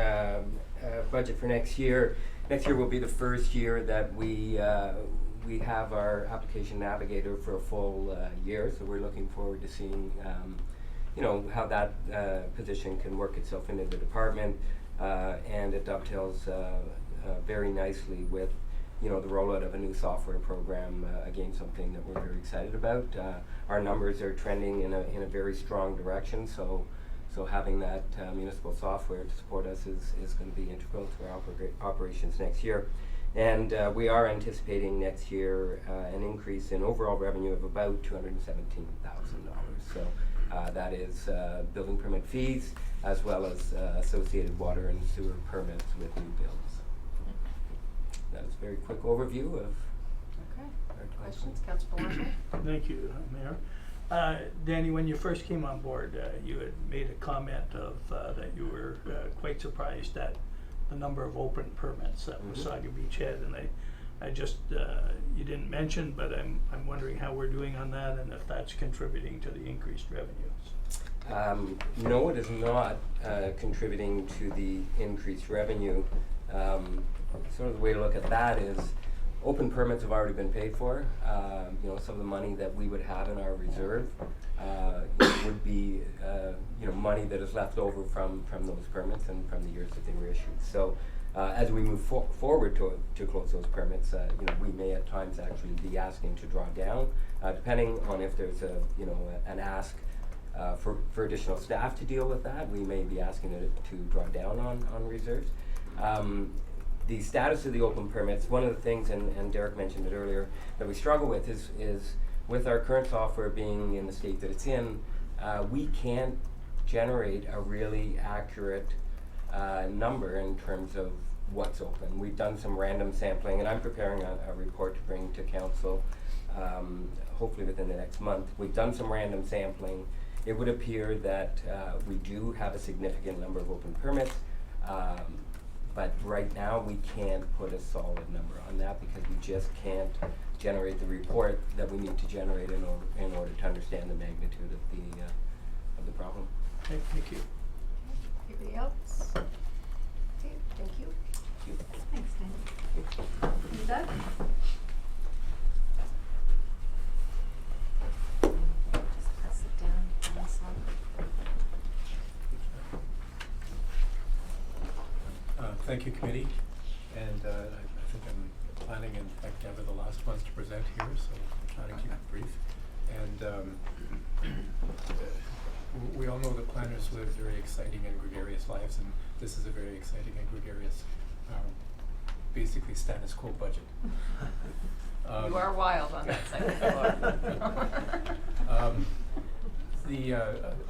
S18: budget for next year, next year will be the first year that we have our application navigator for a full year, so we're looking forward to seeing how that position can work itself into the department, and it dovetails very nicely with the rollout of a new software program, again, something that we're very excited about. Our numbers are trending in a very strong direction, so having that municipal software to support us is going to be integral to our operations next year. And we are anticipating next year an increase in overall revenue of about $217,000. So that is building permit fees as well as associated water and sewer permits with new builds. That is a very quick overview of
S1: Okay.
S18: our
S1: Questions, Councillor Belanger?
S3: Thank you, Mayor. Danny, when you first came on board, you had made a comment of that you were quite surprised at the number of open permits that Wasaga Beach had, and I just you didn't mention, but I'm wondering how we're doing on that and if that's contributing to the increased revenues.
S18: No, it is not contributing to the increased revenue. Sort of the way to look at that is open permits have already been paid for. Some of the money that we would have in our reserve would be money that is left over from those permits and from the years that they were issued. So as we move forward to close those permits, we may at times actually be asking to draw down, depending on if there's an ask for additional staff to deal with that. We may be asking to draw down on reserves. The status of the open permits, one of the things, and Derek mentioned it earlier, that we struggle with is with our current software being in the state that it's in, we can't generate a really accurate number in terms of what's open. We've done some random sampling, and I'm preparing a report to bring to council hopefully within the next month. We've done some random sampling. It would appear that we do have a significant number of open permits. But right now, we can't put a solid number on that because we just can't generate the report that we need to generate in order to understand the magnitude of the problem.
S3: Okay, thank you.
S1: Anybody else? Okay, thank you.
S9: Thanks, Dan. You Doug?
S7: Just press it down on this one.
S19: Thank you, committee, and I think I'm planning, in fact, never the last ones to present here, so I'll try to keep it brief. And we all know that planners live very exciting and gregarious lives, and this is a very exciting and gregarious, basically status quo budget.
S1: You are wild on that side.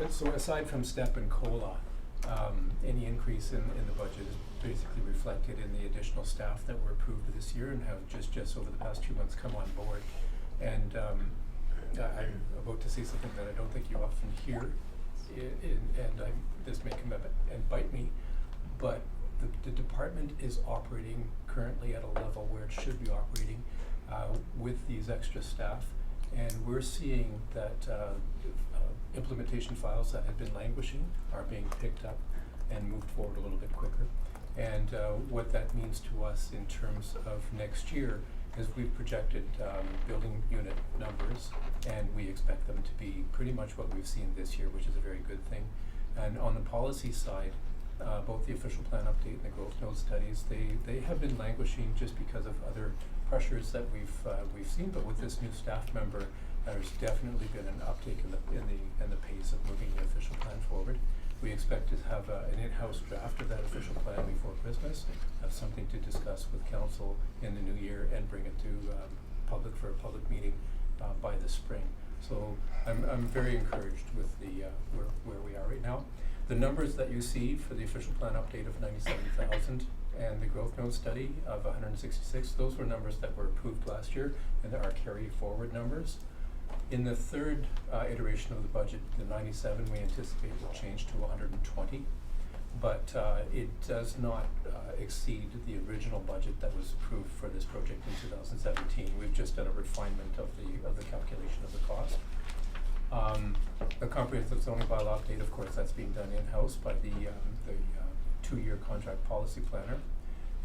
S19: So aside from STEP and COLA, any increase in the budget is basically reflected in the additional staff that were approved this year and have just over the past 2 months come on board. And I'm about to say something that I don't think you often hear, this may come up and bite me, but the department is operating currently at a level where it should be operating with these extra staff, and we're seeing that implementation files that had been languishing are being picked up and moved forward a little bit quicker. And what that means to us in terms of next year is we've projected building unit numbers, and we expect them to be pretty much what we've seen this year, which is a very good thing. And on the policy side, both the official plan update and the growth node studies, they have been languishing just because of other pressures that we've seen. But with this new staff member, there's definitely been an uptake in the pace of moving the official plan forward. We expect to have an in-house draft of that official plan before Christmas, have something to discuss with council in the new year, and bring it to public for a public meeting by the spring. So I'm very encouraged with the where we are right now. The numbers that you see for the official plan update of 97,000 and the growth node study of 166, those were numbers that were approved last year and are carry forward numbers. In the third iteration of the budget, the 97 we anticipate will change to 120, but it does not exceed the original budget that was approved for this project in 2017. We've just done a refinement of the calculation of the cost. The comprehensive zoning bylaw update, of course, that's being done in-house by the 2-year contract policy planner.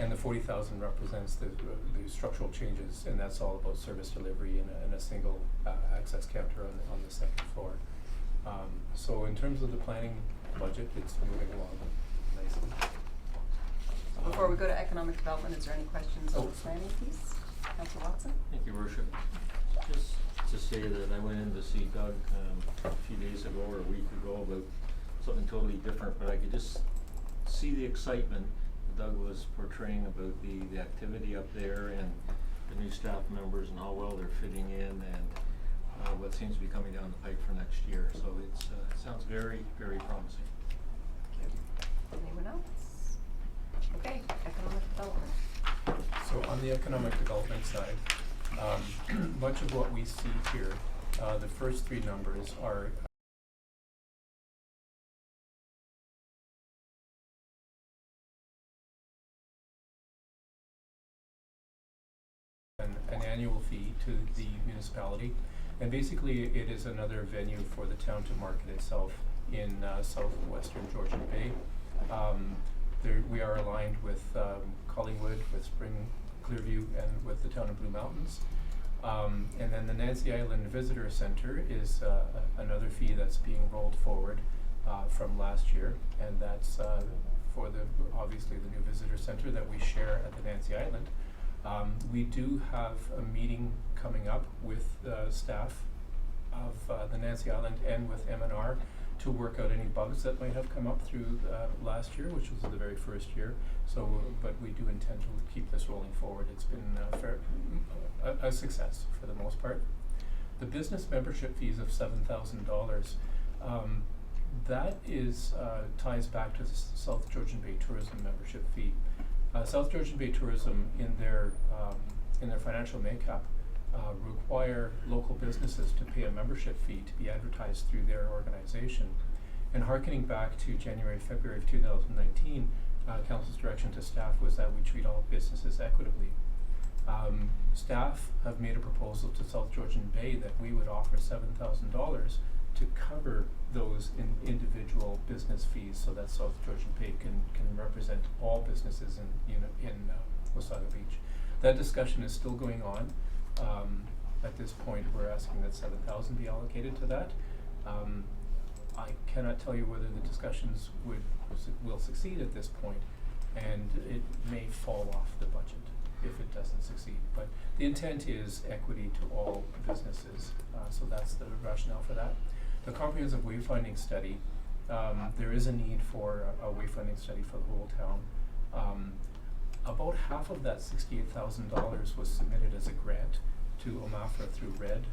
S19: And the 40,000 represents the structural changes, and that's all about service delivery and a single access counter on the second floor. So in terms of the planning budget, it's moving along nicely.
S1: Before we go to economic development, is there any questions on
S19: Oh.
S1: the planning piece? Councillor Watson?
S4: Thank you, Worship. Just to say that I went in to see Doug a few days ago or a week ago about something totally different, but I could just see the excitement Doug was portraying about the activity up there and the new staff members and how well they're fitting in and what seems to be coming down the pipe for next year. So it sounds very, very promising.
S1: Anyone else? Okay, economic development.
S19: So on the economic development side, much of what we see here, the first three numbers are an annual fee to the municipality, and basically it is another venue for the town to market itself in southwestern Georgian Bay. We are aligned with Collingwood, with Spring Clearview, and with the town of Blue Mountains. And then the Nancy Island Visitor Center is another fee that's being rolled forward from last year, and that's for obviously the new visitor center that we share at the Nancy Island. We do have a meeting coming up with staff of the Nancy Island and with M&R to work out any bugs that might have come up through last year, which was the very first year. So, but we do intend to keep this rolling forward. It's been a success for the most part. The business membership fees of $7,000, that is ties back to the South Georgian Bay Tourism membership fee. South Georgian Bay Tourism, in their financial makeup, require local businesses to pay a membership fee to be advertised through their organization. And hearkening back to January, February of 2019, Council's direction to staff was that we treat all businesses equitably. Staff have made a proposal to South Georgian Bay that we would offer $7,000 to cover those individual business fees, so that South Georgian Bay can represent all businesses in Wasaga Beach. That discussion is still going on. At this point, we're asking that $7,000 be allocated to that. I cannot tell you whether the discussions will succeed at this point, and it may fall off the budget if it doesn't succeed. But the intent is equity to all businesses, so that's the rationale for that. The comprehensive wayfinding study, there is a need for a wayfinding study for the whole town. About half of that $68,000 was submitted as a grant to OMAFRA through RED,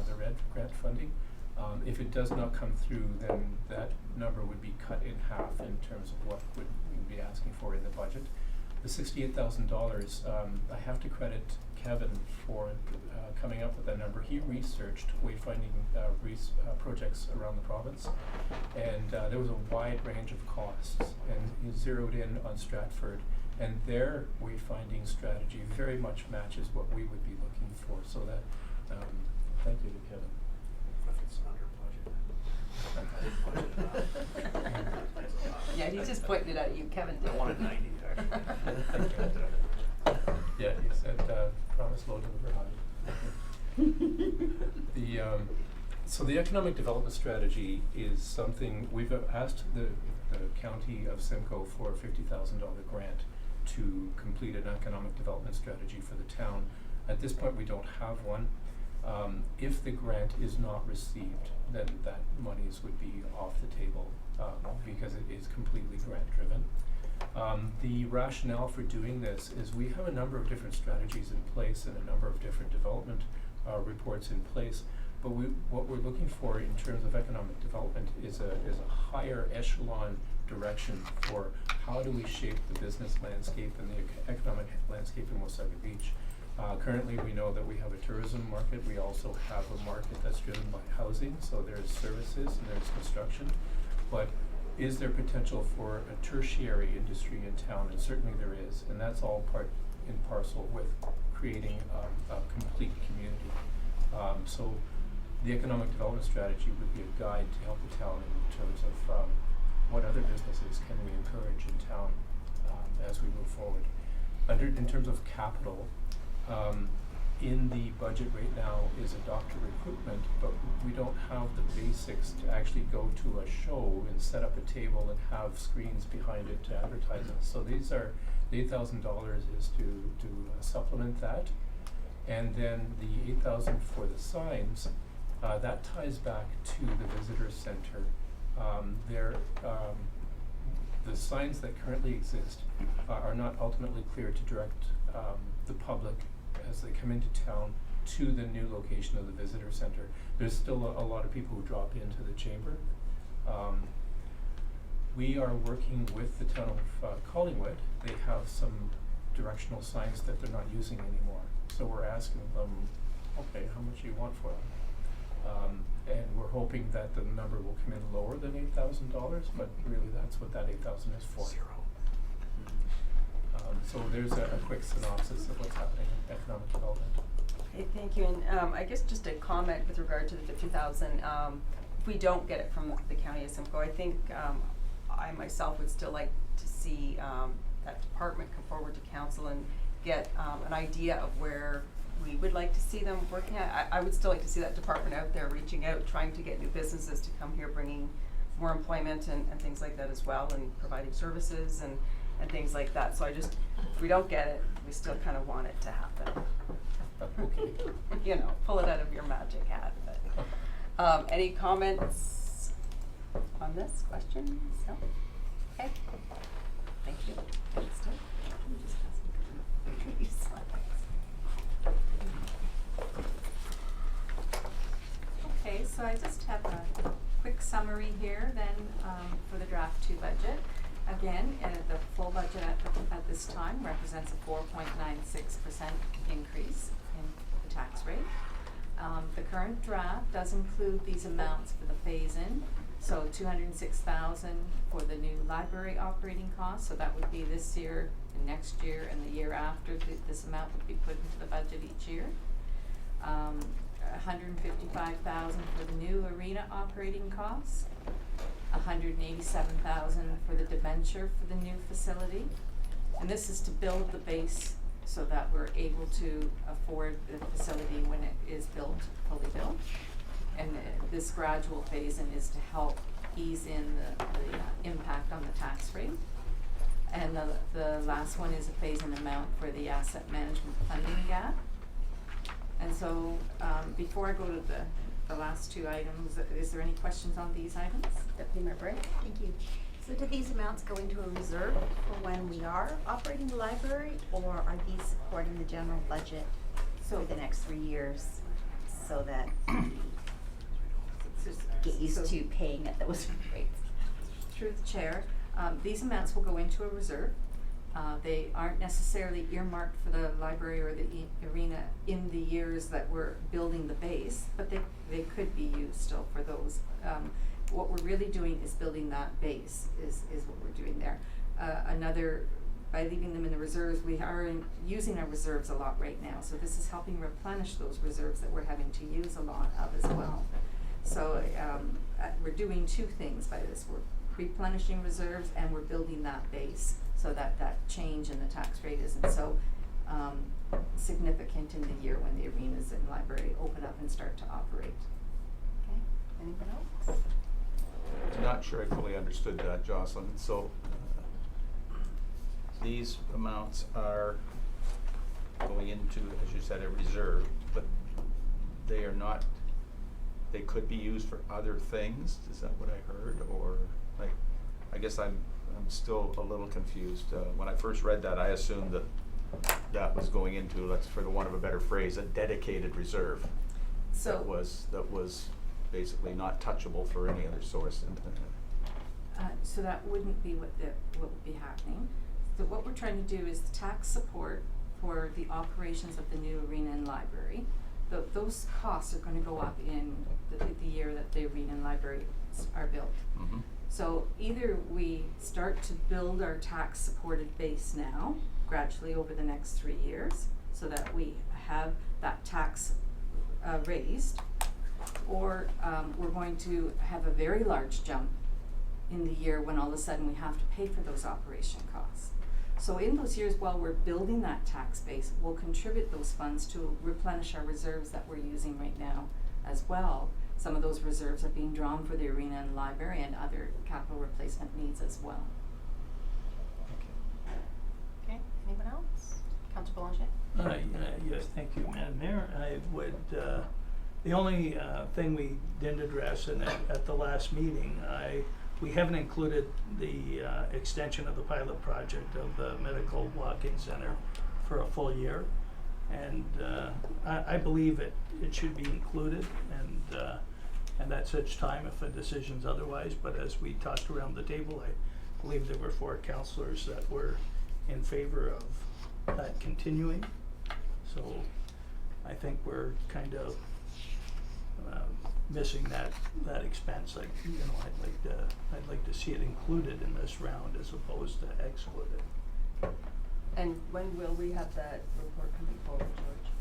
S19: the RED grant funding. If it does not come through, then that number would be cut in half in terms of what we would be asking for in the budget. The $68,000, I have to credit Kevin for coming up with that number. He researched wayfinding projects around the province, and there was a wide range of costs, and he zeroed in on Stratford, and their wayfinding strategy very much matches what we would be looking for. So that, thank you to Kevin.
S1: Yeah, he's just pointing it at you, Kevin.
S17: I wanted 90, actually.
S19: Yeah, he said, promise low, deliver high. So the economic development strategy is something we've asked the county of Simcoe for a $50,000 grant to complete an economic development strategy for the town. At this point, we don't have one. If the grant is not received, then that monies would be off the table because it is completely grant driven. The rationale for doing this is we have a number of different strategies in place and a number of different development reports in place, but what we're looking for in terms of economic development is a higher echelon direction for how do we shape the business landscape and the economic landscape in Wasaga Beach. Currently, we know that we have a tourism market. We also have a market that's driven by housing, so there's services and there's construction. But is there potential for a tertiary industry in town? And certainly there is, and that's all part and parcel with creating a complete community. So the economic development strategy would be a guide to help the town in terms of what other businesses can we encourage in town as we move forward. in terms of capital, in the budget right now is a doctor recruitment, but we don't have the basics to actually go to a show and set up a table and have screens behind it to advertise it. So the $8,000 is to supplement that. And then the $8,000 for the signs, that ties back to the visitor center. The signs that currently exist are not ultimately clear to direct the public as they come into town to the new location of the visitor center. There's still a lot of people who drop into the chamber. We are working with the town of Collingwood. They have some directional signs that they're not using anymore. So we're asking them, okay, how much do you want for them? And we're hoping that the number will come in lower than $8,000, but really that's what that $8,000 is for. So there's a quick synopsis of what's happening in economic development.
S1: Okay, thank you, and I guess just a comment with regard to the 50,000. If we don't get it from the county of Simcoe, I think I myself would still like to see that department come forward to council and get an idea of where we would like to see them working at. I would still like to see that department out there reaching out, trying to get new businesses to come here, bringing more employment and things like that as well, and providing services and things like that. So if we don't get it, we still kind of want it to happen.
S19: Okay.
S1: You know, pull it out of your magic hat. But, any comments on this? Questions? No? Okay. Thank you. Thanks, Doug.
S9: Okay, so I just have a quick summary here then for the draft 2 budget. Again, the full budget at this time represents a 4.96% increase in the tax rate. The current draft does include these amounts for the phase-in, so $206,000 for the new library operating costs, so that would be this year, and next year, and the year after. This amount would be put into the budget each year. $155,000 for the new arena operating costs, $187,000 for the debenture for the new facility, and this is to build the base so that we're able to afford the facility when it is built, fully built. And this gradual phase-in is to help ease in the impact on the tax rate. And the last one is a phase-in amount for the asset management funding gap. And so before I go to the last 2 items, is there any questions on these items?
S1: Deputy Mayor Bray?
S7: Thank you. So do these amounts go into a reserve for when we are operating the library, or are these supporting the general budget for the next 3 years so that get used to paying at those rates?
S9: Through the chair, these amounts will go into a reserve. They aren't necessarily earmarked for the library or the arena in the years that we're building the base, but they could be used still for those. What we're really doing is building that base is what we're doing there. By leaving them in the reserves, we are using our reserves a lot right now, so this is helping replenish those reserves that we're having to use a lot of as well. So we're doing 2 things by this. We're replenishing reserves and we're building that base so that change in the tax rate isn't so significant in the year when the arenas and library open up and start to operate.
S1: Okay, anyone else?
S5: I'm not sure I fully understood that, Jocelyn. So these amounts are going into, as you said, a reserve, but they are not, they could be used for other things? Is that what I heard? Or I guess I'm still a little confused. When I first read that, I assumed that was going into, let's, for the want of a better phrase, a dedicated reserve.
S9: So
S5: that was basically not touchable for any other source.
S9: So that wouldn't be what would be happening. So what we're trying to do is the tax support for the operations of the new arena and library. Those costs are going to go up in the year that the arena and library are built.
S5: Mm-hmm.
S9: So either we start to build our tax supported base now, gradually over the next 3 years, so that we have that tax raised, or we're going to have a very large jump in the year when all of a sudden we have to pay for those operation costs. So in those years while we're building that tax base, we'll contribute those funds to replenish our reserves that we're using right now as well. Some of those reserves are being drawn for the arena and library and other capital replacement needs as well.
S1: Okay, anyone else? Councillor Boulanger?
S3: Yes, thank you, Madam Mayor. I would, the only thing we didn't address at the last meeting, we haven't included the extension of the pilot project of the medical walk-in center for a full year. And I believe it should be included, and at such time if a decision's otherwise. But as we talked around the table, I believe there were 4 councillors that were in favor of that continuing. So I think we're kind of missing that expense. I'd like to see it included in this round as opposed to excluded.
S1: And when will we have that report coming forward, George?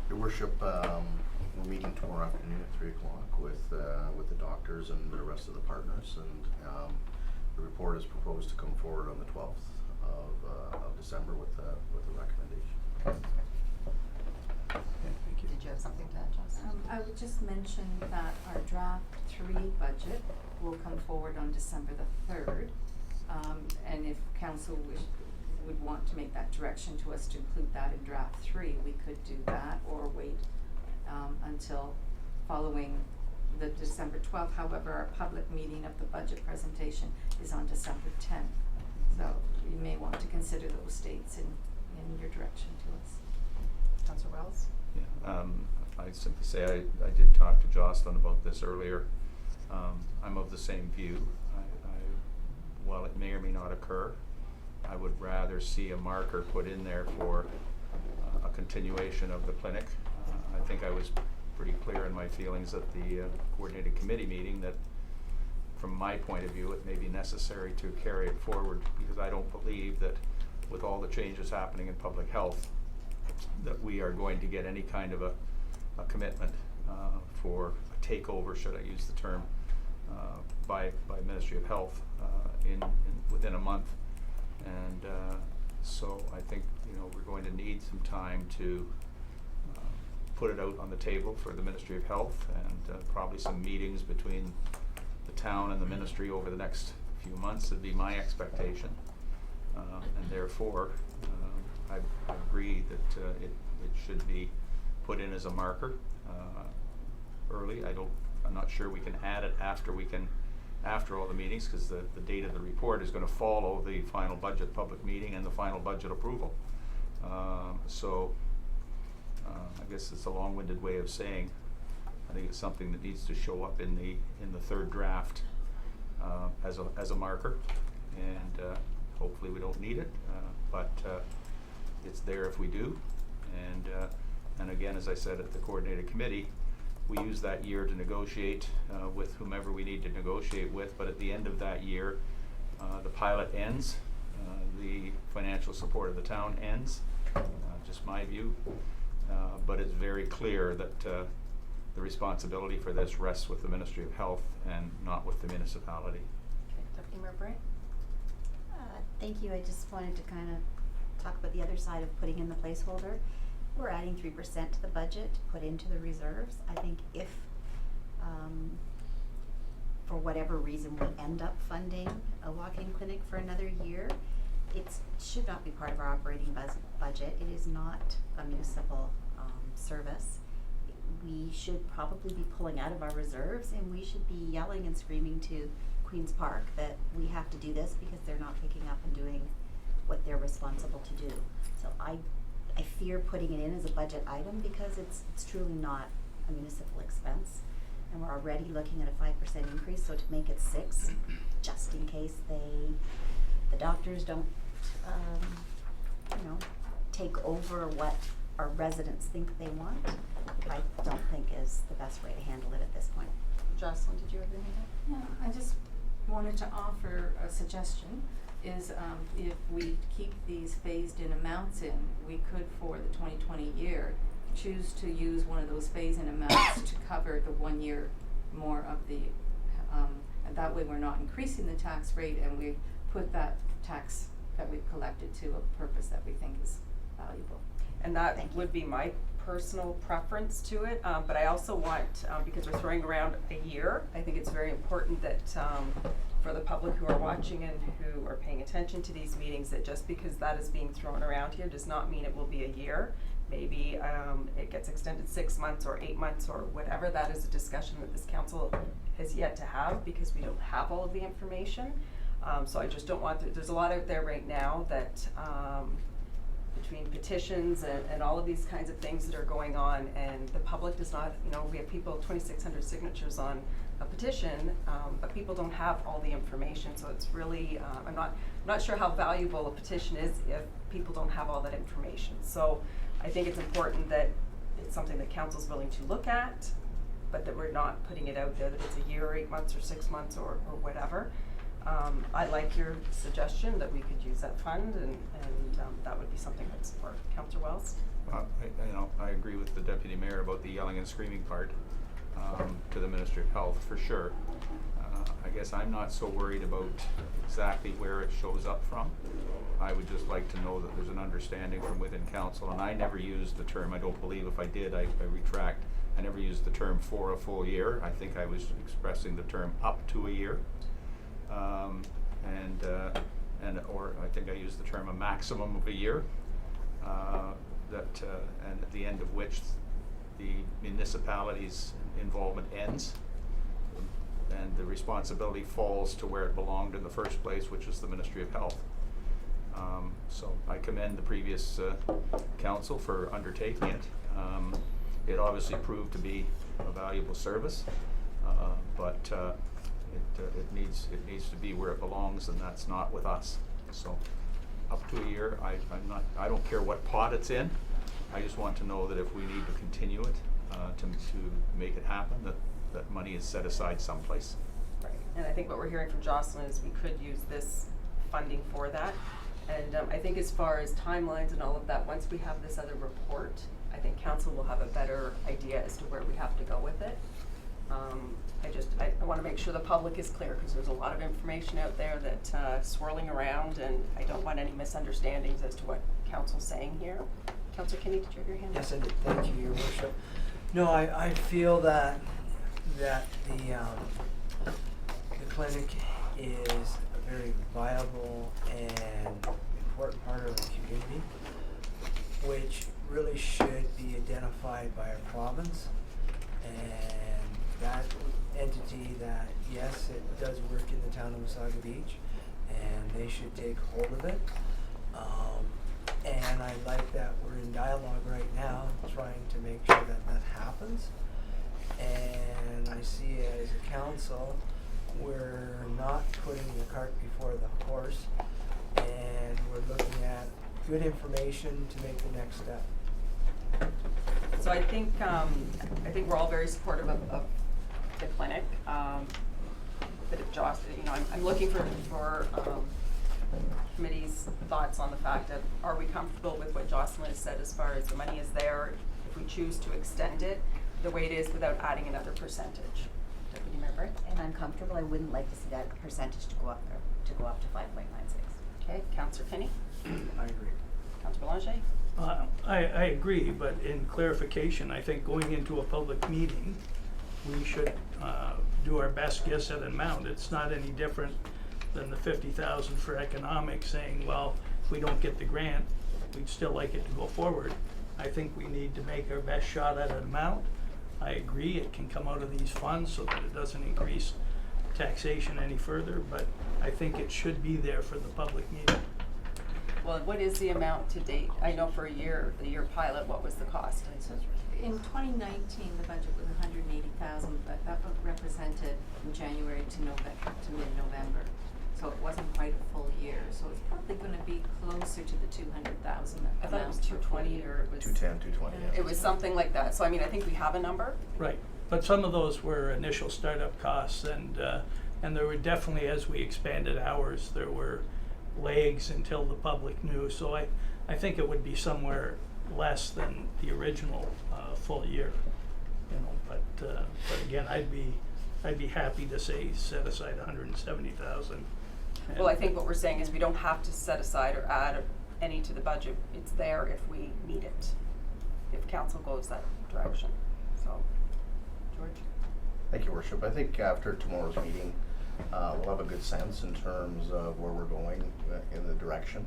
S12: Your Worship, we're meeting tomorrow afternoon at 3 o'clock with the doctors and the rest of the partners, and the report is proposed to come forward on the 12th of December with a recommendation.
S3: Thank you.
S1: Did you have something to add, Jocelyn?
S9: I would just mention that our draft 3 budget will come forward on December the 3rd. And if council would want to make that direction to us to include that in draft 3, we could do that or wait until following the December 12th. However, our public meeting of the budget presentation is on December 10th. So you may want to consider those dates in your direction to us.
S1: Councillor Wells?
S5: Yeah, I'd simply say I did talk to Jocelyn about this earlier. I'm of the same view. While it may or may not occur, I would rather see a marker put in there for a continuation of the clinic. I think I was pretty clear in my feelings at the coordinated committee meeting that from my point of view it may be necessary to carry it forward, because I don't believe that with all the changes happening in public health that we are going to get any kind of a commitment for a takeover, should I use the term, by Ministry of Health within a month. And so I think we're going to need some time to put it out on the table for the Ministry of Health, and probably some meetings between the town and the ministry over the next few months would be my expectation. And therefore I agree that it should be put in as a marker early. I'm not sure we can add it after all the meetings, because the date of the report is going to follow the final budget public meeting and the final budget approval. So I guess it's a long-winded way of saying I think it's something that needs to show up in the third draft as a marker, and hopefully we don't need it, but it's there if we do. And again, as I said at the coordinated committee, we use that year to negotiate with whomever we need to negotiate with, but at the end of that year, the pilot ends, the financial support of the town ends, just my view, but it's very clear that the responsibility for this rests with the Ministry of Health and not with the municipality.
S1: Okay, Deputy Mayor Bray?
S7: Thank you. I just wanted to kind of talk about the other side of putting in the placeholder. We're adding 3% to the budget to put into the reserves. I think if, for whatever reason, we end up funding a walk-in clinic for another year, it should not be part of our operating budget. It is not a municipal service. We should probably be pulling out of our reserves, and we should be yelling and screaming to Queen's Park that we have to do this because they're not picking up and doing what they're responsible to do. So I fear putting it in as a budget item because it's truly not a municipal expense, and we're already looking at a 5% increase. So to make it 6, just in case the doctors don't, take over what our residents think they want, I don't think is the best way to handle it at this point.
S1: Jocelyn, did you have anything to add?
S9: Yeah, I just wanted to offer a suggestion is if we keep these phased in amounts in, we could for the 2020 year choose to use one of those phase in amounts to cover the 1 year more of the, and that way we're not increasing the tax rate, and we put that tax that we've collected to a purpose that we think is valuable.
S1: And that would be my personal preference to it, but I also want, because we're throwing around a year, I think it's very important that for the public who are watching and who are paying attention to these meetings, that just because that is being thrown around here does not mean it will be a year. Maybe it gets extended 6 months or 8 months or whatever. That is a discussion that this council has yet to have because we don't have all of the information. So I just don't want there's a lot out there right now that between petitions and all of these kinds of things that are going on, and the public does not, we have people, 2,600 signatures on a petition, but people don't have all the information. So it's really, I'm not sure how valuable a petition is if people don't have all that information. So I think it's important that it's something that council's willing to look at, but that we're not putting it out there that it's a year or 8 months or 6 months or whatever. I like your suggestion that we could use that fund, and that would be something I'd support. Councillor Wells?
S5: I agree with the Deputy Mayor about the yelling and screaming part to the Ministry of Health, for sure. I guess I'm not so worried about exactly where it shows up from. I would just like to know that there's an understanding from within council, and I never used the term, I don't believe if I did, I retract, I never used the term for a full year. I think I was expressing the term up to a year. Or I think I used the term a maximum of a year, and at the end of which the municipality's involvement ends, and the responsibility falls to where it belonged in the first place, which is the Ministry of Health. So I commend the previous council for undertaking it. It obviously proved to be a valuable service, but it needs to be where it belongs, and that's not with us. So up to a year, I don't care what pot it's in. I just want to know that if we need to continue it to make it happen, that money is set aside someplace.
S1: Right, and I think what we're hearing from Jocelyn is we could use this funding for that. And I think as far as timelines and all of that, once we have this other report, I think council will have a better idea as to where we have to go with it. I want to make sure the public is clear, because there's a lot of information out there that's swirling around, and I don't want any misunderstandings as to what council's saying here. Councillor Kinney, did you have your hand up?
S6: Yes, I did. Thank you, Your Worship. No, I feel that the clinic is a very viable and important part of the community, which really should be identified by our province, and that entity that, yes, it does work in the town of Wasaga Beach, and they should take hold of it. And I like that we're in dialogue right now, trying to make sure that that happens. And I see as a council, we're not putting the cart before the horse, and we're looking at good information to make the next step.
S1: So I think we're all very supportive of the clinic. But if Josh, I'm looking for committee's thoughts on the fact of, are we comfortable with what Jocelyn has said as far as the money is there, if we choose to extend it the way it is without adding another percentage? Deputy Member?
S7: And I'm comfortable. I wouldn't like to see that percentage to go up to 5.96.
S1: Okay, Councillor Kinney?
S6: I agree.
S1: Councillor Belanger?
S3: I agree, but in clarification, I think going into a public meeting, we should do our best guess at an amount. It's not any different than the 50,000 for economics, saying, well, if we don't get the grant, we'd still like it to go forward. I think we need to make our best shot at an amount. I agree it can come out of these funds so that it doesn't increase taxation any further, but I think it should be there for the public meeting.
S1: Well, what is the amount to date? I know for the year pilot, what was the cost?
S9: In 2019, the budget was 180,000, but that represented from January to mid-November. So it wasn't quite a full year. So it's probably going to be closer to the 200,000
S1: I thought it was 220 or it was
S12: 210, 220. Yeah.
S1: It was something like that. So I mean, I think we have a number.
S3: Right, but some of those were initial startup costs, and there were definitely, as we expanded hours, there were legs until the public knew. So I think it would be somewhere less than the original full year, But again, I'd be happy to say set aside 170,000
S1: Well, I think what we're saying is we don't have to set aside or add any to the budget. It's there if we need it, if council goes that direction. So, George?
S12: Thank you, Worship. I think after tomorrow's meeting, we'll have a good sense in terms of where we're going in the direction.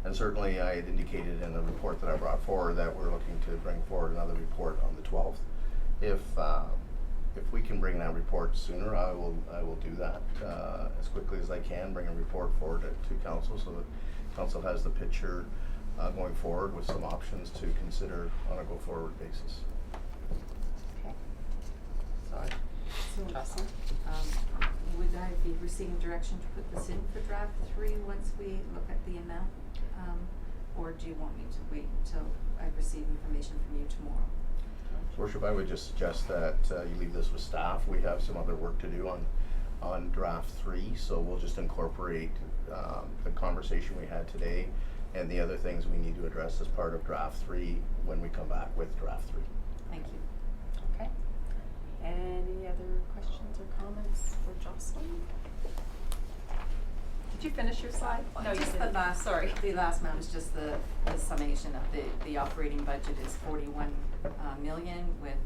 S12: And certainly I had indicated in the report that I brought forward that we're looking to bring forward another report on the 12th. If we can bring that report sooner, I will do that as quickly as I can, bring a report forward to council so that council has the picture going forward with some options to consider on a go-forward basis.
S1: Okay. Sorry.
S9: So, would I be receiving direction to put this in for draft 3 once we look at the amount? Or do you want me to wait until I receive information from you tomorrow?
S12: Worship, I would just suggest that you leave this with staff. We have some other work to do on draft 3, so we'll just incorporate the conversation we had today and the other things we need to address as part of draft 3 when we come back with draft 3.
S9: Thank you.
S1: Okay. Any other questions or comments for Jocelyn? Did you finish your slide?
S9: No, just the last, the last amount is just the summation of the operating budget is 41 million with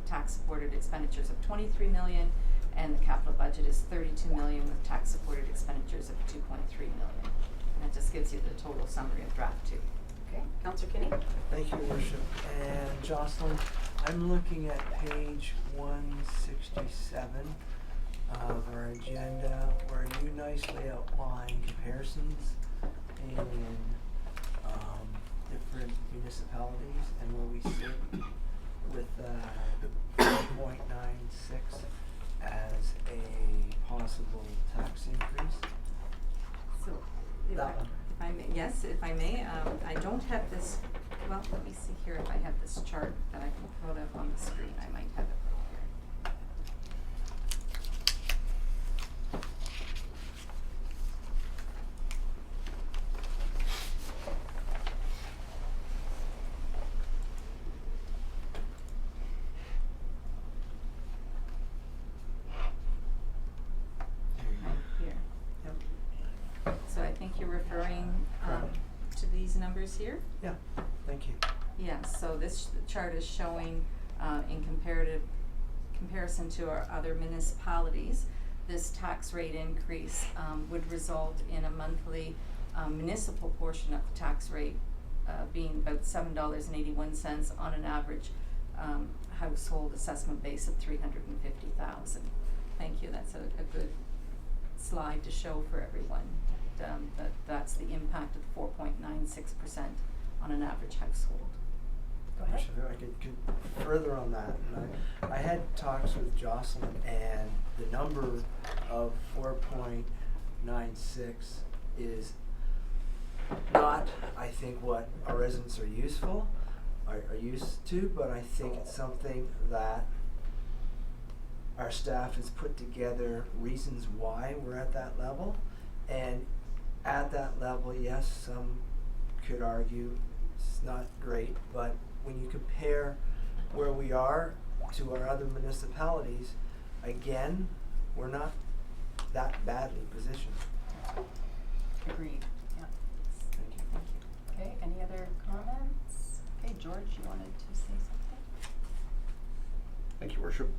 S9: tax supported expenditures of 23 million, and the capital budget is 32 million with tax supported expenditures of 2.3 million. And that just gives you the total summary of draft 2.
S1: Okay, Councillor Kinney?
S6: Thank you, Worship. And Jocelyn, I'm looking at page 167 of our agenda where you nicely outline comparisons in different municipalities and where we sit with 4.96 as a possible tax increase.
S9: So, if I may, I don't have this, well, let me see here if I have this chart that I can put up on the screen. I might have it right here. Here. So I think you're referring to these numbers here?
S6: Yeah, thank you.
S9: Yeah, so this chart is showing in comparison to our other municipalities, this tax rate increase would result in a monthly municipal portion of the tax rate being about $7.81 on an average household assessment base of 350,000. Thank you, that's a good slide to show for everyone. That's the impact of the 4.96% on an average household.
S1: Go ahead.
S6: I could further on that. And I had talks with Jocelyn, and the number of 4.96 is not, I think, what our residents are used to, but I think it's something that our staff has put together reasons why we're at that level. And at that level, yes, some could argue it's not great, but when you compare where we are to our other municipalities, again, we're not that badly positioned.
S1: Agreed. Yeah.
S6: Thank you.
S1: Okay, any other comments? Okay, George, you wanted to say something?
S12: Thank you, Worship.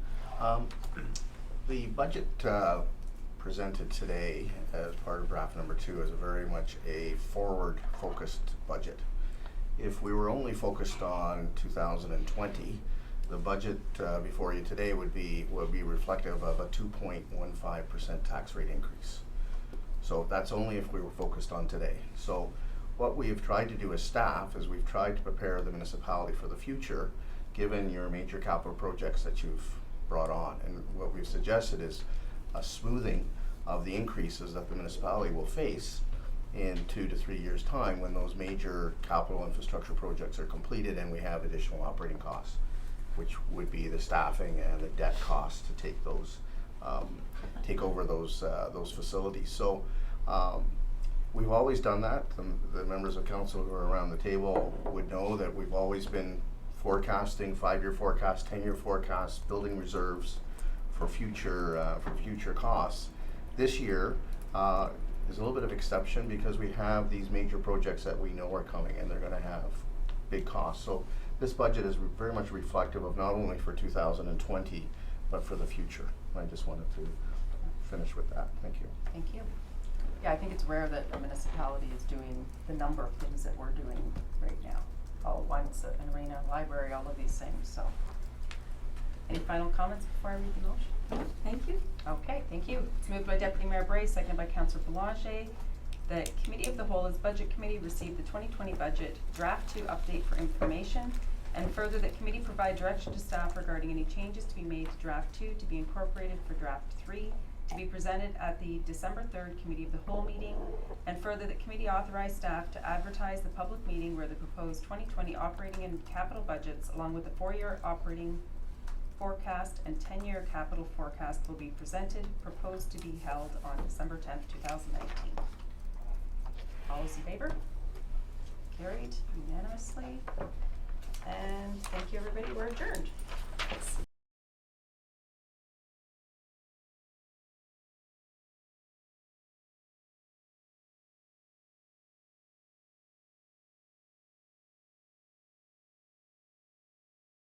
S12: The budget presented today as part of draft number 2 is very much a forward-focused budget. If we were only focused on 2020, the budget before you today would be reflective of a 2.15% tax rate increase. So that's only if we were focused on today. So what we have tried to do as staff is we've tried to prepare the municipality for the future, given your major capital projects that you've brought on. And what we've suggested is a smoothing of the increases that the municipality will face in 2 to 3 years' time when those major capital infrastructure projects are completed and we have additional operating costs, which would be the staffing and the debt costs to take those, take over those facilities. So we've always done that. The members of council who are around the table would know that we've always been forecasting, 5-year forecast, 10-year forecast, building reserves for future costs. This year, is a little bit of exception because we have these major projects that we know are coming and they're gonna have big costs. So this budget is very much reflective of not only for 2020, but for the future. I just wanted to finish with that. Thank you.
S1: Thank you. Yeah, I think it's rare that a municipality is doing the number of things that we're doing right now. All at once, an arena, library, all of these things, so. Any final comments before I read the motion?
S9: No, thank you.
S1: Okay, thank you. It's moved by Deputy Mayor Bray, seconded by Councillor Boulanger. The Committee of the Whole as Budget Committee received the 2020 budget draft 2 update for information, and further that committee provide direction to staff regarding any changes to be made to draft 2 to be incorporated for draft 3 to be presented at the December 3rd Committee of the Whole meeting, and further that committee authorize staff to advertise the public meeting where the proposed 2020 operating and capital budgets along with the 4-year operating forecast and 10-year capital forecast will be presented, proposed to be held on December 10th, 2019. All those in favor? Carried unanimously. And thank you, everybody. We're adjourned. Thanks.